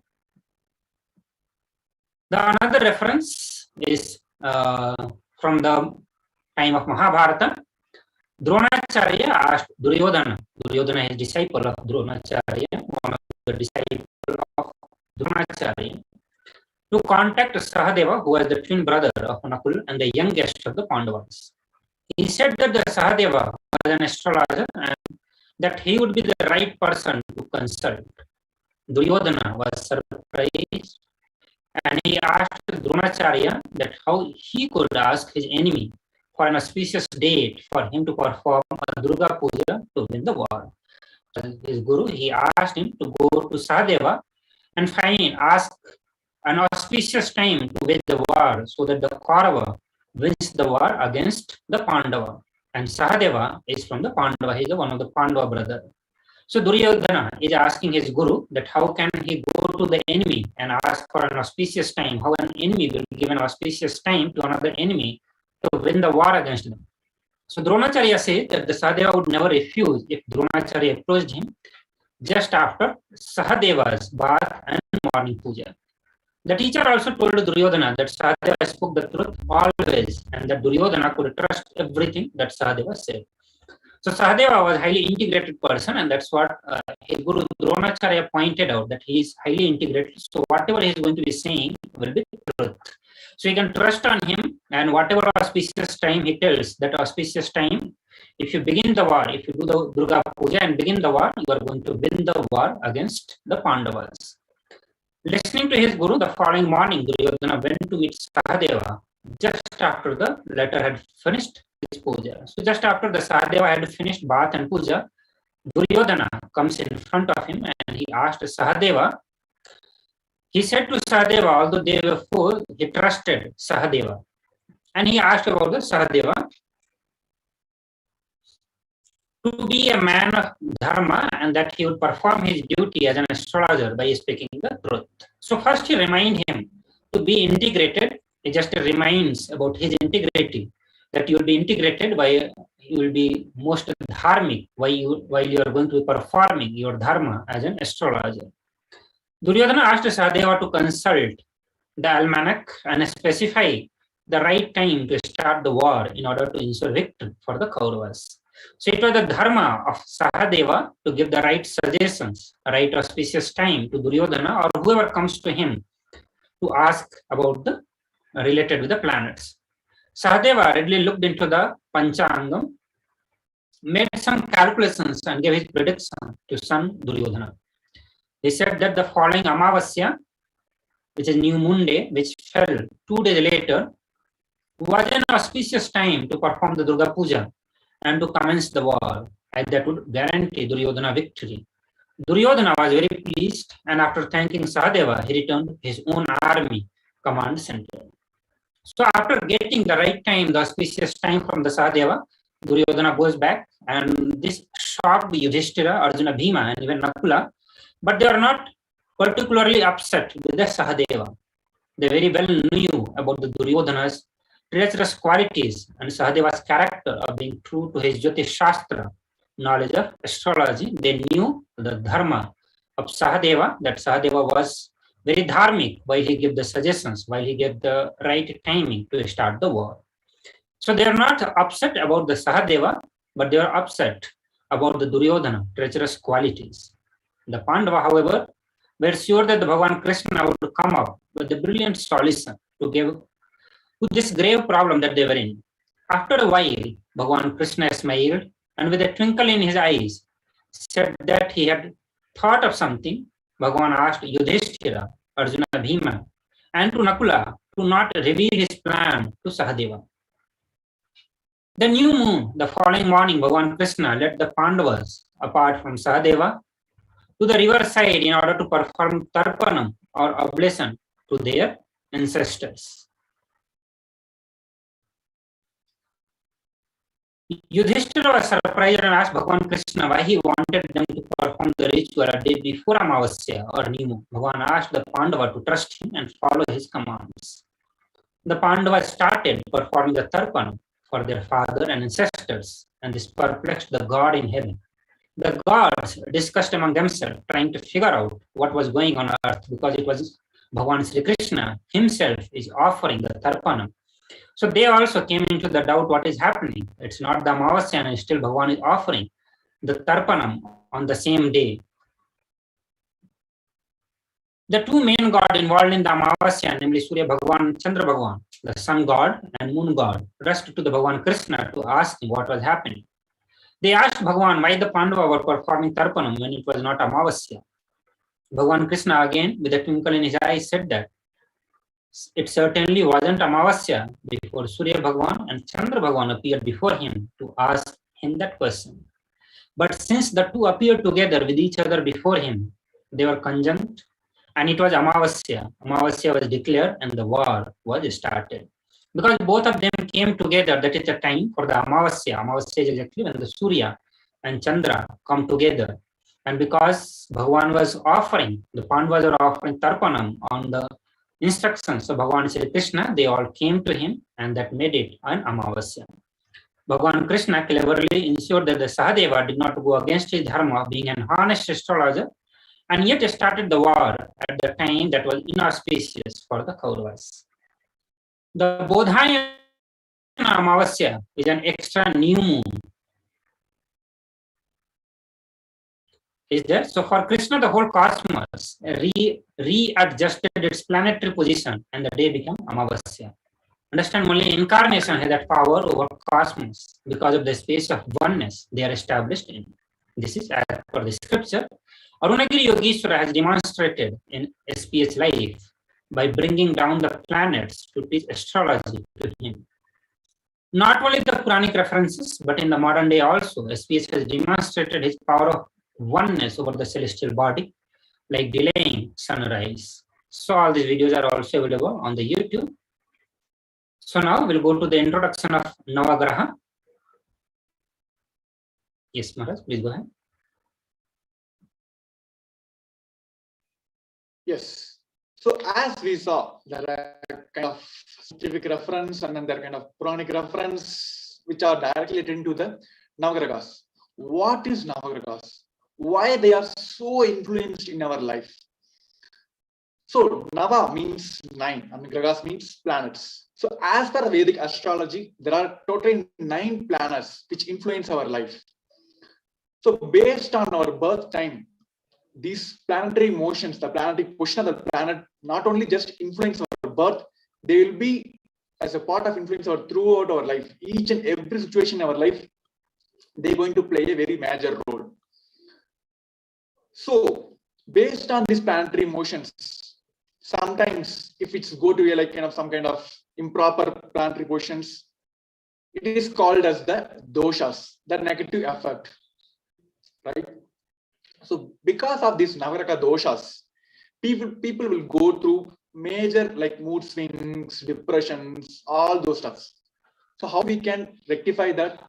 Speaker 18: The another reference is from the time of Mahabharata. Dronacharya asked Duryodhana, his disciple of Dronacharya, one of the disciples of Dronacharya, to contact Sahadeva, who was the twin brother of Nakul and the youngest of the Pandavas. He said that the Sahadeva was an astrologer and that he would be the right person to consult. Duryodhana was surprised and he asked Dronacharya that how he could ask his enemy for an auspicious date for him to perform a Durga Puja to win the war. His guru, he asked him to go to Sahadeva and ask an auspicious time to wage the war so that the Kaurava wins the war against the Pandava. And Sahadeva is from the Pandava, he is one of the Pandava brother. So Duryodhana is asking his guru that how can he go to the enemy and ask for an auspicious time, how an enemy will give an auspicious time to another enemy to win the war against them. So Dronacharya said that the Sahadeva would never refuse if Dronacharya approached him just after Sahadeva's bath and morning puja. The teacher also told Duryodhana that Sahadeva spoke the truth always and that Duryodhana could trust everything that Sahadeva said. So Sahadeva was a highly integrated person, and that's what his guru Dronacharya pointed out, that he is highly integrated. So whatever he is going to be saying will be truth. So you can trust on him, and whatever auspicious time he tells, that auspicious time, if you begin the war, if you do the Durga Puja and begin the war, you are going to win the war against the Pandavas. Listening to his guru, the following morning, Duryodhana went to meet Sahadeva just after the latter had finished his puja. So just after the Sahadeva had finished bath and puja, Duryodhana comes in front of him and he asked Sahadeva. He said to Sahadeva, although they were four, he trusted Sahadeva. And he asked about the Sahadeva to be a man of dharma and that he would perform his duty as an astrologer by speaking the truth. So first he reminded him to be integrated. He just reminds about his integrity, that you will be integrated by, you will be most dharmic while you are going to be performing your dharma as an astrologer. Duryodhana asked Sahadeva to consult the almanac and specify the right time to start the war in order to ensure victory for the Kauravas. So it was the dharma of Sahadeva to give the right suggestions, right auspicious time to Duryodhana or whoever comes to him to ask about the related with the planets. Sahadeva readily looked into the Panchangam, made some calculations and gave his prediction to son Duryodhana. He said that the following Amavasya, which is new moon day, which fell 2 days later, was an auspicious time to perform the Durga Puja and to commence the war, and that would guarantee Duryodhana victory. Duryodhana was very pleased, and after thanking Sahadeva, he returned to his own army command center. So after getting the right time, the auspicious time from the Sahadeva, Duryodhana goes back, and this shocked Yudhishthira, Arjuna, Bhima, and even Nakula, but they are not particularly upset with the Sahadeva. They very well knew about the Duryodhana's treacherous qualities and Sahadeva's character of being true to his Jyotish Shastra, knowledge of astrology. They knew the dharma of Sahadeva, that Sahadeva was very dharmic while he gave the suggestions, while he gave the right timing to start the war. So they are not upset about the Sahadeva, but they are upset about the Duryodhana treacherous qualities. The Pandava, however, were sure that the Bhagavan Krishna would come up with a brilliant solution to this grave problem that they were in. After a while, Bhagavan Krishna smiled and with a twinkle in his eyes said that he had thought of something. Bhagavan asked Yudhishthira, Arjuna, Bhima, and to Nakula to not reveal his plan to Sahadeva. The new moon, the following morning, Bhagavan Krishna led the Pandavas apart from Sahadeva to the river side in order to perform tarpanam or oblation to their ancestors. Yudhishthira was surprised and asked Bhagavan Krishna why he wanted them to perform the ritual a day before Amavasya or New Moon. Bhagavan asked the Pandava to trust him and follow his commands. The Pandavas started performing the tarpanam for their father and ancestors, and this perplexed the god in heaven. The gods discussed among themselves, trying to figure out what was going on earth, because it was Bhagavan Sri Krishna himself is offering the tarpanam. So they also came into the doubt what is happening. It's not the Amavasya, and still Bhagavan is offering the tarpanam on the same day. The two main gods involved in the Amavasya, namely Surya Bhagavan and Chandra Bhagavan, the sun god and moon god, rushed to the Bhagavan Krishna to ask him what was happening. They asked Bhagavan why the Pandava were performing tarpanam when it was not Amavasya. Bhagavan Krishna again, with a twinkle in his eyes, said that it certainly wasn't Amavasya before Surya Bhagavan and Chandra Bhagavan appeared before him to ask him that question. But since the two appeared together with each other before him, they were conjunct, and it was Amavasya. Amavasya was declared and the war was started. Because both of them came together, that is the time for the Amavasya. Amavasya is exactly when the Surya and Chandra come together. And because Bhagavan was offering, the Pandavas were offering Tarpanam on the instructions of Bhagavan Sri Krishna, they all came to him, and that made it an Amavasya. Bhagavan Krishna cleverly ensured that the Sahadeva did not go against his dharma, being an honest astrologer, and yet started the war at the time that was inauspicious for the Kauravas. The Bodhayana Amavasya is an extra new moon. Is there? So for Krishna, the whole cosmos readjusted its planetary position and the day became Amavasya. Understand, only incarnation has that power over cosmos because of the space of oneness they are established in. This is as per the scripture. Arunagiri Yogeshwara has demonstrated in SPS life by bringing down the planets to teach astrology to him. Not only the Puranic references, but in the modern day also, SPS has demonstrated his power of oneness over the celestial body, like delaying sunrise. So all these videos are also available on the YouTube. So now we'll go to the introduction of Navagraha. Yes, Maharaj, please go ahead.
Speaker 21: Yes. So as we saw, there are kind of scientific reference and then there are kind of Puranic reference which are directly linked to the Navagragas. What is Navagragas? Why they are so influenced in our life? So Nava means 9 and Gragas means planets. So as per Vedic astrology, there are totally 9 planets which influence our life. So based on our birth time, these planetary motions, the planetary position of the planet, not only just influence our birth, they will be as a part of influence our throughout our life. Each and every situation in our life, they're going to play a very major role. So based on these planetary motions, sometimes if it's go to a like kind of some kind of improper planetary positions, it is called as the doshas, the negative effect, right? So because of these Navagraka doshas, people will go through major like mood swings, depressions, all those stuffs. So how we can rectify that?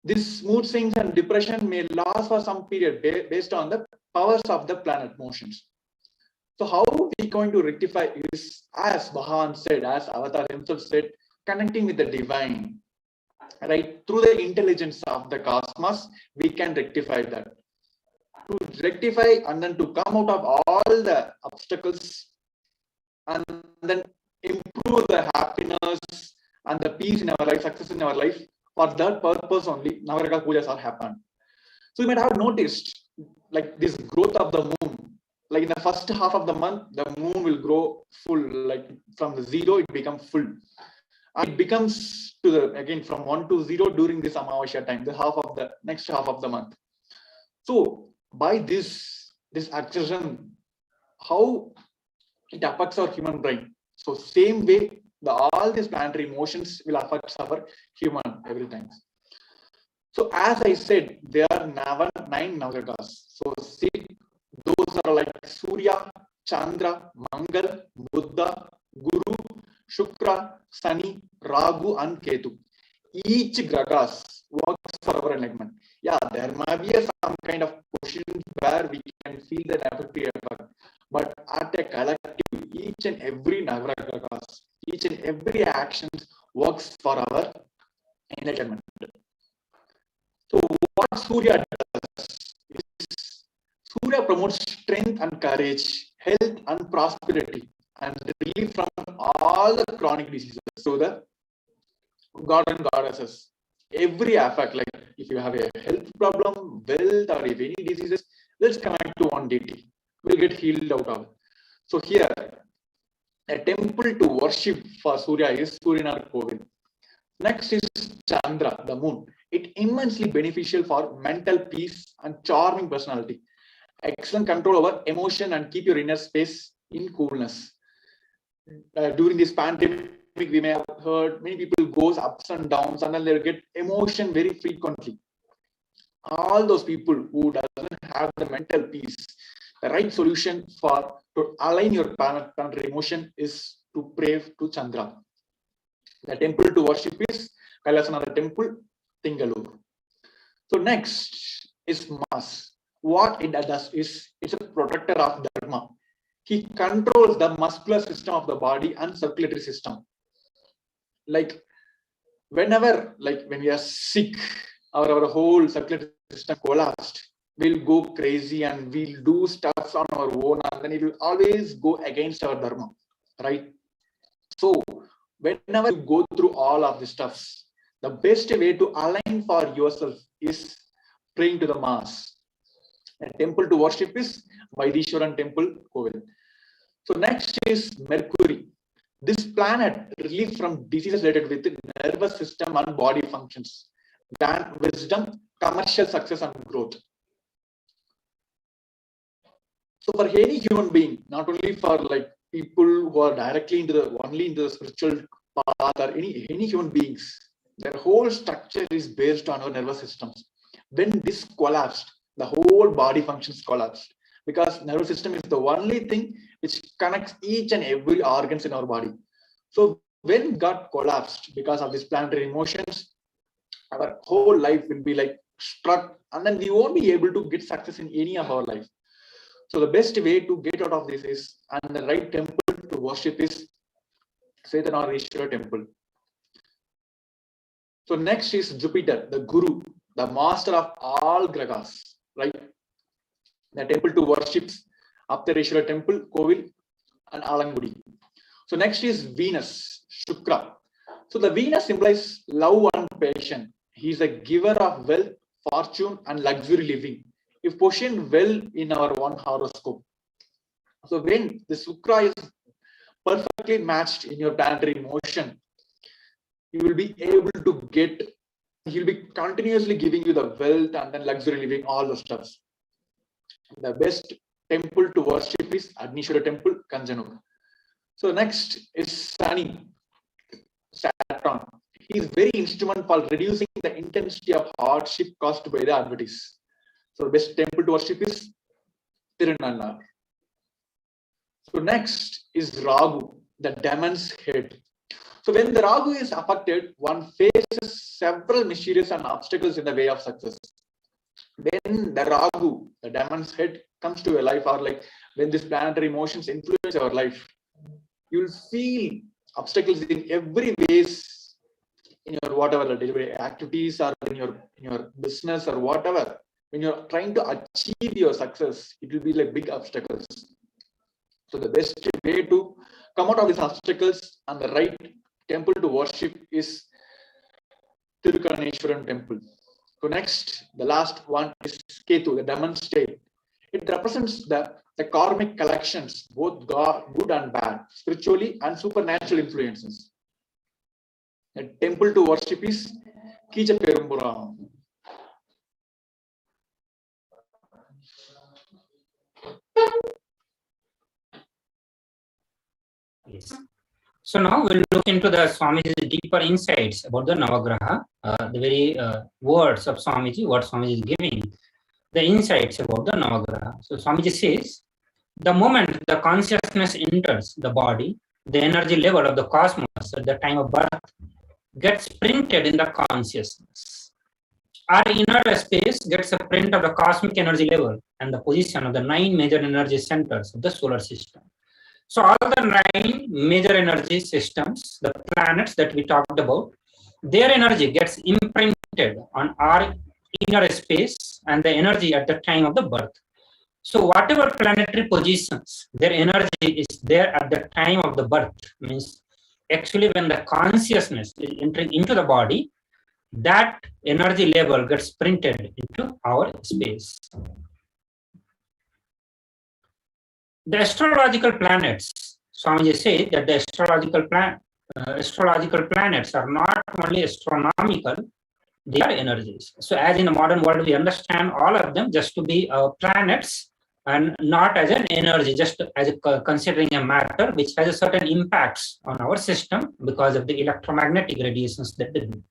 Speaker 21: This mood swings and depression may last for some period based on the powers of the planet motions. So how we going to rectify is, as Bhagavan said, as Avatar himself said, connecting with the divine, right? Through the intelligence of the cosmos, we can rectify that. To rectify and then to come out of all the obstacles and then improve the happiness and the peace in our life, success in our life, for that purpose only Navagraha pujas are happened. So you might have noticed like this growth of the moon, like in the first half of the month, the moon will grow full, like from the 0, it becomes full. And it becomes to the, again, from 1 to 0 during this Amavasya time, the next half of the month. So by this accession, how it affects our human brain. So same way, all these planetary motions will affect our human every time. So as I said, there are 9 Navagragas. So see, those are like Surya, Chandra, Mangal, Buddha, Guru, Shukra, Sani, Ragu, and Ketu. Each Gragas works for our enlightenment. Yeah, there might be some kind of positions where we can feel the negative effect, but at a collective, each and every Navagragas, each and every action works for our enlightenment. So what Surya does is Surya promotes strength and courage, health and prosperity, and relief from all the chronic diseases. So the God and goddesses, every effect, like if you have a health problem, wealth, or if any diseases, let's connect to one deity. We'll get healed out of it. So here, a temple to worship for Surya is Suryanath Kovind. Next is Chandra, the moon. It immensely beneficial for mental peace and charming personality. Excellent control over emotion and keep your inner space in coolness. During this pandemic, we may have heard many people goes ups and downs and then they get emotion very frequently. All those people who doesn't have the mental peace, the right solution for to align your planetary emotion is to pray to Chandra. The temple to worship is KAILASA temple, Tingalur. So next is Mars. What it does is it's a protector of Dharma. He controls the muscular system of the body and circulatory system. Like whenever, like when we are sick, our whole circulatory system collapsed, we'll go crazy and we'll do stuff on our own, and then it will always go against our Dharma, right? So whenever you go through all of the stuffs, the best way to align for yourself is praying to the Mars. A temple to worship is Vaidishwaran temple, Kovil. So next is Mercury. This planet relieves from diseases related with the nervous system and body functions, than wisdom, commercial success and growth. So for any human being, not only for like people who are directly only into the spiritual path, or any human beings, their whole structure is based on our nervous systems. When this collapsed, the whole body functions collapsed, because nervous system is the only thing which connects each and every organs in our body. So when got collapsed because of these planetary emotions, our whole life will be like struck, and then we won't be able to get success in any of our life. So the best way to get out of this is, and the right temple to worship is Svetanarishwara temple. So next is Jupiter, the Guru, the master of all Grahas, right? The temple to worship Aptareshwara temple, Kovil and Alangudi. So next is Venus, Shukra. So the Venus symbolizes love and passion. He is a giver of wealth, fortune and luxury living, if positioned well in our one horoscope. So when the Shukra is perfectly matched in your planetary motion, you will be able to get, he'll be continuously giving you the wealth and then luxury living, all the stuff. The best temple to worship is Agnishwara temple, Kanjanur. So next is Sunny, Saturn. He is very instrumental for reducing the intensity of hardship caused by the adversities. So the best temple to worship is Tirunallar. So next is Rahu, the demon's head. So when the Rahu is affected, one faces several mysterious and obstacles in the way of success. When the Rahu, the demon's head, comes to your life, or like when these planetary emotions influence your life, you will feel obstacles in every ways in your whatever day-to-day activities, or in your business or whatever. When you're trying to achieve your success, it will be like big obstacles. So the best way to come out of these obstacles and the right temple to worship is Tirukaneshwaram temple. So next, the last one is Ketu, the demon's tail. It represents the karmic collections, both good and bad, spiritually and supernatural influences. The temple to worship is Kijaperumburam.
Speaker 18: Yes. So now we'll look into the Swamiji's deeper insights about the Navagraha, the very words of Swamiji, what Swamiji is giving, the insights about the Navagraha. So Swamiji says, the moment the consciousness enters the body, the energy level of the cosmos at the time of birth gets printed in the consciousness. Our inner space gets a print of the cosmic energy level and the position of the 9 major energy centers of the solar system. So all the 9 major energy systems, the planets that we talked about, their energy gets imprinted on our inner space and the energy at the time of the birth. So whatever planetary positions, their energy is there at the time of the birth, means actually when the consciousness is entering into the body, that energy level gets printed into our space. The astrological planets, Swamiji said that the astrological planets are not only astronomical, they are energies. So as in the modern world, we understand all of them just to be planets and not as an energy, just as considering a matter which has a certain impacts on our system because of the electromagnetic radiations that they do.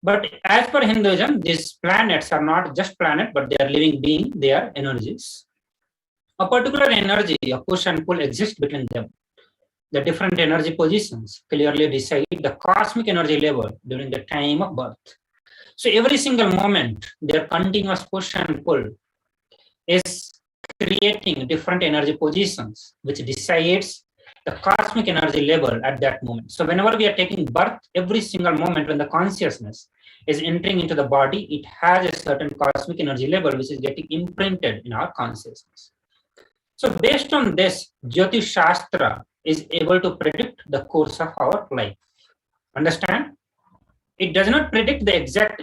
Speaker 18: But as per Hinduism, these planets are not just planets, but they are living beings, they are energies. A particular energy, a push and pull, exists between them. The different energy positions clearly decide the cosmic energy level during the time of birth. So every single moment, their continuous push and pull is creating different energy positions, which decides the cosmic energy level at that moment. So whenever we are taking birth, every single moment when the consciousness is entering into the body, it has a certain cosmic energy level which is getting imprinted in our consciousness. So based on this, Jyotish Shastra is able to predict the course of our life. Understand? It does not predict the exact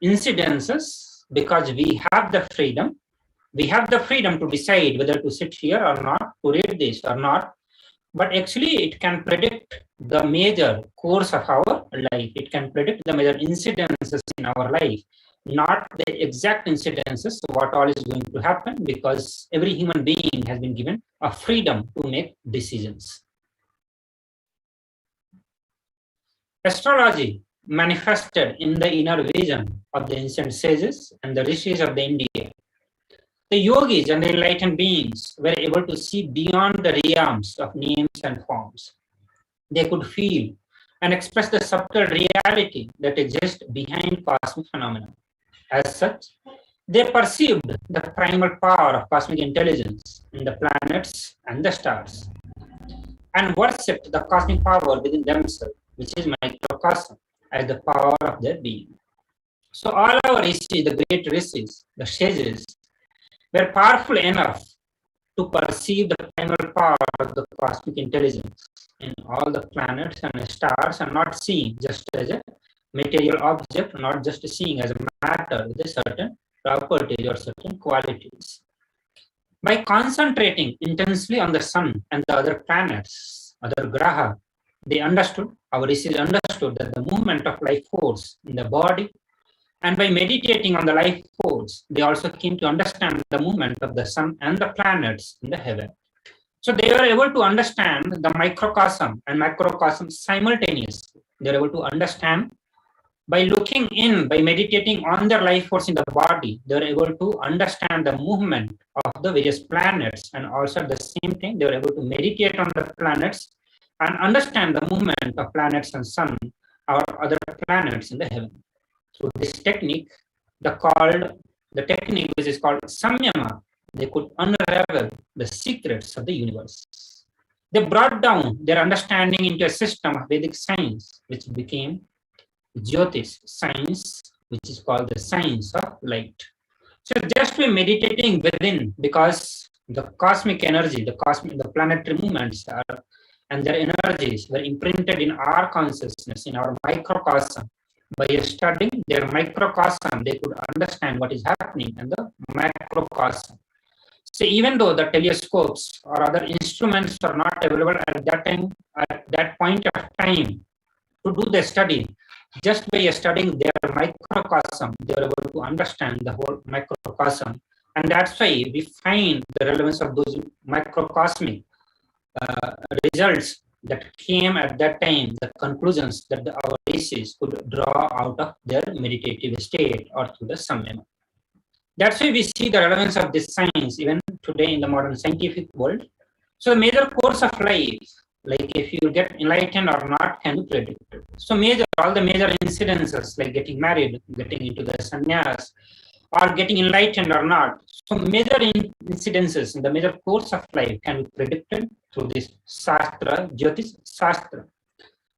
Speaker 18: incidences because we have the freedom. We have the freedom to decide whether to sit here or not, to read this or not. But actually, it can predict the major course of our life. It can predict the major incidences in our life, not the exact incidences, what all is going to happen, because every human being has been given a freedom to make decisions. Astrology manifested in the inner vision of the ancient sages and the rishis of the India. The yogis and the enlightened beings were able to see beyond the realms of names and forms. They could feel and express the subtle reality that exists behind cosmic phenomena. As such, they perceived the primal power of cosmic intelligence in the planets and the stars, and worshipped the cosmic power within themselves, which is microcosm, as the power of their being. So all our rishis, the great rishis, the sages, were powerful enough to perceive the primal power of the cosmic intelligence in all the planets and stars, and not seeing just as a material object, not just seeing as a matter with a certain properties or certain qualities. By concentrating intensely on the sun and the other planets, other graha, they understood, our rishis understood that the movement of life force in the body, and by meditating on the life force, they also came to understand the movement of the sun and the planets in the heaven. So they were able to understand the microcosm and macrocosm simultaneously. They were able to understand by looking in, by meditating on their life force in the body, they were able to understand the movement of the various planets, and also at the same time, they were able to meditate on the planets and understand the movement of planets and sun or other planets in the heaven. So this technique, the technique which is called samyama, they could unravel the secrets of the universe. They brought down their understanding into a system of Vedic science, which became Jyotish science, which is called the science of light. So just by meditating within, because the cosmic energy, the planetary movements are, and their energies were imprinted in our consciousness, in our microcosm. By studying their microcosm, they could understand what is happening in the macrocosm. So even though the telescopes or other instruments are not available at that time, at that point of time to do the study, just by studying their microcosm, they were able to understand the whole microcosm. And that's why we find the relevance of those microcosmic results that came at that time, the conclusions that our rishis could draw out of their meditative state or through the samyama. That's why we see the relevance of this science even today in the modern scientific world. So the major course of life, like if you get enlightened or not, can be predicted. So all the major incidences, like getting married, getting into the sannyas, or getting enlightened or not. So major incidences in the major course of life can be predicted through this Shastra, Jyotish Shastra.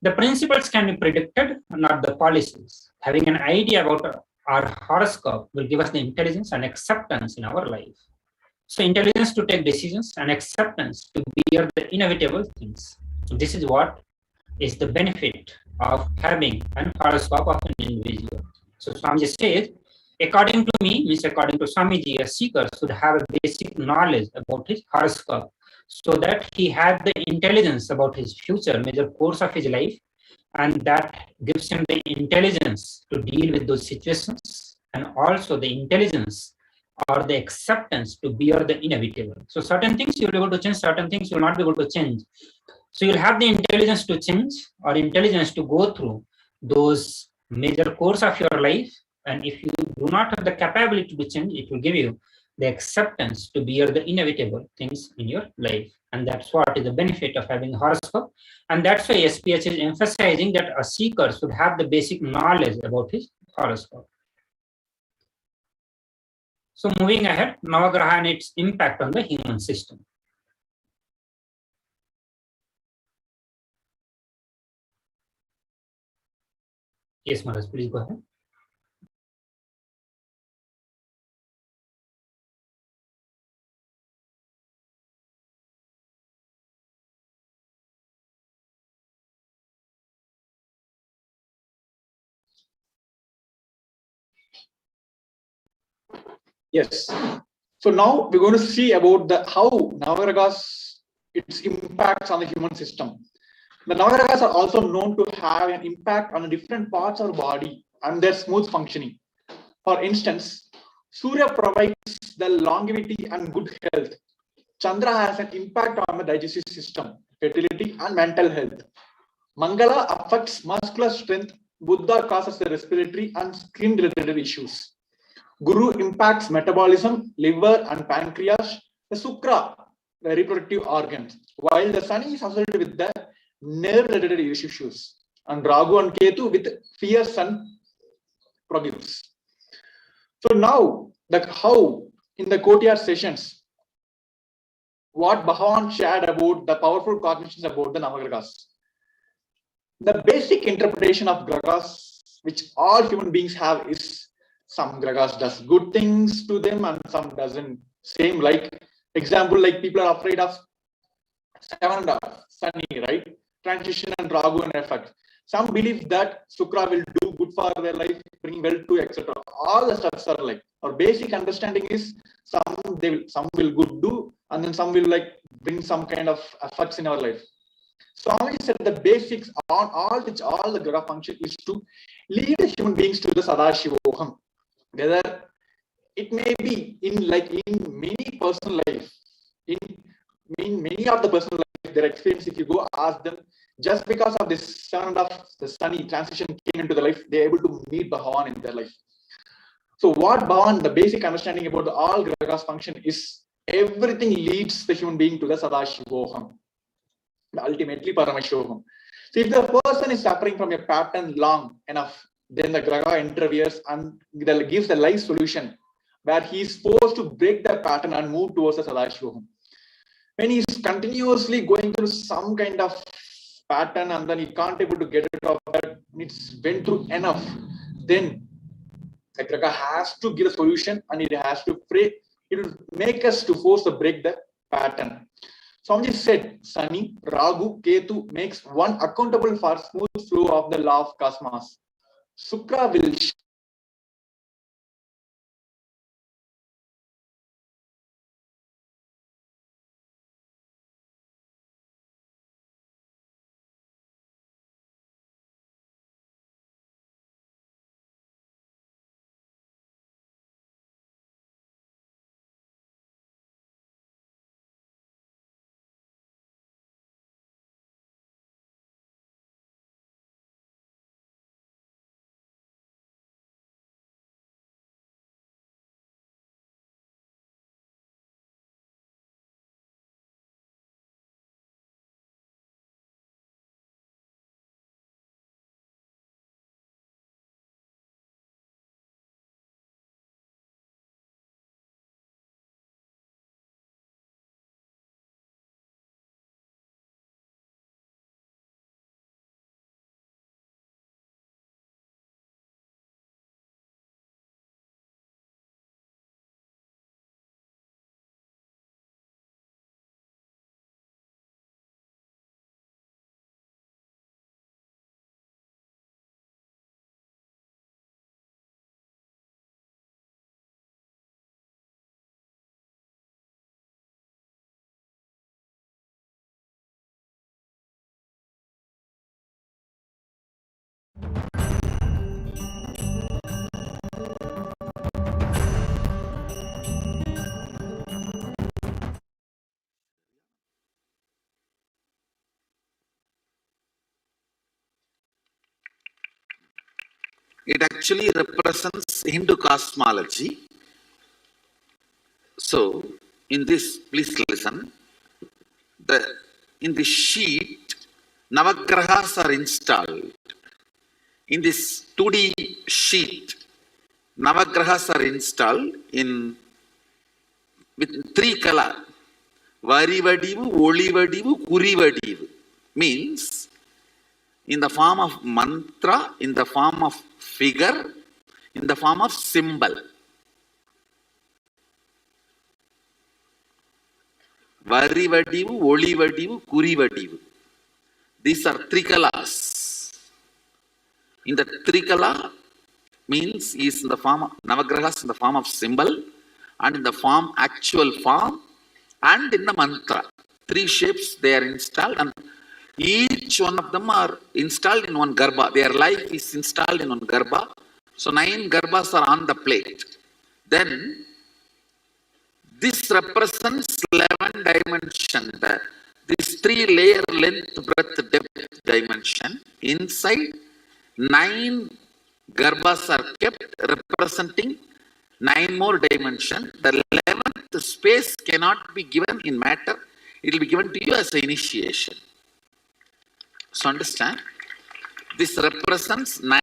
Speaker 18: The principles can be predicted, not the policies. Having an idea about our horoscope will give us the intelligence and acceptance in our life. So intelligence to take decisions and acceptance to bear the inevitable things. So this is what is the benefit of having an horoscope of an individual. So Swamiji says, according to me, means according to Swamiji, a seeker should have a basic knowledge about his horoscope, so that he had the intelligence about his future, major course of his life, and that gives him the intelligence to deal with those situations, and also the intelligence or the acceptance to bear the inevitable. So certain things you'll be able to change, certain things you'll not be able to change. So you'll have the intelligence to change or intelligence to go through those major course of your life. And if you do not have the capability to change, it will give you the acceptance to bear the inevitable things in your life. And that's what is the benefit of having horoscope. And that's why SPH is emphasizing that a seeker should have the basic knowledge about his horoscope. So moving ahead, Navagraha and its impact on the human system. Yes, Maharaj, please go ahead.
Speaker 21: Yes. So now we're going to see about the how Navagragas, its impacts on the human system. The Navagragas are also known to have an impact on different parts of the body and their smooth functioning. For instance, Surya provides the longevity and good health. Chandra has an impact on the digestive system, fertility, and mental health. Mangala affects muscular strength. Buddha causes the respiratory and skin related issues. Guru impacts metabolism, liver, and pancreas. The Sukra, the reproductive organs, while the Sun is associated with the nerve related issues, and Ragu and Ketu with fear sun produce. So now, how in the courtyard sessions, what Bhavan shared about the powerful cognitions about the Navagragas. The basic interpretation of Gragas, which all human beings have, is some Gragas does good things to them and some doesn't. Same like example, like people are afraid of 7.5 Sunny, right? Transition and Ragu and effect. Some believe that Sukra will do good for their life, bring wealth to etc. All the stuffs are like our basic understanding is some will good do, and then some will like bring some kind of effects in our life. Swami said the basics on all which all the Graha function is to lead human beings to the Sadashivoham. Whether it may be in many personal life, in many of the personal life, their experience, if you go ask them, just because of this sound of the sunny transition came into the life, they're able to meet Bhavan in their life. So what Bhavan, the basic understanding about the all Graha's function is everything leads the human being to the Sadashivoham. Ultimately Paramashivoham. So if the person is suffering from a pattern long enough, then the Graha interferes and gives the life solution where he is forced to break the pattern and move towards the Sadashivoham. When he is continuously going through some kind of pattern and then he can't able to get it off, but it's went through enough, then the Graha has to give a solution and it has to pray. It will make us to force to break the pattern. Swamiji said, Sunny, Ragu, Ketu makes one accountable for smooth flow of the law of cosmos. Sukra will
Speaker 3: It actually represents Hindu cosmology. So, in this, please listen. In the sheet, Navagrahas are installed. In this 2D sheet, Navagrahas are installed with 3 color. Varivadivu, Olivadivu, Kurivadivu. Means in the form of mantra, in the form of figure, in the form of symbol. Varivadivu, Olivadivu, Kurivadivu. These are Trikalas. In the Trikala means is in the form of Navagrahas, in the form of symbol, and in the form, actual form, and in the mantra. 3 shapes they are installed, and each one of them are installed in one garbha. Their life is installed in one garbha. So 9 garbhas are on the plate. Then this represents 11 dimension. This 3-layer length, breadth, depth dimension. Inside 9 garbhas are kept, representing 9 more dimension. The 11th space cannot be given in matter. It will be given to you as an initiation. So understand, this represents 9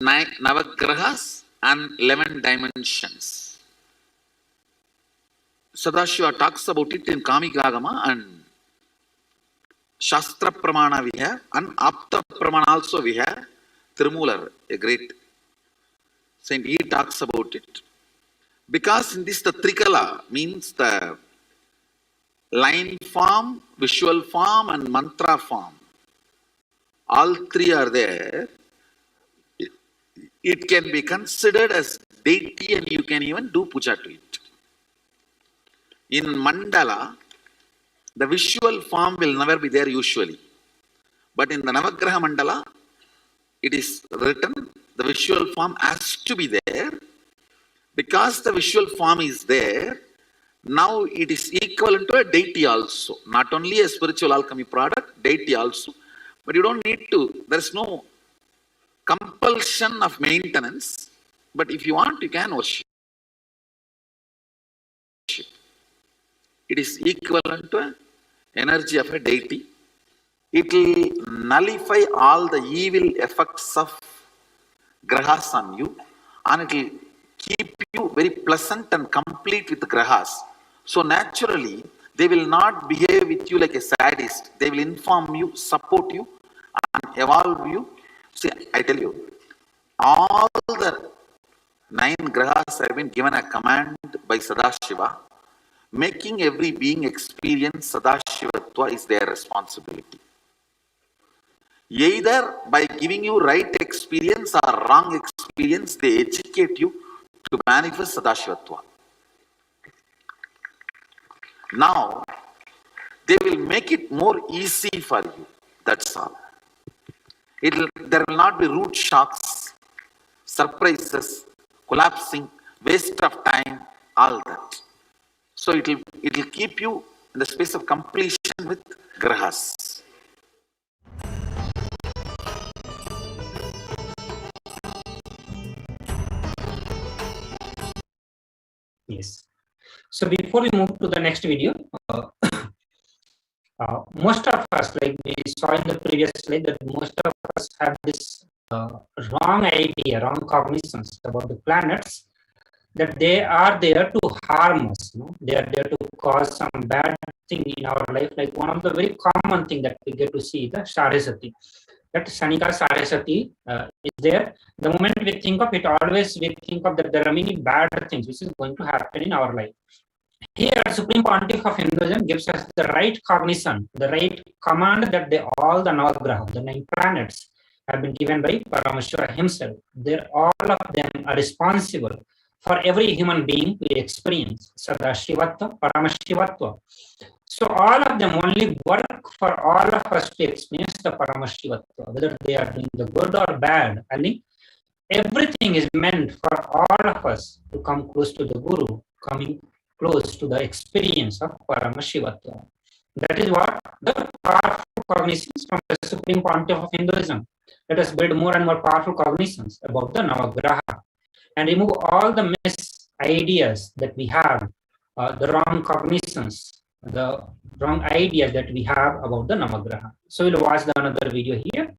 Speaker 3: Navagrahas and 11 dimensions. Sadashiva talks about it in Kamikagama, and Shastra Pramana we have, and Apta Pramana also we have. Thirumalar, a great saint, he talks about it. Because in this the Trikala means the line form, visual form, and mantra form. All 3 are there. It can be considered as deity, and you can even do puja to it. In mandala, the visual form will never be there usually. But in the Navagraha mandala, it is written, the visual form has to be there. Because the visual form is there, now it is equivalent to a deity also. Not only a spiritual alchemy product, deity also. But you don't need to, there is no compulsion of maintenance. But if you want, you can worship. It is equivalent to an energy of a deity. It will nullify all the evil effects of grahas on you, and it will keep you very pleasant and complete with grahas. So naturally, they will not behave with you like a sadist. They will inform you, support you, and evolve you. See, I tell you, all the 9 grahas have been given a command by Sadashiva. Making every being experience Sadashivatva is their responsibility. Either by giving you right experience or wrong experience, they educate you to manifest Sadashivatva. Now, they will make it more easy for you. That's all. There will not be root shocks, surprises, collapsing, waste of time, all that. So it will keep you in the space of completion with grahas.
Speaker 18: Yes. So before we move to the next video, most of us, like we saw in the previous slide, that most of us have this wrong idea, wrong cognizance about the planets, that they are there to harm us. They are there to cause some bad thing in our life. Like one of the very common thing that we get to see, the Sarasati. That Sanika Sarasati is there. The moment we think of it, always we think of that there are many bad things which is going to happen in our life. Here, Supreme Pontiff of Hinduism gives us the right cognizance, the right command that all the Navagraha, the 9 planets, have been given by Paramashiva himself. All of them are responsible for every human being to experience Sadashivatva, Paramashivatva. So all of them only work for all of us to experience the Paramashivatva, whether they are doing the good or bad. I think everything is meant for all of us to come close to the Guru, coming close to the experience of Paramashivatva. That is what the powerful cognizance from the Supreme Pontiff of Hinduism. Let us build more and more powerful cognitions about the Navagraha and remove all the mis-ideas that we have, the wrong cognitions, the wrong ideas that we have about the Navagraha. So we'll watch another video here.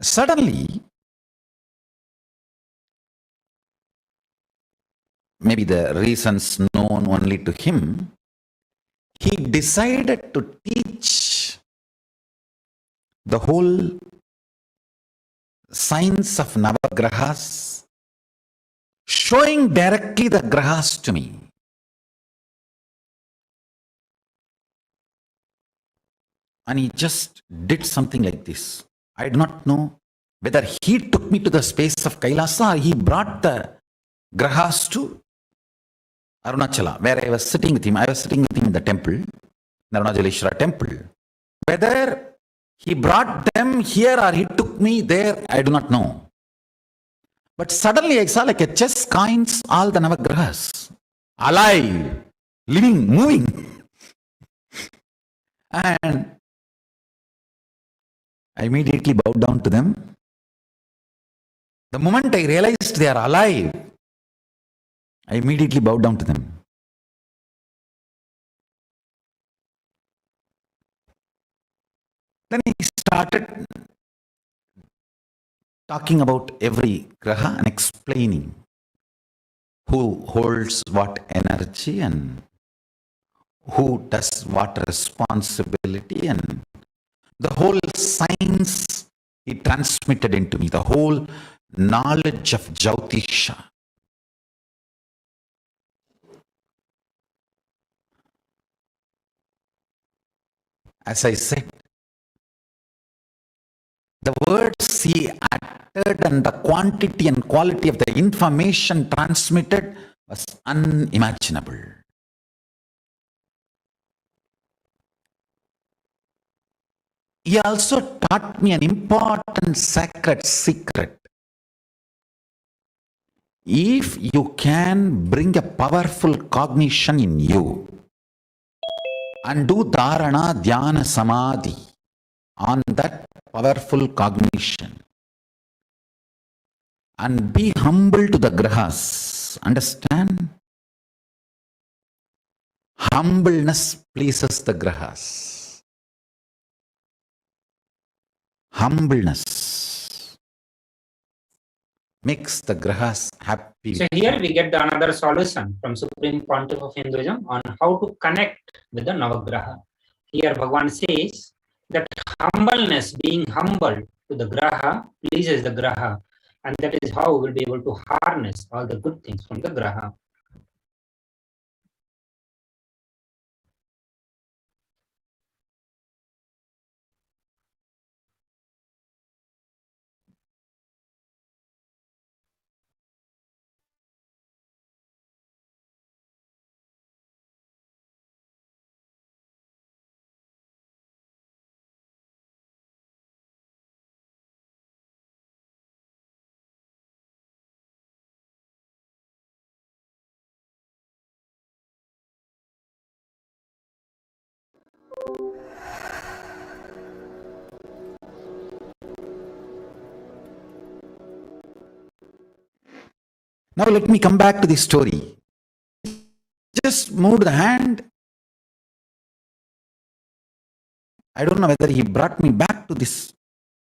Speaker 1: Suddenly, maybe the reasons known only to him, he decided to teach the whole science of Navagrahas, showing directly the Grahas to me. And he just did something like this. I do not know whether he took me to the space of Kailasa or he brought the Grahas to Arunachala, where I was sitting with him. I was sitting with him in the temple, Narunajaleshwara temple. Whether he brought them here or he took me there, I do not know. But suddenly I saw like a chess coins, all the Navagrahas, alive, living, moving. And I immediately bowed down to them. The moment I realized they are alive, I immediately bowed down to them. Then he started talking about every graha and explaining who holds what energy and who does what responsibility, and the whole science he transmitted into me, the whole knowledge of Jyotisha. As I said, the words he uttered and the quantity and quality of the information transmitted was unimaginable. He also taught me an important sacred secret. If you can bring a powerful cognition in you and do dharana, dhyana, samadhi on that powerful cognition and be humble to the grahas, understand? Humbleness pleases the grahas. Humbleness makes the grahas happy.
Speaker 18: So here we get another solution from Supreme Pontiff of Hinduism on how to connect with the Navagraha. Here Bhagavan says that humbleness, being humble to the Graha, pleases the Graha, and that is how we'll be able to harness all the good things from the Graha.
Speaker 1: Now let me come back to the story. Just moved the hand. I don't know whether he brought me back to this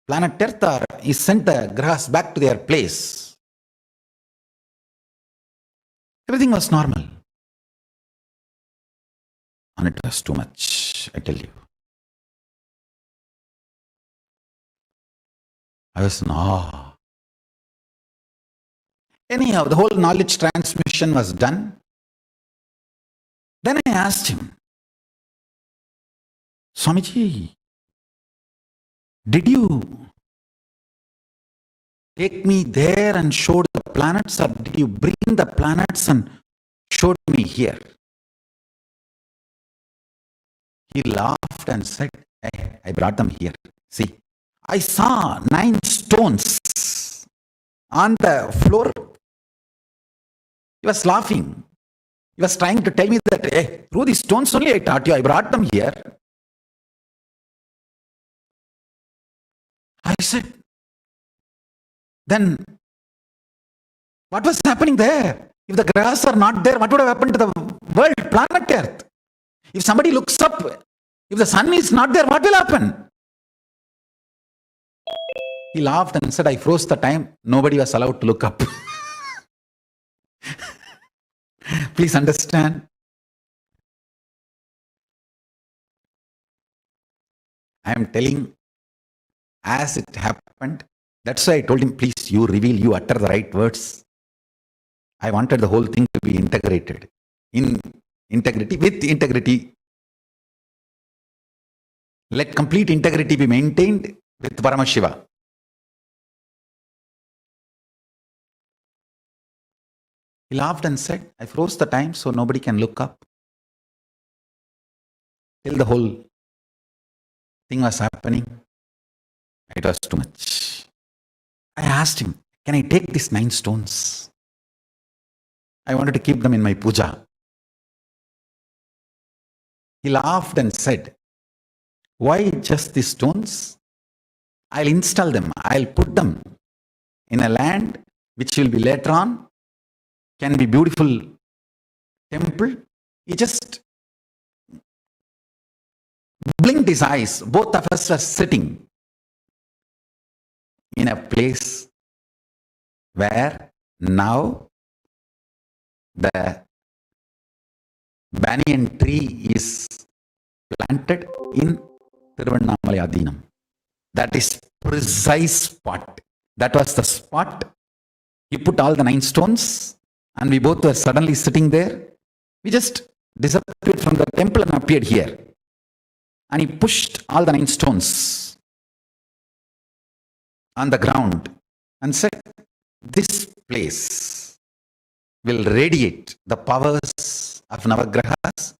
Speaker 1: planet Earth or he sent the grahas back to their place. Everything was normal. And it was too much, I tell you. I was in awe. Anyhow, the whole knowledge transmission was done. Then I asked him, Swamiji, did you take me there and show the planets, or did you bring the planets and showed me here? He laughed and said, hey, I brought them here. See, I saw 9 stones on the floor. He was laughing. He was trying to tell me that, hey, through these stones only I taught you, I brought them here. I said, then what was happening there? If the Grahas are not there, what would have happened to the world, planet Earth? If somebody looks up, if the sun is not there, what will happen? He laughed and said, I froze the time. Nobody was allowed to look up. Please understand. I am telling as it happened. That's why I told him, please, you reveal, you utter the right words. I wanted the whole thing to be integrated. In integrity, with integrity. Let complete integrity be maintained with Paramashiva. He laughed and said, I froze the time so nobody can look up. Till the whole thing was happening, it was too much. I asked him, can I take these 9 stones? I wanted to keep them in my puja. He laughed and said, why just these stones? I'll install them. I'll put them in a land which will be later on, can be beautiful temple. He just blinked his eyes. Both of us were sitting in a place where now the banyan tree is planted in Tiruvannamalai Adinam. That is precise spot. That was the spot. He put all the 9 stones and we both were suddenly sitting there. We just disappeared from the temple and appeared here. And he pushed all the 9 stones on the ground and said, this place will radiate the powers of Navagrahas.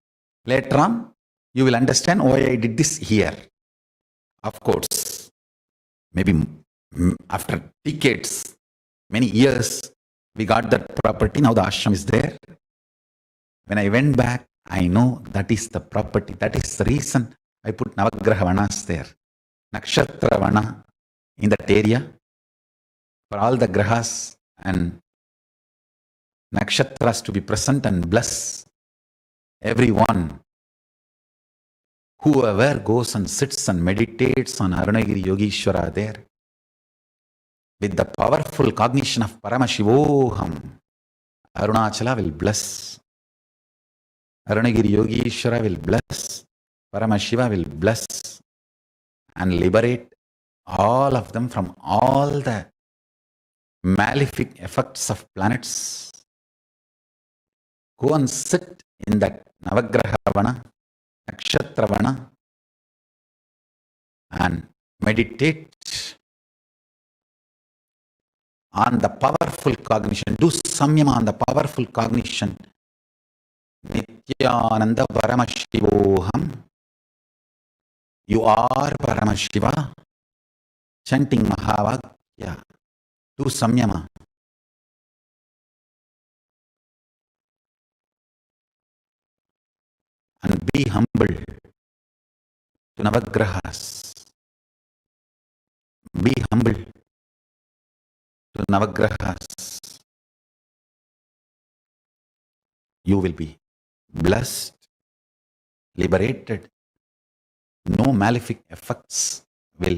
Speaker 1: Later on, you will understand why I did this here. Of course, maybe after decades, many years, we got that property. Now the ashram is there. When I went back, I know that is the property. That is the reason I put Navagraha Vanas there. Nakshatra Vana in that area for all the grahas and nakshatras to be present and bless everyone. Whoever goes and sits and meditates on Arunagiri Yogeshwara there, with the powerful cognition of Paramashivoham, Arunachala will bless. Arunagiri Yogeshwara will bless. Paramashiva will bless and liberate all of them from all the malefic effects of planets. Go and sit in that Navagraha Vana, Nakshatra Vana, and meditate on the powerful cognition. Do samyama on the powerful cognition. Nithyananda Paramashivoham. You are Paramashiva. Chanting Mahavakya. Do samyama. And be humble to Navagrahas. Be humble to Navagrahas. You will be blessed, liberated. No malefic effects will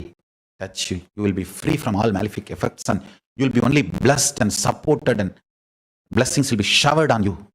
Speaker 1: touch you. You will be free from all malefic effects and you will be only blessed and supported, and blessings will be showered on you.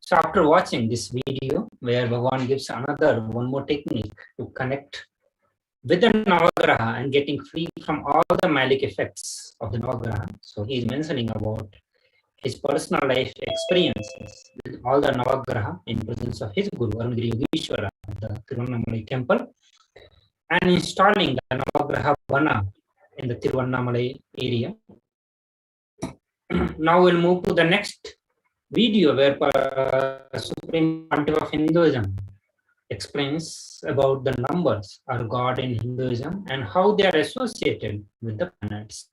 Speaker 18: So after watching this video where Bhagavan gives one more technique to connect with the Navagraha and getting free from all the malic effects of the Navagraha. So he is mentioning about his personal life experiences with all the Navagraha in presence of his Guru, Arunagiri Yogeshwara, at the Tiruvannamalai temple, and installing the Navagraha Vana in the Tiruvannamalai area. Now we'll move to the next video where Supreme Pontiff of Hinduism explains about the numbers or God in Hinduism and how they are associated with the planets.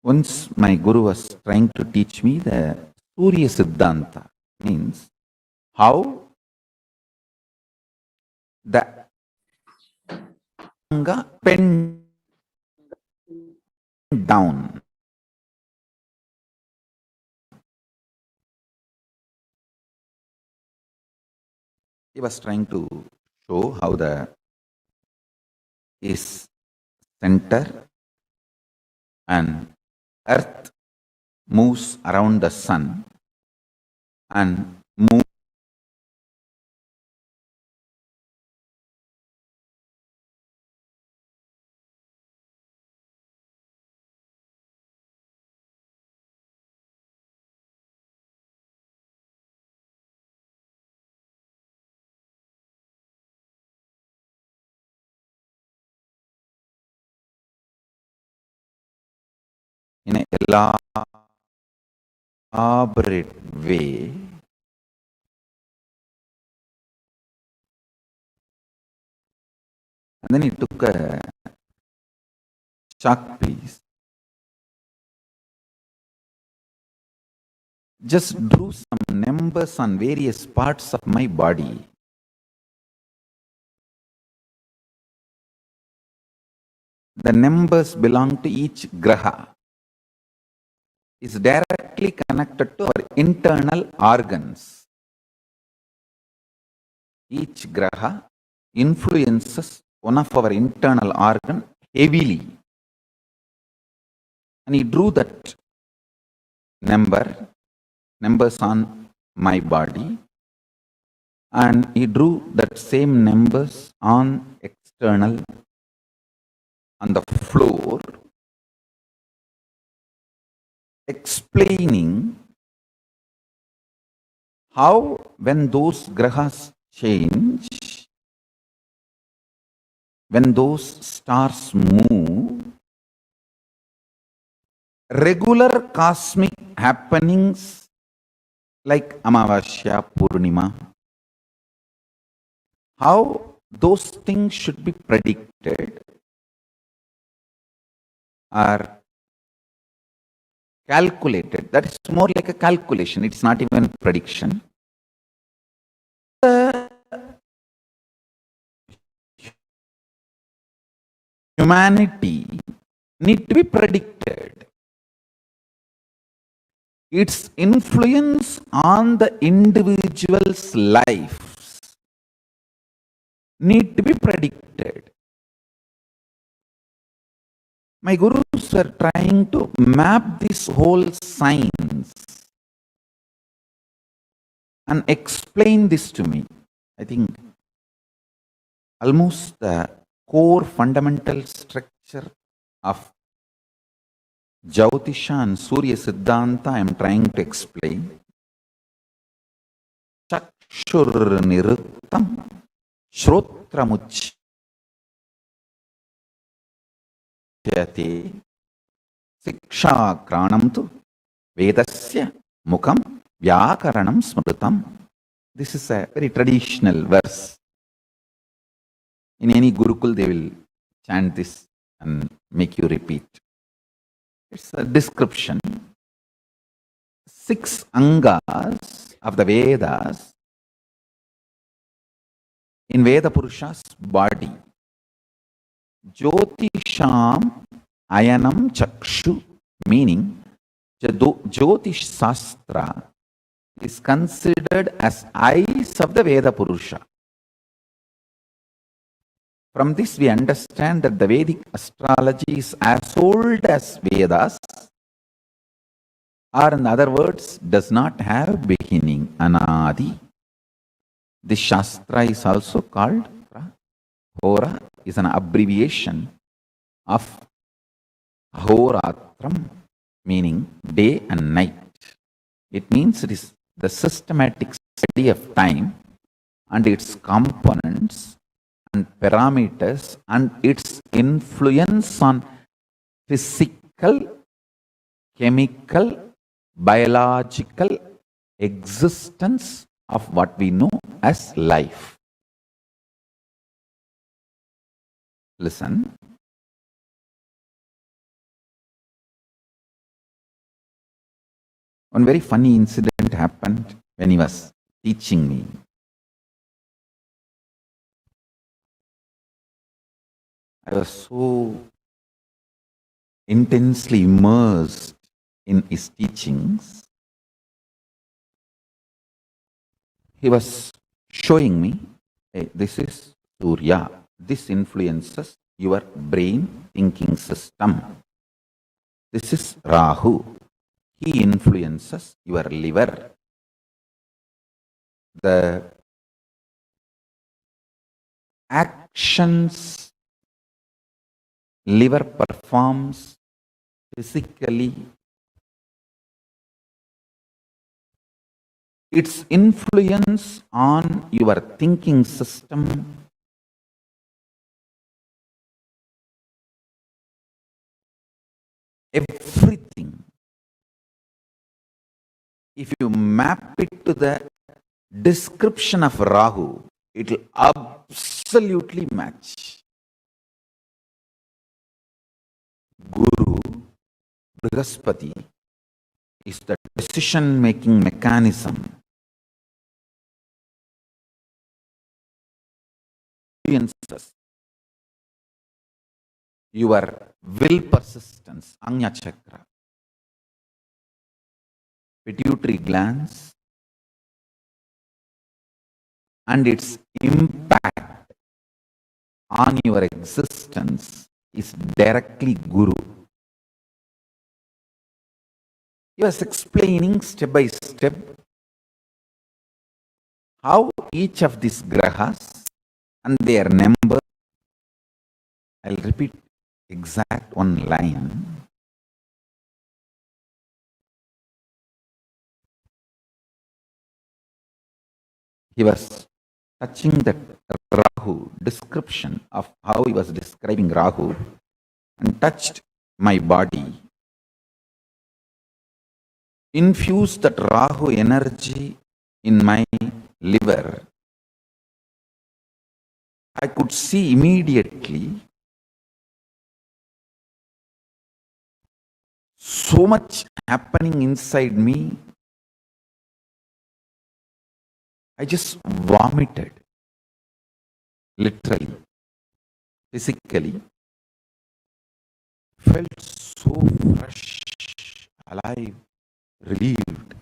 Speaker 1: Once my guru was trying to teach me the Surya Siddhanta, means how the Anga bent down. He was trying to show how the is center and earth moves around the sun and moves in an elaborate way. And then he took a chalk piece, just drew some numbers on various parts of my body. The numbers belong to each graha. Is directly connected to our internal organs. Each graha influences one of our internal organ heavily. And he drew that numbers on my body, and he drew that same numbers on external, on the floor, explaining how when those grahas change, when those stars move, regular cosmic happenings like Amavasya, Purnima, how those things should be predicted are calculated. That is more like a calculation. It's not even prediction. Humanity need to be predicted. Its influence on the individual's life need to be predicted. My gurus were trying to map this whole science and explain this to me. I think almost the core fundamental structure of Jyotisha and Surya Siddhanta I am trying to explain. Chakshur niruttam shrotramuch Siksha kranam tu vedasya mukam vyakaranam smrutam. This is a very traditional verse. In any Gurukul, they will chant this and make you repeat. It's a description. 6 angas of the Vedas in Veda Purusha's body. Jyotisham ayanam chakshu, meaning Jyotish Shastra is considered as eyes of the Veda Purusha. From this we understand that the Vedic astrology is as old as Vedas, or in other words, does not have beginning, anadi. This Shastra is also called Hora, is an abbreviation of Ahoratram, meaning day and night. It means it is the systematic study of time and its components and parameters and its influence on physical, chemical, biological existence of what we know as life. Listen. One very funny incident happened when he was teaching me. I was so intensely immersed in his teachings. He was showing me, hey, this is Surya. This influences your brain thinking system. This is Rahu. He influences your liver. The actions liver performs physically, its influence on your thinking system everything. If you map it to the description of Rahu, it will absolutely match. Guru, Brihaspati, is the decision-making mechanism. Influences your will persistence, Anya Chakra. Pituitary glands and its impact on your existence is directly Guru. He was explaining step by step how each of these grahas and their number, I'll repeat exact one line. He was touching that Rahu description of how he was describing Rahu and touched my body. Infused that Rahu energy in my liver. I could see immediately so much happening inside me. I just vomited, literally, physically. Felt so fresh, alive, relieved.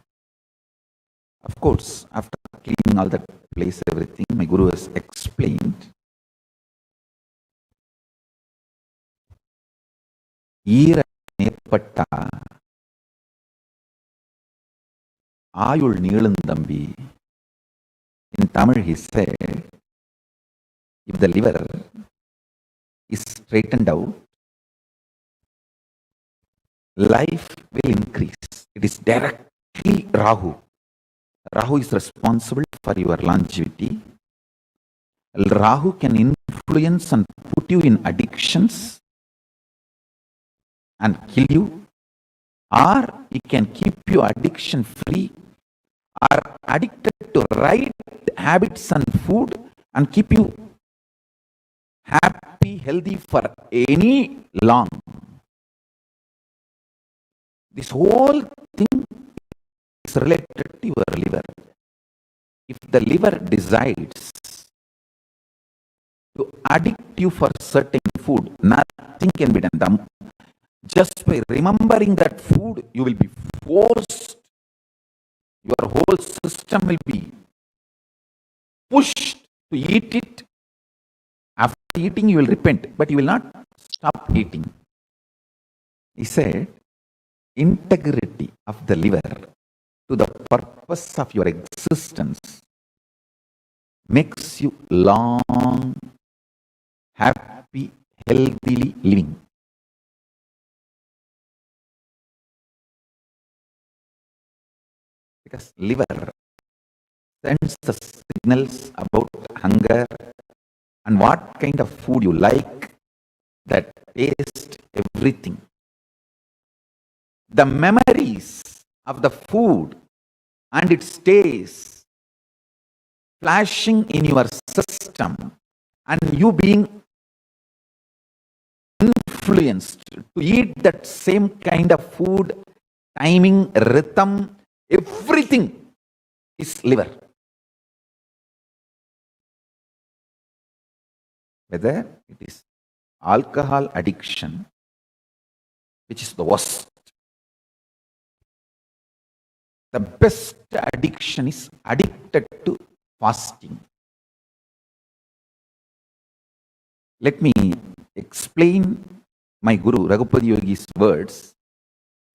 Speaker 1: Of course, after cleaning all that place, everything, my Guru has explained. Ira nepatta Ayul Neelandambi. In Tamil, he said, if the liver is straightened out, life will increase. It is directly Rahu. Rahu is responsible for your longevity. Rahu can influence and put you in addictions and kill you, or he can keep you addiction free, are addicted to right habits and food and keep you happy, healthy for any long. This whole thing is related to your liver. If the liver decides to addict you for certain food, nothing can be done. Just by remembering that food, you will be forced, your whole system will be pushed to eat it. After eating, you will repent, but you will not stop eating. He said, integrity of the liver to the purpose of your existence makes you long, happy, healthily living. Because liver sends the signals about hunger and what kind of food you like, that taste, everything. The memories of the food and its taste flashing in your system and you being influenced to eat that same kind of food, timing, rhythm, everything is liver. Whether it is alcohol addiction, which is the worst. The best addiction is addicted to fasting. Let me explain my Guru Raghupati Yogi's words.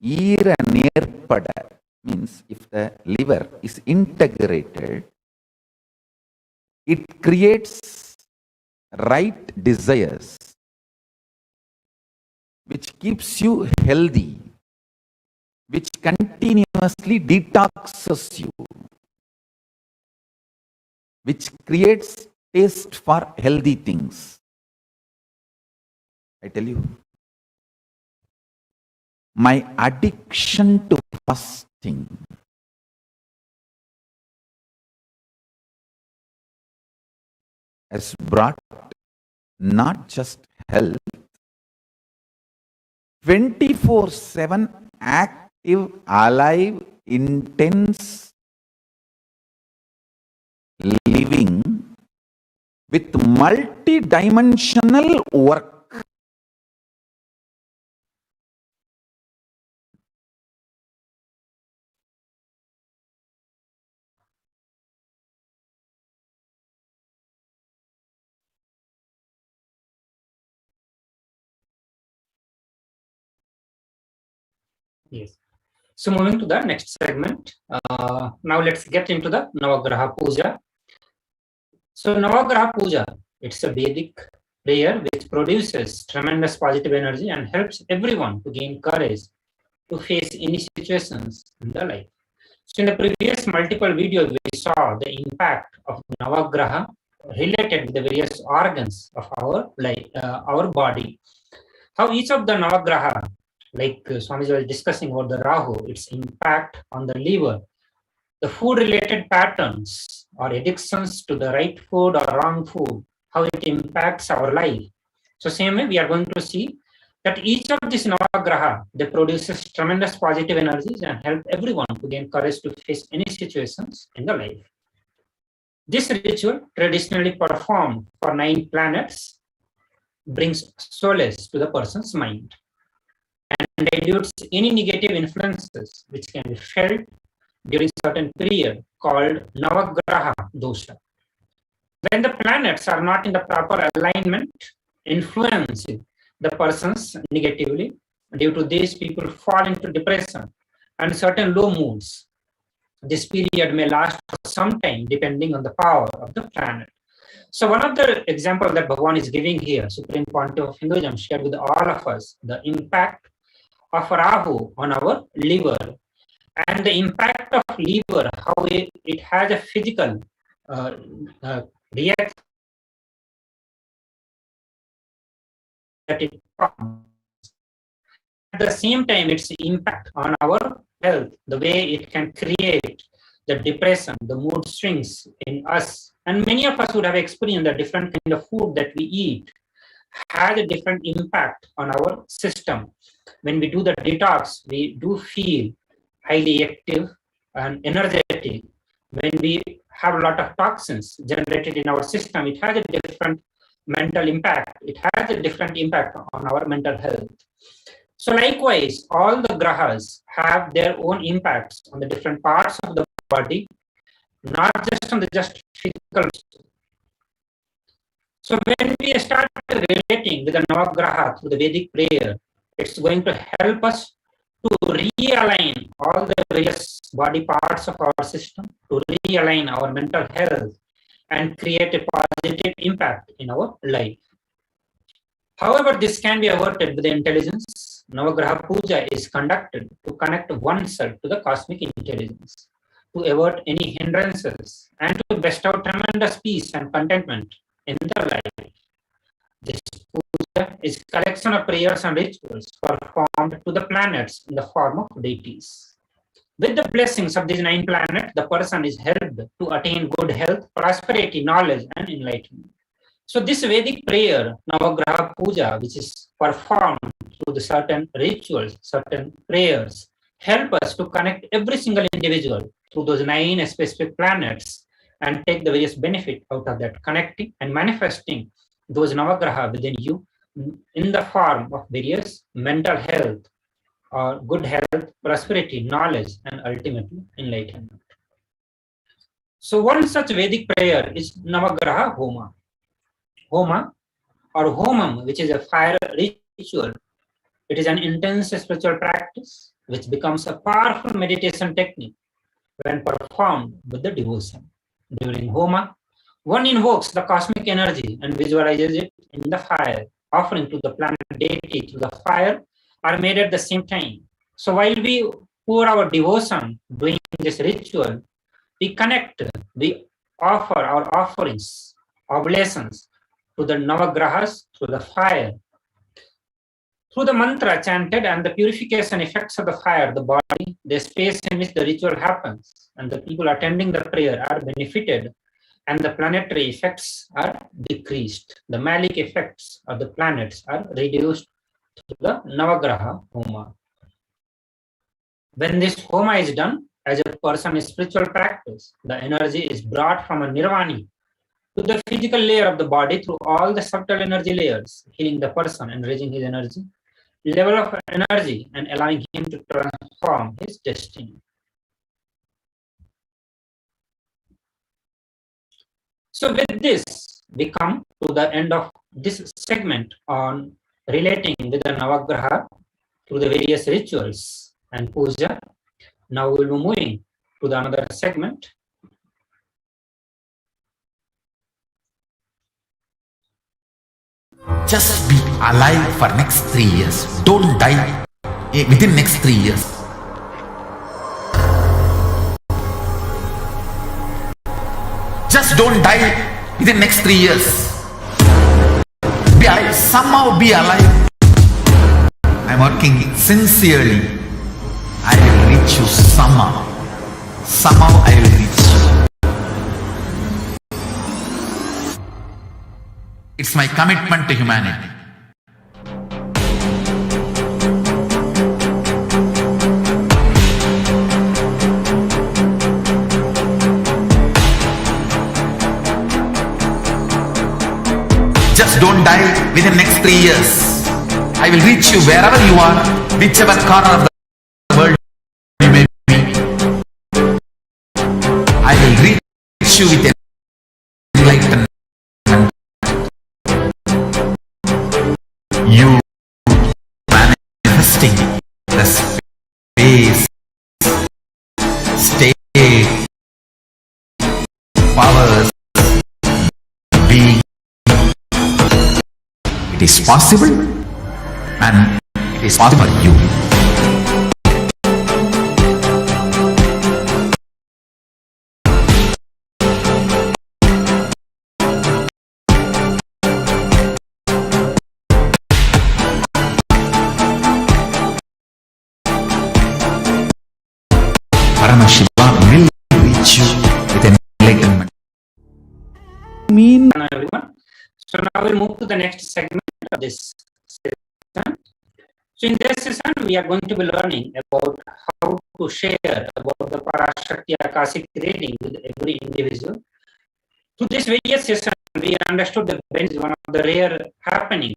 Speaker 1: Eera nerpada means if the liver is integrated, it creates right desires, which keeps you healthy, which continuously detoxes you, which creates taste for healthy things. I tell you, my addiction to fasting has brought not just health, 24/7 active, alive, intense living with multi-dimensional work.
Speaker 18: Yes. So moving to the next segment, now let's get into the Navagraha Puja. So Navagraha Puja, it's a Vedic prayer which produces tremendous positive energy and helps everyone to gain courage to face any situations in their life. So in the previous multiple videos, we saw the impact of Navagraha related with the various organs of our body. How each of the Navagraha, like Swamiji was discussing about the Rahu, its impact on the liver, the food-related patterns or addictions to the right food or wrong food, how it impacts our life. So same way, we are going to see that each of these Navagraha, they produces tremendous positive energies and help everyone to gain courage to face any situations in the life. This ritual, traditionally performed for 9 planets, brings solace to the person's mind and dilutes any negative influences which can be felt during certain period called Navagraha dosha. When the planets are not in the proper alignment, influencing the persons negatively, due to this people fall into depression and certain low moods. This period may last for some time depending on the power of the planet. So one of the examples that Bhagavan is giving here, Supreme Pontiff of Hinduism, shared with all of us, the impact of Rahu on our liver and the impact of liver, how it has a physical reaction that it forms. At the same time, its impact on our health, the way it can create the depression, the mood swings in us. And many of us would have experienced the different kind of food that we eat has a different impact on our system. When we do the detox, we do feel highly active and energetic. When we have a lot of toxins generated in our system, it has a different mental impact. It has a different impact on our mental health. So likewise, all the grahas have their own impacts on the different parts of the body, not just on the just physical. So when we start relating with the Navagraha through the Vedic prayer, it's going to help us to realign all the various body parts of our system, to realign our mental health and create a positive impact in our life. However, this can be averted with the intelligence. Navagraha Puja is conducted to connect oneself to the cosmic intelligence, to avert any hindrances, and to bestow tremendous peace and contentment in the life. This puja is a collection of prayers and rituals performed to the planets in the form of deities. With the blessings of these 9 planets, the person is helped to attain good health, prosperity, knowledge, and enlightenment. So this Vedic prayer, Navagraha Puja, which is performed through the certain rituals, certain prayers, help us to connect every single individual through those 9 specific planets and take the various benefit out of that, connecting and manifesting those Navagraha within you in the form of various mental health, or good health, prosperity, knowledge, and ultimately enlightenment. So one such Vedic prayer is Navagraha Homa. Homa or Homam, which is a fire ritual. It is an intense spiritual practice which becomes a powerful meditation technique when performed with the devotion. During Homa, one invokes the cosmic energy and visualizes it in the fire. Offering to the planet deity through the fire are made at the same time. So while we pour our devotion doing this ritual, we connect, we offer our offerings, oblations to the Navagrahas through the fire. Through the mantra chanted and the purification effects of the fire, the body, the space in which the ritual happens, and the people attending the prayer are benefited, and the planetary effects are decreased. The malic effects of the planets are reduced through the Navagraha Homa. When this Homa is done, as a person's spiritual practice, the energy is brought from a nirvani to the physical layer of the body through all the subtle energy layers, healing the person and raising his energy level of energy and allowing him to transform his destiny. So with this, we come to the end of this segment on relating with the Navagraha through the various rituals and puja. Now we will be moving to the another segment.
Speaker 2: Just be alive for next 3 years. Don't die within next 3 years. Just don't die within next 3 years. Be alive. Somehow be alive. I'm working sincerely. I will reach you somehow. Somehow I will reach you. It's my commitment to humanity. Just don't die within next 3 years. I will reach you wherever you are, whichever corner of the world you may be. I will reach you with enlightenment. You manifesting the space, state, powers, being. It is possible, and it is possible for you. Paramashivoham will reach
Speaker 5: mean?
Speaker 18: Hello everyone. So now we'll move to the next segment of this session. So in this session, we are going to be learning about how to share about the Parashakti Akashic reading with every individual. Through this various session, we understood that Ben is one of the rare happening,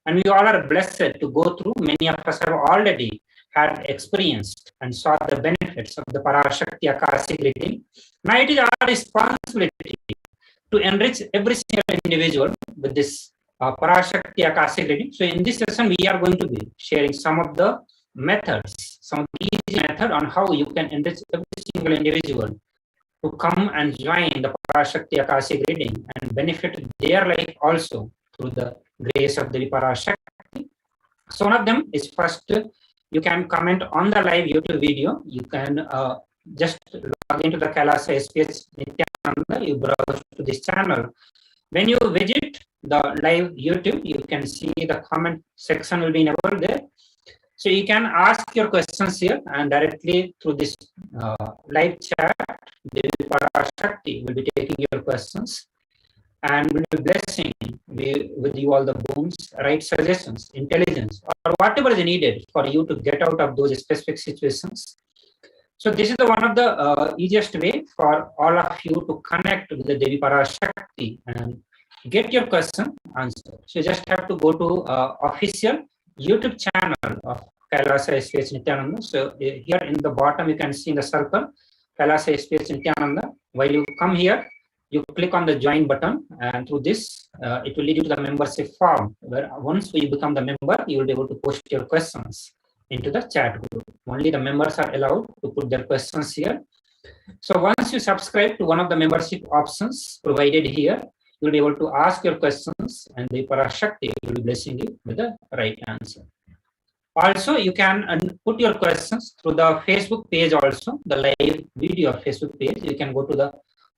Speaker 18: and we all are blessed to go through. Many of us have already had experienced and saw the benefits of the Parashakti Akashic reading. Now it is our responsibility to enrich every single individual with this Parashakti Akashic reading. So in this session, we are going to be sharing some of the methods, some of the easy method on how you can enrich every single individual to come and join the Parashakti Akashic reading and benefit their life also through the grace of the Parashakti. So one of them is first, you can comment on the live YouTube video. You can just log into the KAILASA HDH Nithyananda, you browse to this channel. When you visit the live YouTube, you can see the comment section will be enabled there. So you can ask your questions here and directly through this live chat, Devi Parashakti will be taking your questions and will be blessing with you all the boons, right suggestions, intelligence, or whatever is needed for you to get out of those specific situations. So this is one of the easiest way for all of you to connect with the Devi Parashakti and get your question answered. So you just have to go to official YouTube channel of KAILASA HDH Nithyananda. So here in the bottom, you can see in the circle, KAILASA HDH Nithyananda. While you come here, you click on the join button, and through this, it will lead you to the membership form, where once you become the member, you will be able to post your questions into the chat group. Only the members are allowed to put their questions here. So once you subscribe to one of the membership options provided here, you'll be able to ask your questions and the Parashakti will be blessing you with the right answer. Also, you can put your questions through the Facebook page also, the live video Facebook page. You can go to the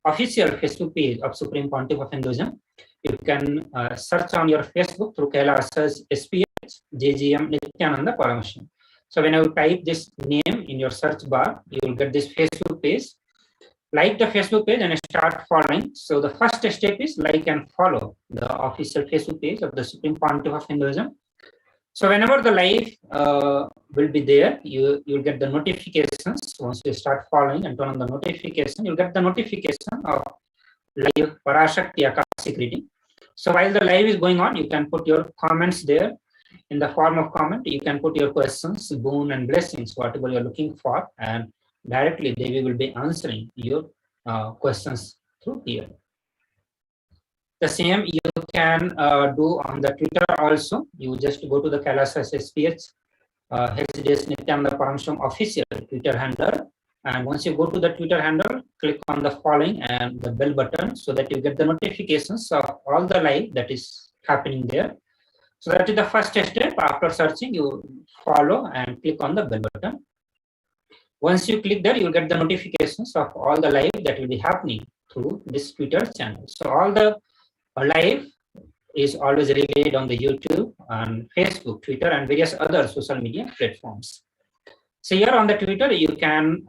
Speaker 18: official Facebook page of Supreme Pontiff of Hinduism. You can search on your Facebook through KAILASA's SPH, JGM Nithyananda Paramashivam. So when you type this name in your search bar, you will get this Facebook page. Like the Facebook page and start following. So the first step is like and follow the official Facebook page of the Supreme Pontiff of Hinduism. So whenever the live will be there, you'll get the notifications. Once you start following and turn on the notification, you'll get the notification of live Parashakti Akashic reading. So while the live is going on, you can put your comments there. In the form of comment, you can put your questions, boon and blessings, whatever you're looking for, and directly Devi will be answering your questions through here. The same you can do on the Twitter also. You just go to the KAILASA SPH HDH Nithyananda Paramashivam official Twitter handle, and once you go to the Twitter handle, click on the following and the bell button so that you get the notifications of all the live that is happening there. So that is the first step. After searching, you follow and click on the bell button. Once you click there, you'll get the notifications of all the live that will be happening through this Twitter channel. So all the live is always relayed on the YouTube and Facebook, Twitter, and various other social media platforms. So here on the Twitter, you can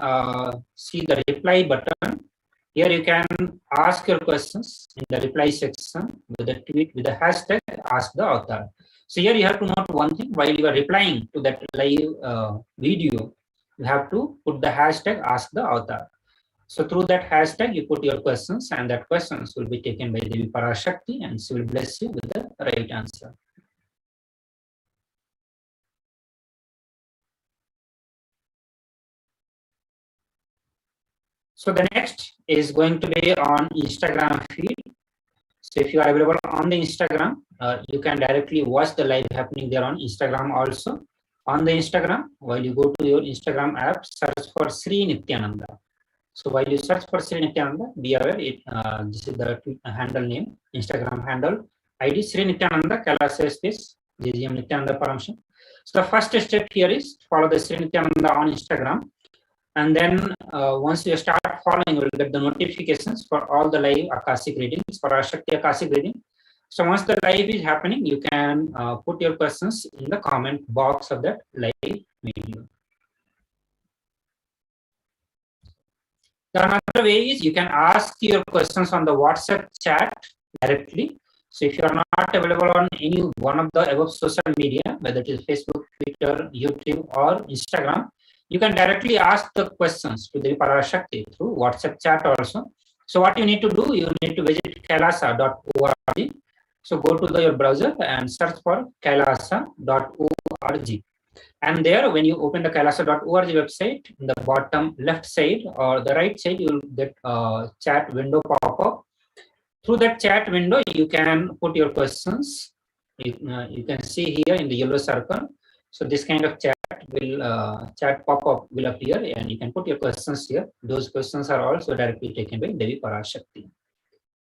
Speaker 18: see the reply button. Here you can ask your questions in the reply section with the tweet with the hashtag ask the author. So here you have to note one thing: while you are replying to that live video, you have to put the hashtag ask the author. So through that hashtag, you put your questions, and that questions will be taken by Devi Parashakti, and she will bless you with the right answer. So the next is going to be on Instagram feed. So if you are available on the Instagram, you can directly watch the live happening there on Instagram also. On the Instagram, while you go to your Instagram app, search for Sri Nithyananda. So while you search for Sri Nithyananda, be aware this is the handle name, Instagram handle, ID Sri Nithyananda, KAILASA HDH, JGM Nithyananda Paramashivam. So the first step here is follow the Sri Nithyananda on Instagram. And then once you start following, you will get the notifications for all the live Akashic readings, Parashakti Akashic reading. So once the live is happening, you can put your questions in the comment box of that live video. The another way is you can ask your questions on the WhatsApp chat directly. So if you are not available on any one of the above social media, whether it is Facebook, Twitter, YouTube, or Instagram, you can directly ask the questions to the Parashakti through WhatsApp chat also. So what you need to do, you need to visit kailasa.org. So go to your browser and search for kailasa.org. And there, when you open the kailasa.org website, in the bottom left side or the right side, you will get a chat window pop up. Through that chat window, you can put your questions. You can see here in the yellow circle. So this kind of chat pop-up will appear, and you can put your questions here. Those questions are also directly taken by Devi Parashakti.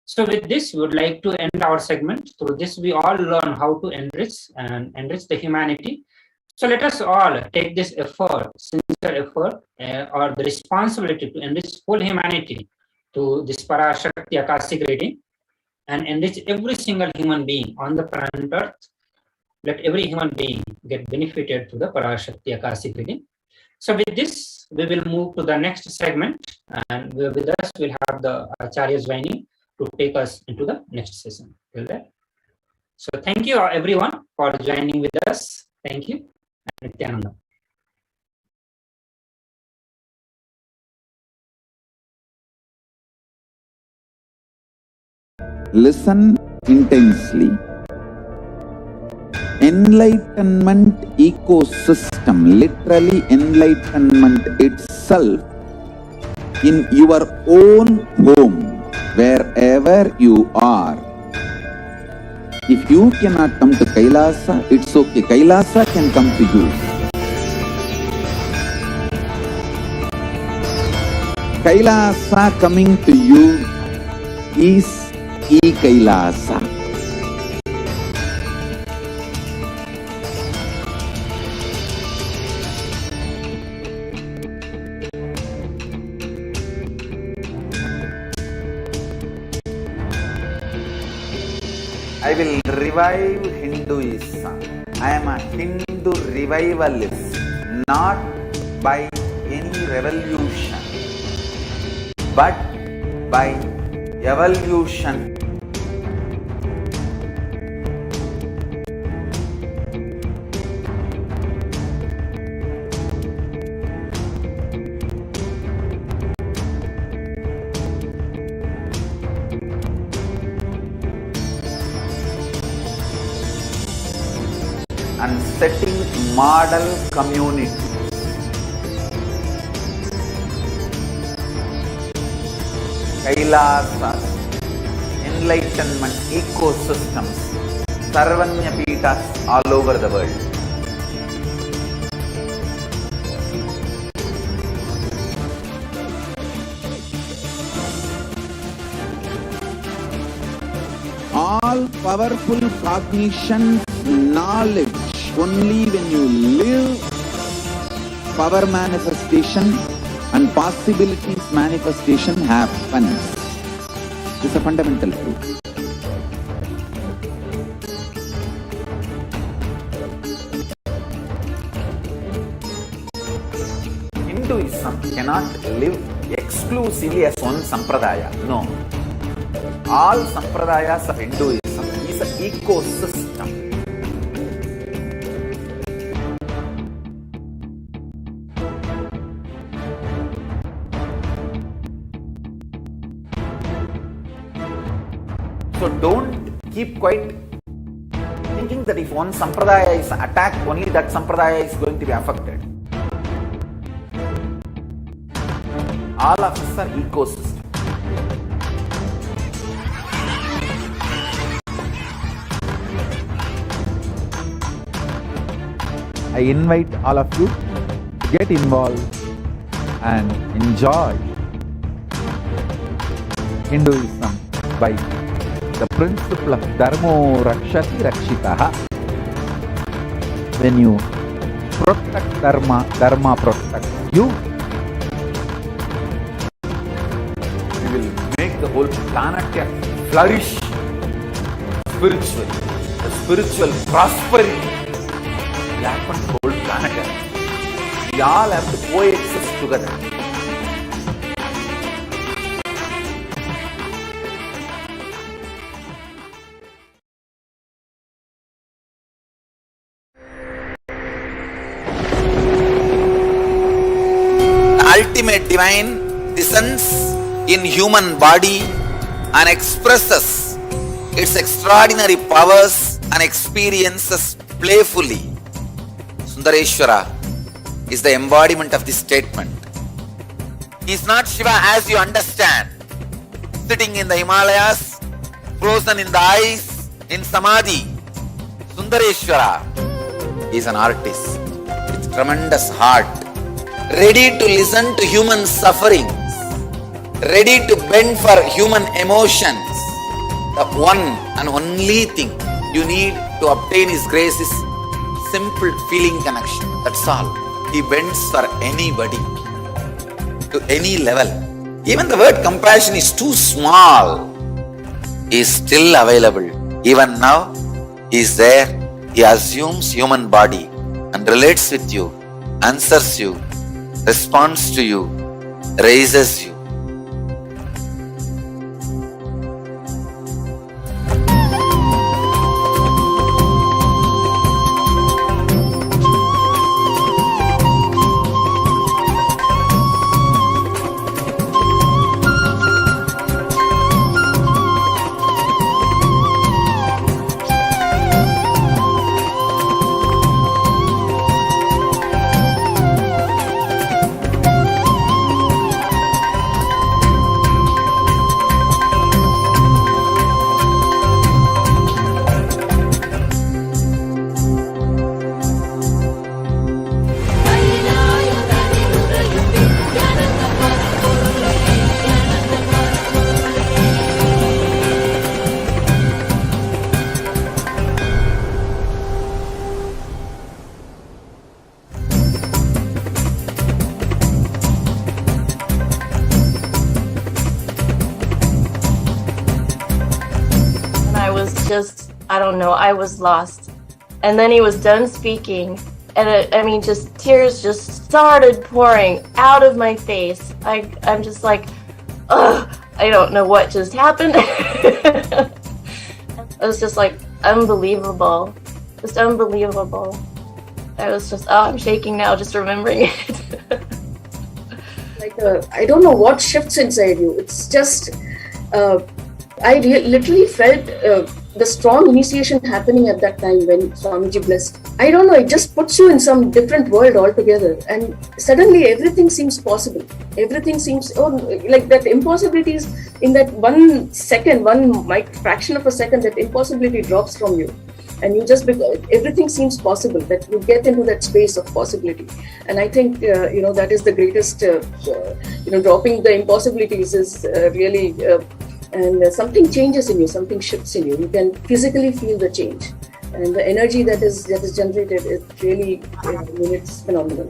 Speaker 18: So with this, we would like to end our segment. Through this, we all learn how to enrich the humanity. So let us all take this effort, sincere effort, or the responsibility to enrich whole humanity to this Parashakti Akashic reading, and enrich every single human being on the planet Earth. Let every human being get benefited to the Parashakti Akashic reading. So with this, we will move to the next segment, and with us we'll have the Acharyas joining to take us into the next session. Till then. So thank you everyone for joining with us. Thank you. And Nithyananda.
Speaker 1: Listen intensely. Enlightenment ecosystem, literally enlightenment itself, in your own home, wherever you are. If you cannot come to Kailasa, it's okay. Kailasa can come to you. Kailasa coming to you is Kailasa. I will revive Hinduism. I am a Hindu revivalist, not by any revolution, but by evolution. And setting model community. Kailasas, enlightenment ecosystems, Sarvanya Peethas all over the world. All powerful cognition, knowledge, only when you live, power manifestation and possibilities manifestation happens. This is a fundamental truth. Hinduism cannot live exclusively as one sampradaya. No. All sampradayas of Hinduism is an ecosystem. So don't keep quiet thinking that if one sampradaya is attacked, only that sampradaya is going to be affected. All of us are ecosystem. I invite all of you to get involved and enjoy Hinduism by the principle of Dharmo Rakshati Rakshitaha. When you protect Dharma, Dharma protects you. You will make the whole planet flourish spiritually. The spiritual prosperity will happen to the whole planet. We all have to coexist together.
Speaker 3: ultimate divine descends in human body and expresses its extraordinary powers and experiences playfully. Sundareshwara is the embodiment of this statement. He is not Shiva as you understand, sitting in the Himalayas, frozen in the ice, in Samadhi. Sundareshwara is an artist with tremendous heart, ready to listen to human sufferings, ready to bend for human emotions. The one and only thing you need to obtain His grace is simple feeling connection. That's all. He bends for anybody, to any level. Even the word compassion is too small. He is still available. Even now, He is there. He assumes human body and relates with you, answers you, responds to you, raises you.
Speaker 6: I don't know, I was lost. And then he was done speaking, and just tears just started pouring out of my face. I'm just like, ugh, I don't know what just happened. It was just like unbelievable, just unbelievable. I was just, I'm shaking now just remembering it.
Speaker 7: I don't know what shifts inside you. It's just, I literally felt the strong initiation happening at that time when Swamiji blessed. I don't know, it just puts you in some different world altogether, and suddenly everything seems possible. Everything seems, like that impossibilities in that 1 second, fraction of a second, that impossibility drops from you. And you just, everything seems possible, that you get into that space of possibility. And I think, that is the greatest, dropping the impossibilities is really, and something changes in you, something shifts in you. You can physically feel the change. And the energy that is generated, it really, it's phenomenal.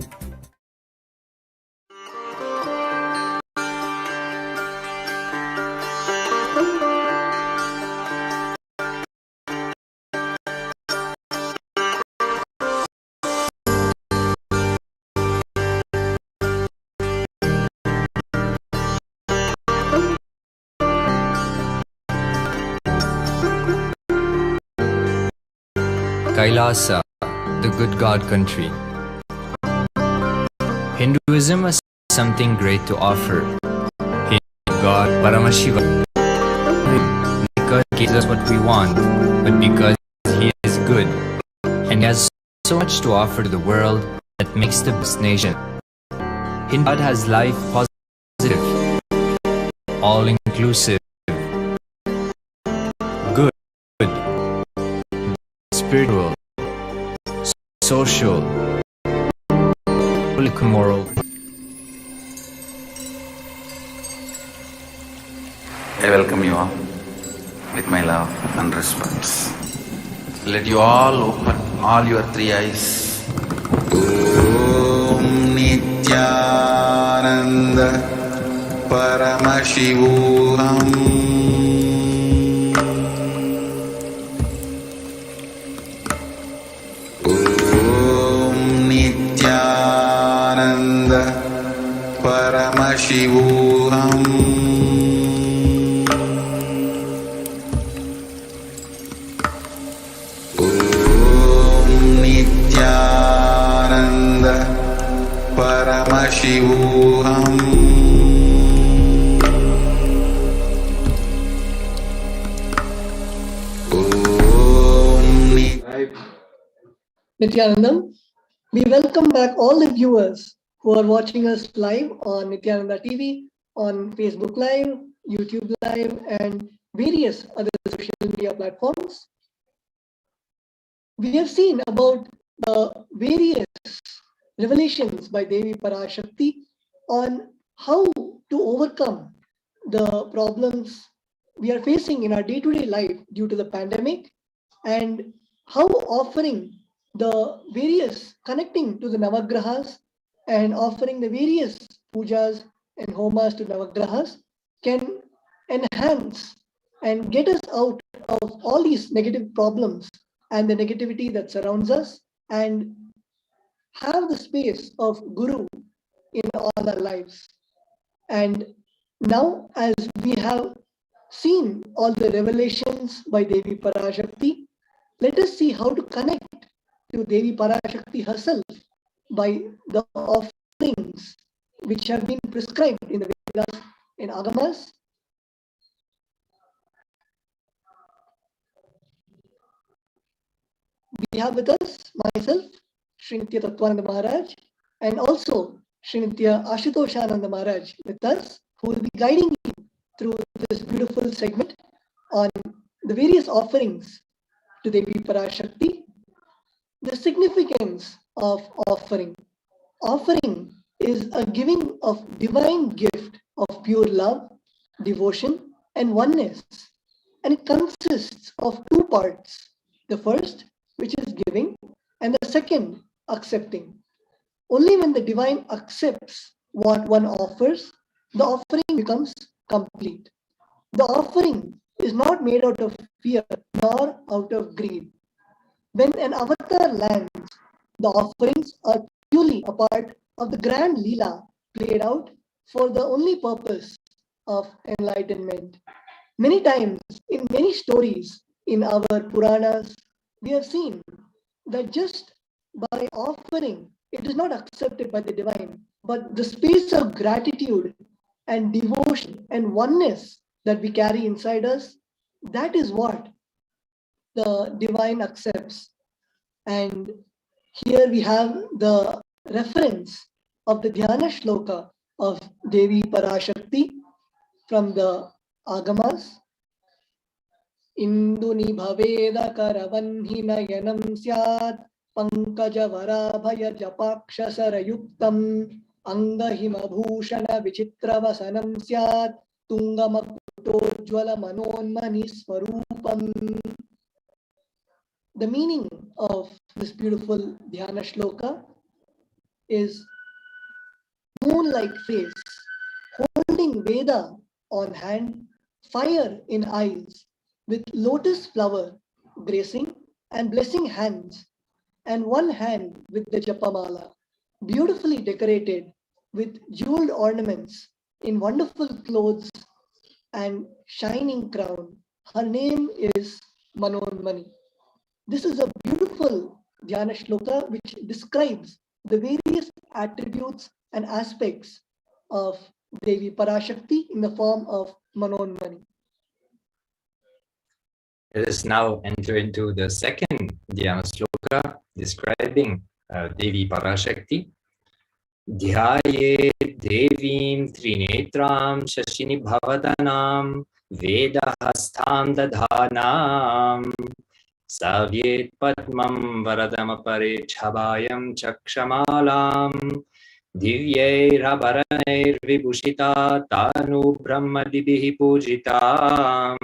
Speaker 8: KAILASA, the good God country. Hinduism has something great to offer. He God Paramashivoham. Because He gives us what we want, but because He is good. And He has so much to offer to the world that makes the best nation. Hindu God has life positive, all-inclusive, good, spiritual, social, political, moral.
Speaker 3: I welcome you all with my love and respect. Let you all open all your three eyes. Om Nithyananda Paramashivoham. Paramashivoham. Om Nithyananda Paramashivoham.
Speaker 2: Paramashivoham.
Speaker 4: Nithyanandam, we welcome back all the viewers who are watching us live on Nithyananda TV, on Facebook Live, YouTube Live, and various other social media platforms. We have seen about the various revelations by Devi Parashakti on how to overcome the problems we are facing in our day-to-day life due to the pandemic, and how offering the various connecting to the Navagrahas and offering the various pujas and homas to Navagrahas can enhance and get us out of all these negative problems and the negativity that surrounds us, and have the space of Guru in all our lives. And now, as we have seen all the revelations by Devi Parashakti, let us see how to connect to Devi Parashakti herself by the offerings which have been prescribed in the Vedas and Agamas. We have with us myself, Sri Nithya Tattvananda Maharaj, and also Sri Nithya Ashitoshananda Maharaj with us, who will be guiding you through this beautiful segment on the various offerings to Devi Parashakti. The significance of offering. Offering is a giving of divine gift of pure love, devotion, and oneness. And it consists of two parts. The first, which is giving, and the second, accepting. Only when the divine accepts what one offers, the offering becomes complete. The offering is not made out of fear nor out of greed. When an avatar lands, the offerings are purely a part of the grand Leela played out for the only purpose of enlightenment. Many times, in many stories in our Puranas, we have seen that just by offering, it is not accepted by the divine, but the space of gratitude and devotion and oneness that we carry inside us, that is what the divine accepts. And here we have the reference of the Dhyana Shloka of Devi Parashakti from the Agamas. Induni bhaveda karavanhi nayanam syat pankaja varabhaya japaksha sarayuktam angahima bhushana vichitra vasanam syat tungamakutojjvala manonmani swarupam. The meaning of this beautiful Dhyana Shloka is moon-like face, holding Veda on hand, fire in eyes, with lotus flower gracing and blessing hands, and one hand with the Japamala, beautifully decorated with jeweled ornaments in wonderful clothes and shining crown. Her name is Manonmani. This is a beautiful Dhyana Shloka which describes the various attributes and aspects of Devi Parashakti in the form of Manonmani.
Speaker 8: Let us now enter into the second Dhyana Shloka describing Devi Parashakti. Dhyaye Devim Trinetram Shashini Bhavadanam Vedahastham Dadhanam Savyet Padmam Varadamapare Chabhayam Chakshamalam Divyair Vibhushita Tanu Brahmadibhi Pujitam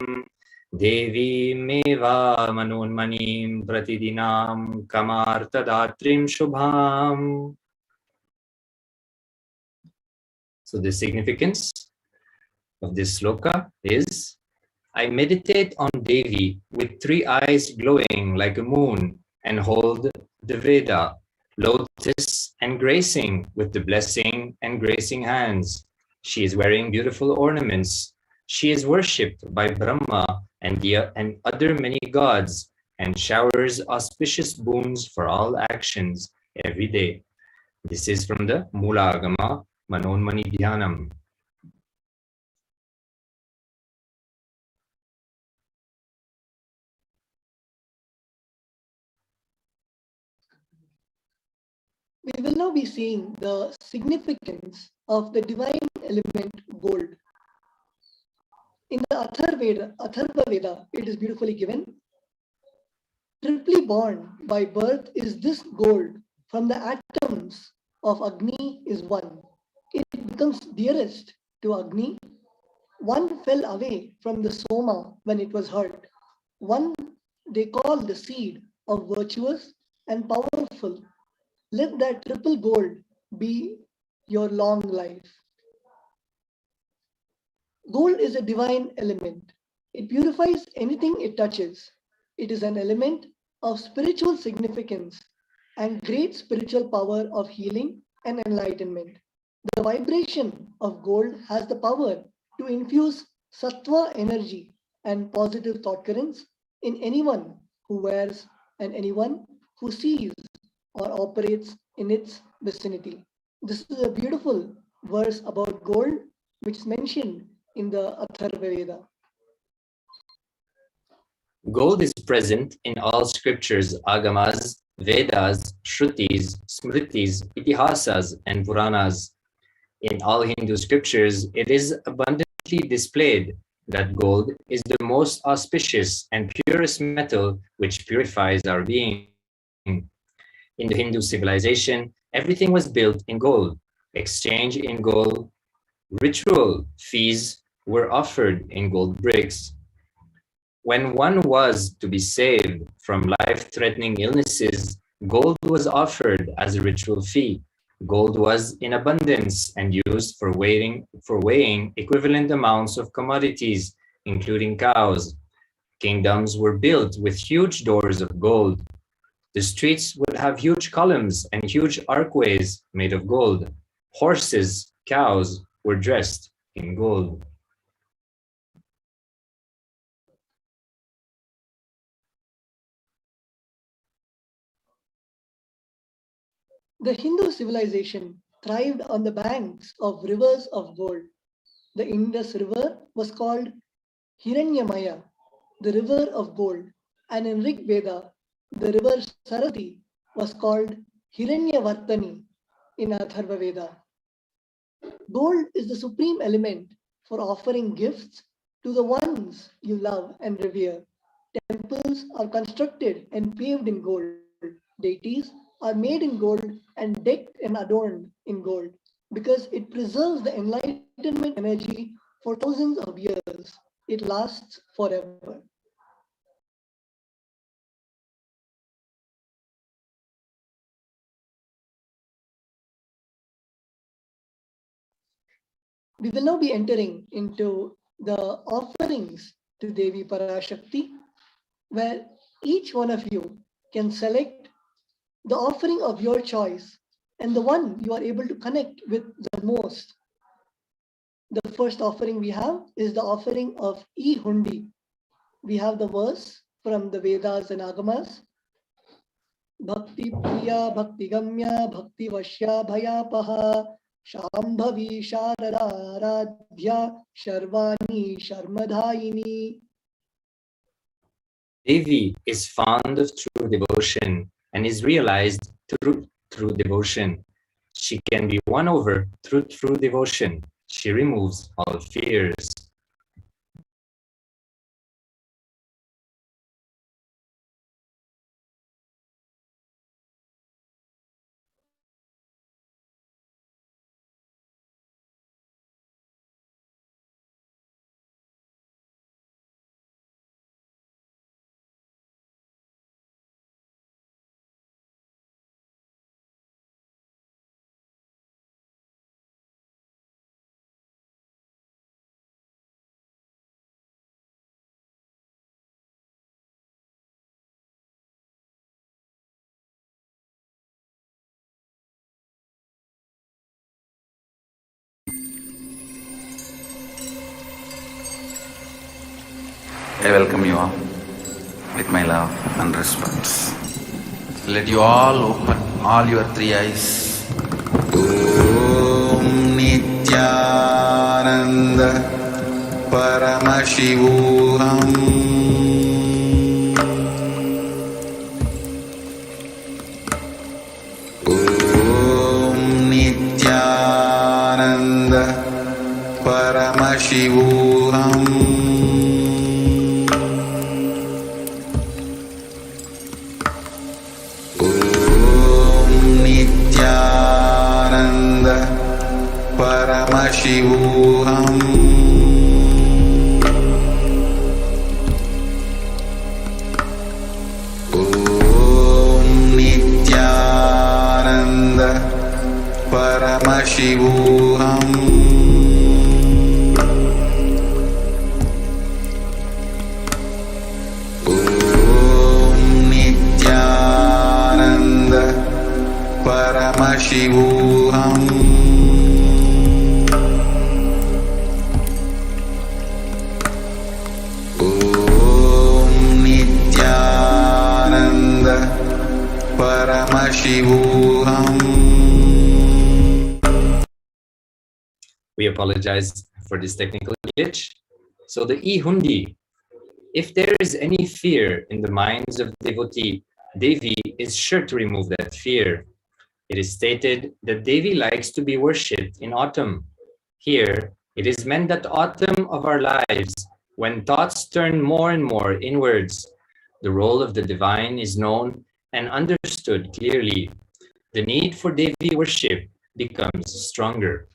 Speaker 8: Devi Meva Manonmanim Pratidinam Kamartadatrim Shubham. So the significance of this sloka is, I meditate on Devi with three eyes glowing like a moon and hold the Veda, lotus and gracing with the blessing and gracing hands. She is wearing beautiful ornaments. She is worshipped by Brahma and other many gods and showers auspicious boons for all actions every day. This is from the Mula Agama Manonmani Dhyanam.
Speaker 4: We will now be seeing the significance of the divine element gold. In the Atharva Veda, it is beautifully given. Triply born by birth is this gold from the atoms of Agni is one. It becomes dearest to Agni. One fell away from the Soma when it was hurt. One they call the seed of virtuous and powerful. Let that triple gold be your long life. Gold is a divine element. It purifies anything it touches. It is an element of spiritual significance and great spiritual power of healing and enlightenment. The vibration of gold has the power to infuse sattva energy and positive thought currents in anyone who wears and anyone who sees or operates in its vicinity. This is a beautiful verse about gold, which is mentioned in the Atharva Veda.
Speaker 8: Gold is present in all scriptures, agamas, Vedas, Shrutis, Smritis, Itihasas, and Puranas. In all Hindu scriptures, it is abundantly displayed that gold is the most auspicious and purest metal which purifies our being. In the Hindu civilization, everything was built in gold, exchange in gold, ritual fees were offered in gold bricks. When one was to be saved from life-threatening illnesses, gold was offered as a ritual fee. Gold was in abundance and used for weighing equivalent amounts of commodities, including cows. Kingdoms were built with huge doors of gold. The streets would have huge columns and huge archways made of gold. Horses, cows were dressed in gold.
Speaker 4: The Hindu civilization thrived on the banks of rivers of gold. The Indus River was called Hiranyamaya, the river of gold, and in Rig Veda, the river Sarati was called Hiranyavartani in Atharva Veda. Gold is the supreme element for offering gifts to the ones you love and revere. Temples are constructed and paved in gold. Deities are made in gold and decked and adorned in gold because it preserves the enlightenment energy for thousands of years. It lasts forever. We will now be entering into the offerings to Devi Parashakti, where each one of you can select the offering of your choice and the one you are able to connect with the most. The first offering we have is the offering of E-Hundi. We have the verse from the Vedas and Agamas. Bhakti Priya Bhakti Gamya Bhakti Vashya Bhayapaha Shambhavi Sharadaradhya Sharvani Sharmadhayini.
Speaker 8: Devi is fond of true devotion and is realized through devotion. She can be won over through true devotion. She removes all fears.
Speaker 3: I welcome you all with my love and respect. Let you all open all your three eyes. Om Nithyananda Paramashivoham. Om Nithyananda Paramashivoham. Om Nithyananda Paramashivoham. Om Nithyananda Paramashivoham. Om Nithyananda Paramashivoham. Om Nithyananda Paramashivoham.
Speaker 10: We apologize for this technical glitch. So the E-Hundi, if there is any fear in the minds of devotee, Devi is sure to remove that fear. It is stated that Devi likes to be worshipped in autumn. Here, it is meant that autumn of our lives, when thoughts turn more and more inwards, the role of the divine is known and understood clearly. The need for Devi worship becomes stronger.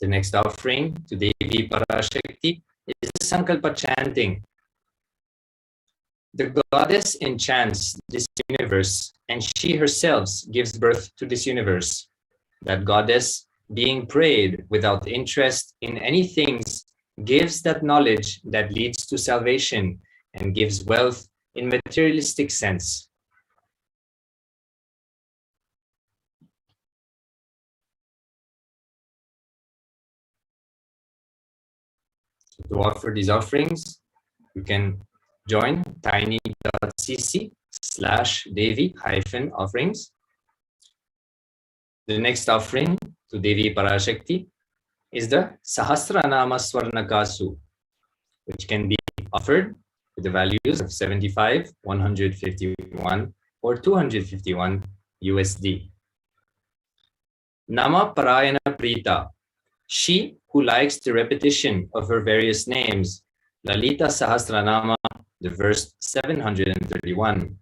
Speaker 10: The next offering to Devi Parashakti is the Sankalpa chanting. The goddess enchants this universe, and she herself gives birth to this universe. That goddess, being prayed without interest in any things, gives that knowledge that leads to salvation and gives wealth in materialistic sense. To offer these offerings, you can join tiny.cc/Devi-offerings. The next offering to Devi Parashakti is the Sahasranama Swarnakasu, which can be offered with the values of 75, 151, or 251 USD. Nama Parayana Prita, she who likes the repetition of her various names, Lalita Sahasranama, the verse 731.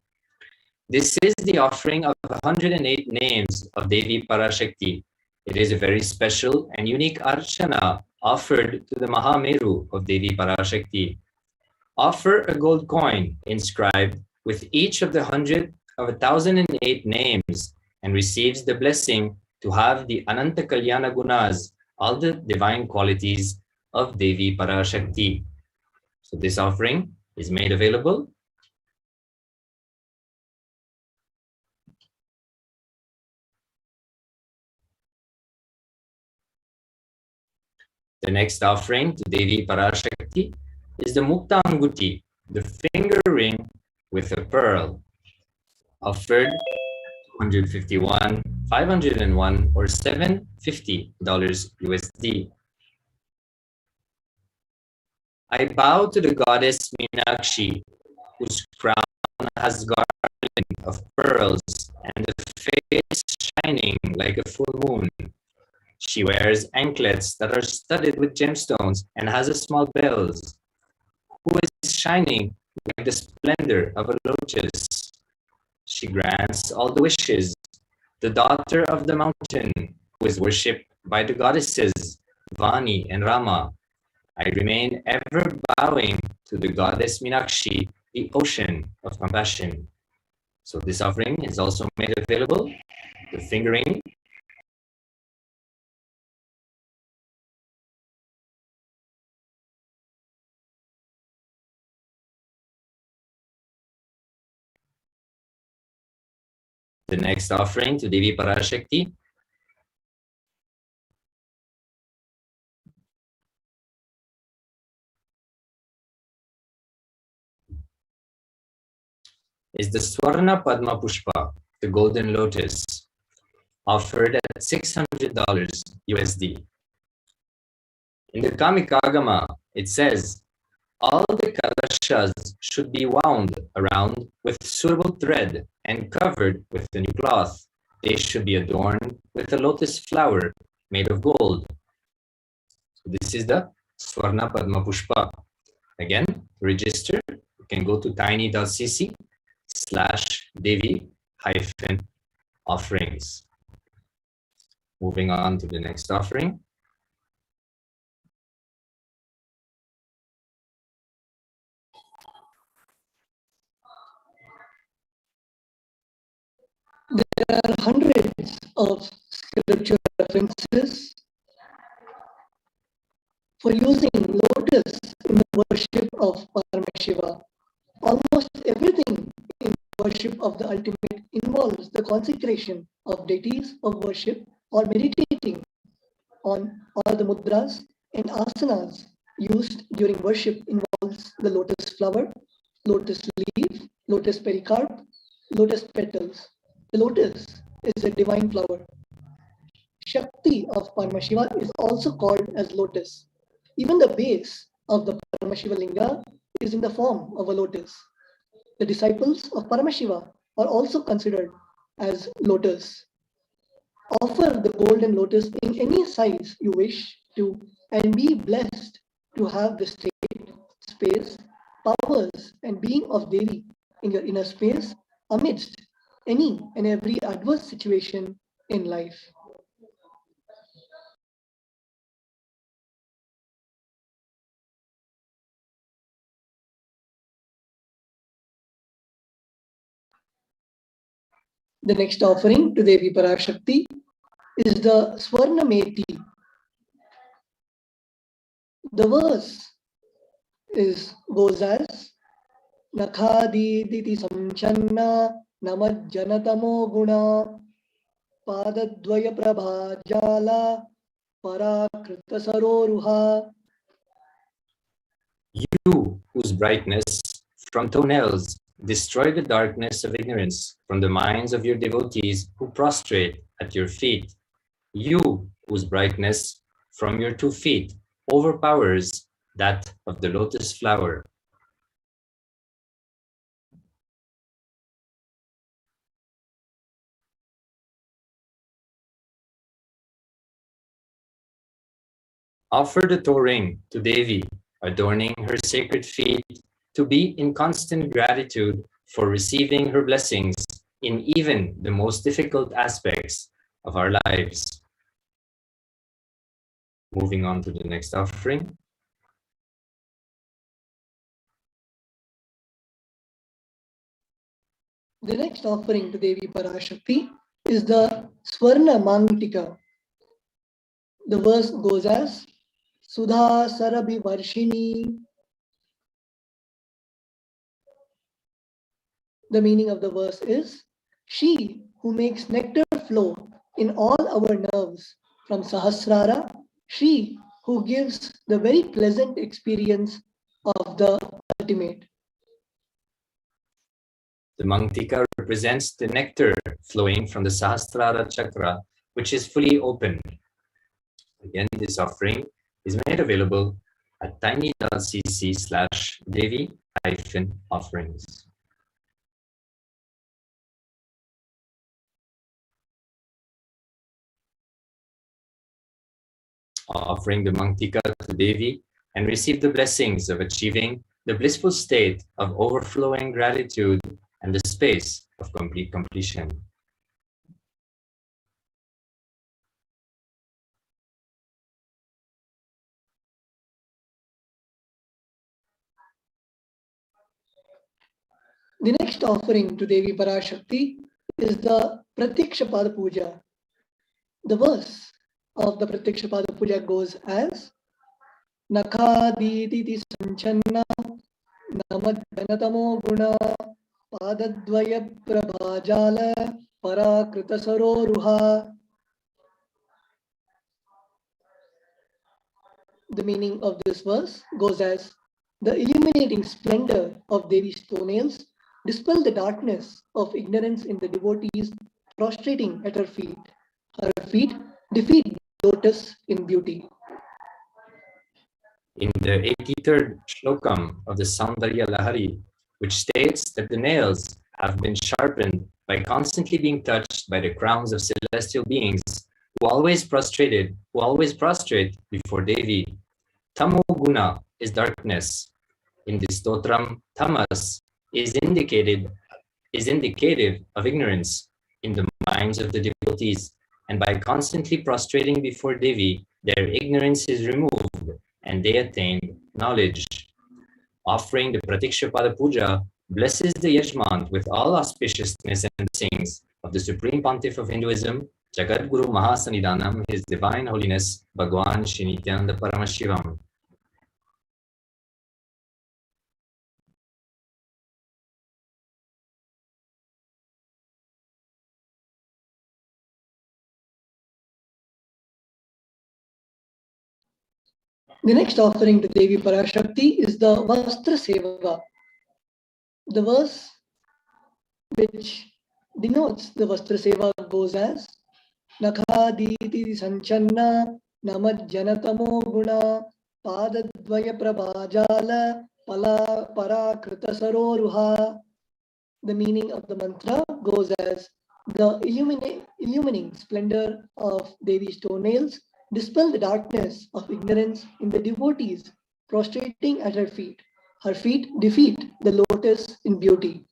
Speaker 10: This is the offering of 108 names of Devi Parashakti. It is a very special and unique archana offered to the Mahameru of Devi Parashakti. Offer a gold coin inscribed with each of the 1,008 names and receives the blessing to have the Ananta Kalyana Gunas, all the divine qualities of Devi Parashakti. So this offering is made available. The next offering to Devi Parashakti is the Mukta Anguti, the finger ring with a pearl, offered $251, $501, or $750 USD. I bow to the goddess Meenakshi, whose crown has garland of pearls and the face shining like a full moon. She wears anklets that are studded with gemstones and has a small bells, who is shining like the splendor of a lotus. She grants all the wishes, the daughter of the mountain, who is worshipped by the goddesses Vani and Rama. I remain ever bowing to the goddess Meenakshi, the ocean of compassion. So this offering is also made available, the finger ring. The next offering to Devi Parashakti is the Swarna Padma Pushpa, the golden lotus, offered at $600 USD. In the Kamikagama, it says, all the kalashas should be wound around with suitable thread and covered with a new cloth. They should be adorned with a lotus flower made of gold. So this is the Swarna Padma Pushpa. Again, to register, you can go to tiny.cc/Devi-offerings. Moving on to the next offering.
Speaker 4: There are hundreds of scripture references for using lotus in the worship of Paramashiva. Almost everything in worship of the ultimate involves the consecration of deities of worship or meditating on all the mudras and asanas used during worship involves the lotus flower, lotus leaf, lotus pericarp, lotus petals. The lotus is a divine flower. Shakti of Paramashiva is also called as lotus. Even the base of the Paramashiva linga is in the form of a lotus. The disciples of Paramashiva are also considered as lotus. Offer the golden lotus in any size you wish to and be blessed to have the state, space, powers and being of Devi in your inner space amidst any and every adverse situation in life. The next offering to Devi Parashakti is the Swarna Meti. The verse goes as Nakhadi Diti Samchanna Namad Janatamo Guna Padadvaya Prabha Jala Parakrita Saroruha.
Speaker 10: You, whose brightness from toenails destroy the darkness of ignorance from the minds of your devotees who prostrate at your feet. You, whose brightness from your 2 feet overpowers that of the lotus flower. Offer the toe ring to Devi, adorning her sacred feet, to be in constant gratitude for receiving her blessings in even the most difficult aspects of our lives. Moving on to the next offering.
Speaker 4: The next offering to Devi Parashakti is the Swarna Mangtika. The verse goes as Sudha Sarabhi Varshini. The meaning of the verse is, she who makes nectar flow in all our nerves from Sahasrara, she who gives the very pleasant experience of the ultimate.
Speaker 10: The Mangtika represents the nectar flowing from the Sahasrara chakra, which is fully open. Again, this offering is made available at tiny.cc/Devi-offerings. Offering the Mangtika to Devi and receive the blessings of achieving the blissful state of overflowing gratitude and the space of complete completion.
Speaker 4: The next offering to Devi Parashakti is the Pratyakshapada Puja. The verse of the Pratyakshapada Puja goes as Nakhaditi Sanchanna Namad Janatamo Guna Padadvaya Prabhajala Parakrita Saroruha. The meaning of this verse goes as the illuminating splendor of Devi's toenails dispel the darkness of ignorance in the devotees prostrating at her feet. Her feet defeat lotus in beauty.
Speaker 10: In the 83rd shlokam of the Saundarya Lahari, which states that the nails have been sharpened by constantly being touched by the crowns of celestial beings who always prostrate before Devi. Tamo guna is darkness. In this stotram, tamas is indicative of ignorance in the minds of the devotees, and by constantly prostrating before Devi, their ignorance is removed and they attain knowledge. Offering the Pratikshapada Puja blesses the Yajman with all auspiciousness and blessings of the Supreme Pontiff of Hinduism, Jagat Guru Mahasanidanam, His Divine Holiness, Bhagwan Shri Nithyananda Paramashivam.
Speaker 4: The next offering to Devi Parashakti is the Vastra Seva. The verse which denotes the Vastra Seva goes as Nakhaditi Sanchanna Namajjanatamo Guna Padadvaya Prabhajala Pala Parakrita Saroruha. The meaning of the mantra goes as the illumining splendor of Devi's toenails dispel the darkness of ignorance in the devotees prostrating at her feet. Her feet defeat the lotus in beauty.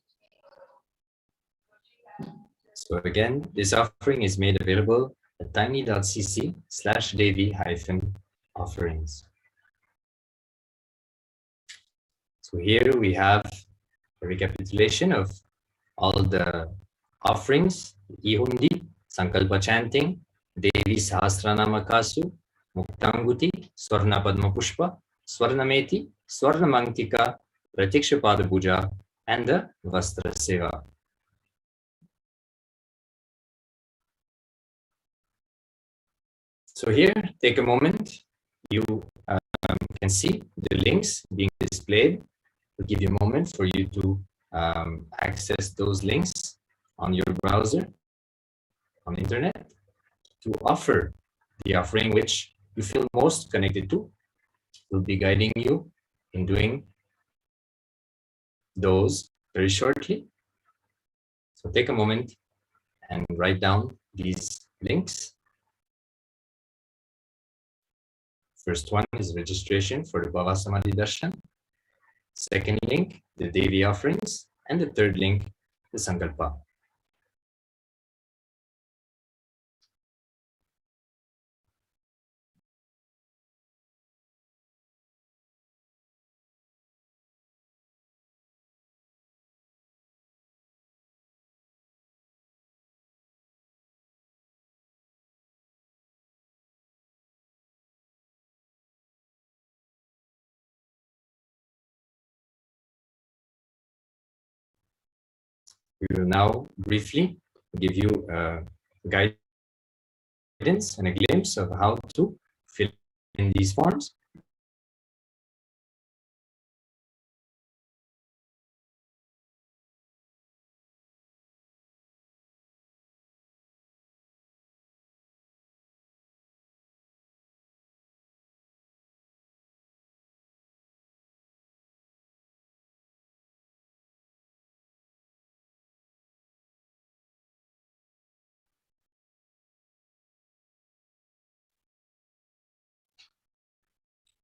Speaker 10: So again, this offering is made available at tiny.cc/Devi-offerings. So here we have a recapitulation of all the offerings: Ihundi, Sankalpa chanting, Devi Sahasranama Kasu, Muktanguti, Swarna Padma Pushpa, Swarnameti, Swarnamangtika, Pratikshapada Puja, and the Vastra Seva. So here, take a moment. You can see the links being displayed. We'll give you a moment for you to access those links on your browser, on the internet, to offer the offering which you feel most connected to. We'll be guiding you in doing those very shortly. So take a moment and write down these links. First one is registration for the Bhava Samadhi Darshan. Second link, the Devi offerings. And the third link, the Sankalpa. We will now briefly give you a guidance and a glimpse of how to fill in these forms.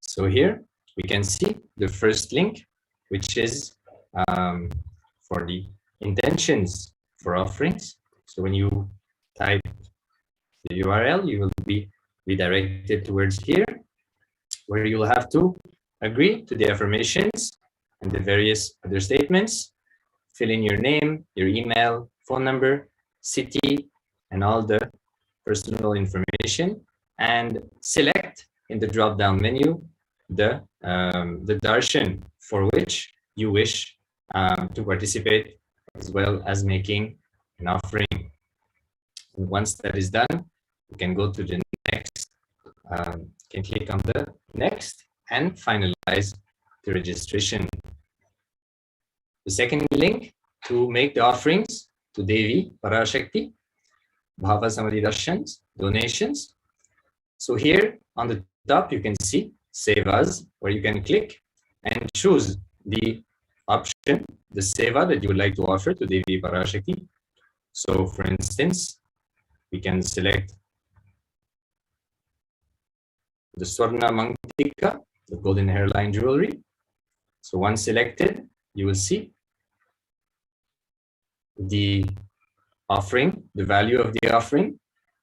Speaker 10: So here we can see the first link, which is for the intentions for offerings. So when you type the URL, you will be redirected towards here, where you will have to agree to the affirmations and the various other statements, fill in your name, your email, phone number, city, and all the personal information, and select in the drop-down menu the darshan for which you wish to participate, as well as making an offering. And once that is done, you can go to the next, can click on the next and finalize the registration. The second link to make the offerings to Devi Parashakti, Bhava Samadhi Darshans, donations. So here on the top, you can see Sevas, where you can click and choose the option, the Seva that you would like to offer to Devi Parashakti. So for instance, we can select the Swarna Mangtika, the golden hairline jewelry. So once selected, you will see the offering, the value of the offering,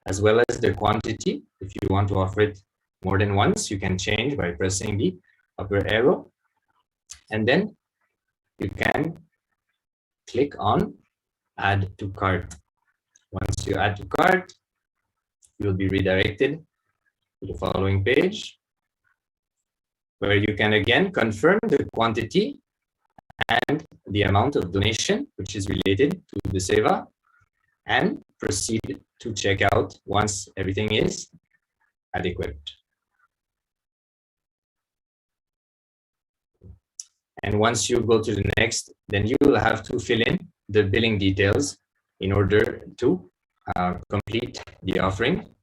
Speaker 10: as well as the quantity. If you want to offer it more than once, you can change by pressing the upper arrow. And then you can click on Add to Cart. Once you add to cart, you'll be redirected to the following page, where you can again confirm the quantity and the amount of donation which is related to the seva, and proceed to checkout once everything is adequate. And once you go to the next, then you will have to fill in the billing details in order to complete the offering,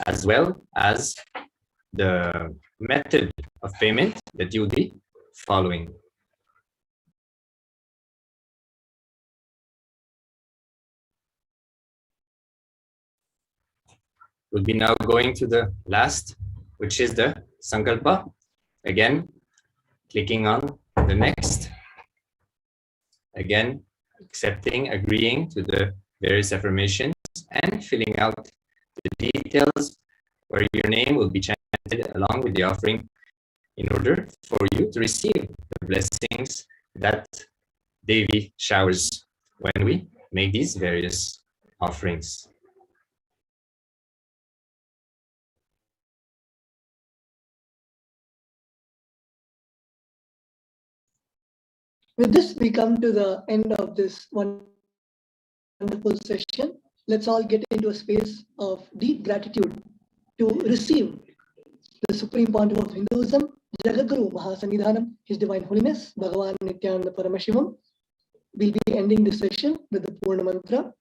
Speaker 10: as well as the method of payment that you'll be following. We'll be now going to the last, which is the Sankalpa. Again, clicking on the next. Again, accepting, agreeing to the various affirmations and filling out the details where your name will be chanted along with the offering in order for you to receive the blessings that Devi showers when we make these various offerings.
Speaker 4: With this, we come to the end of this wonderful session. Let's all get into a space of deep gratitude to receive the Supreme Pontiff of Hinduism, Jagaguru Mahasanidhanam, His Divine Holiness, Bhagavan Nithyananda Paramashivam. We'll be ending this session with the Purna Mantra.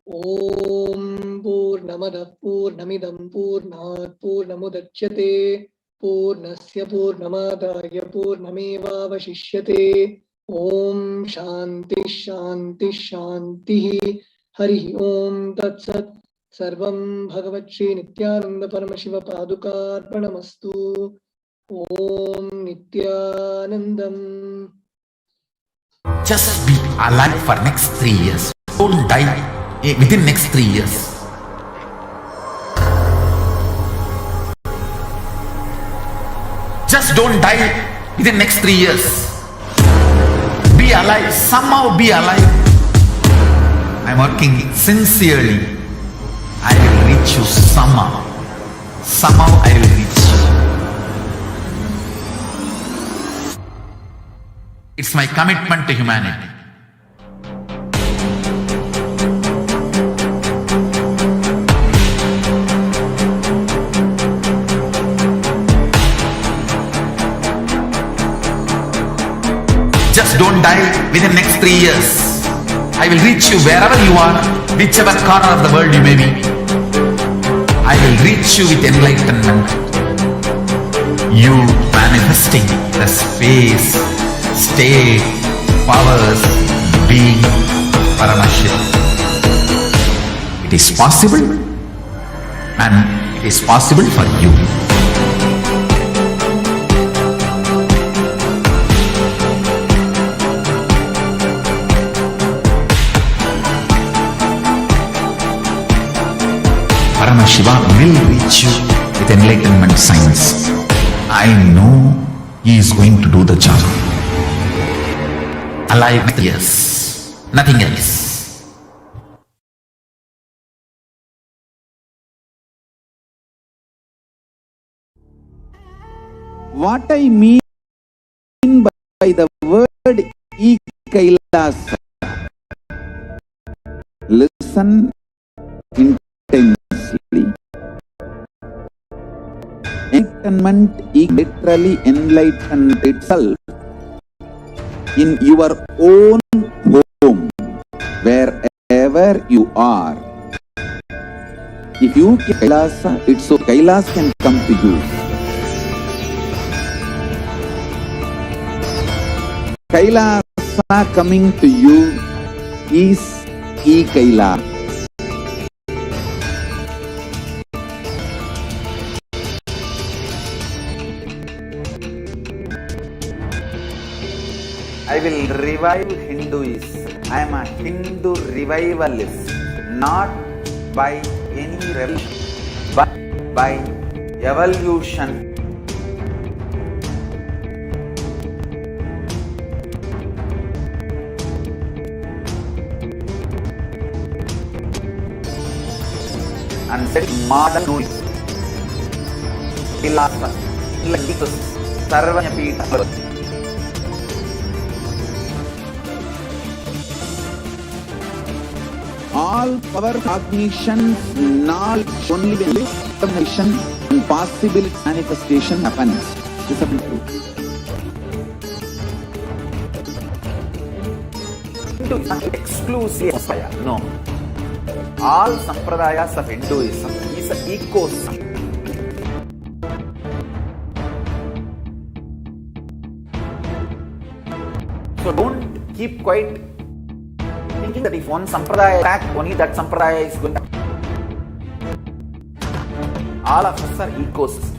Speaker 4: Om Purnamada Purnamidam Purnat Purnamudachyate Purnasya Purnamadaya Purnameva Vashishyate. Om Shanti Shanti Shanti. Hari Om Tat Sat. Sarvam Bhagavat Shri Nithyananda Paramashiva Padukarpanamastu. Om Nithyanandam.
Speaker 2: Just be alive for next 3 years. Don't die within next 3 years. Just don't die within next 3 years. Be alive, somehow be alive. I'm working sincerely. I will reach you somehow. Somehow I will reach you. It's my commitment to humanity. Just don't die within next 3 years. I will reach you wherever you are, whichever corner of the world you may be. I will reach you with enlightenment. You manifesting the space, state, powers, being Paramashivoham. It is possible, and it is possible for you. Paramashiva will reach you with enlightenment science. I know he is going to do the job. Alive, yes, nothing else.
Speaker 1: What I mean by the word KAILASA, listen intensely. Enlightenment is literally enlightenment itself. in your own home, wherever you are. If you can Kailasa, it's so Kailasa can come to you. Kailasa coming to you is Kailasa. I will revive Hinduism. I am a Hindu revivalist, not by any revolution, but by evolution. And set modern rules. KAILASA, Sarvanyapita. All power, cognition, knowledge, only when determination and possibility manifestation happens. This is true. Hinduism exclusively Sampradaya. No. All Sampradayas of Hinduism is an ecosystem. So don't keep quiet thinking that if one Sampradaya attack, only that Sampradaya is going to. All of us are ecosystem.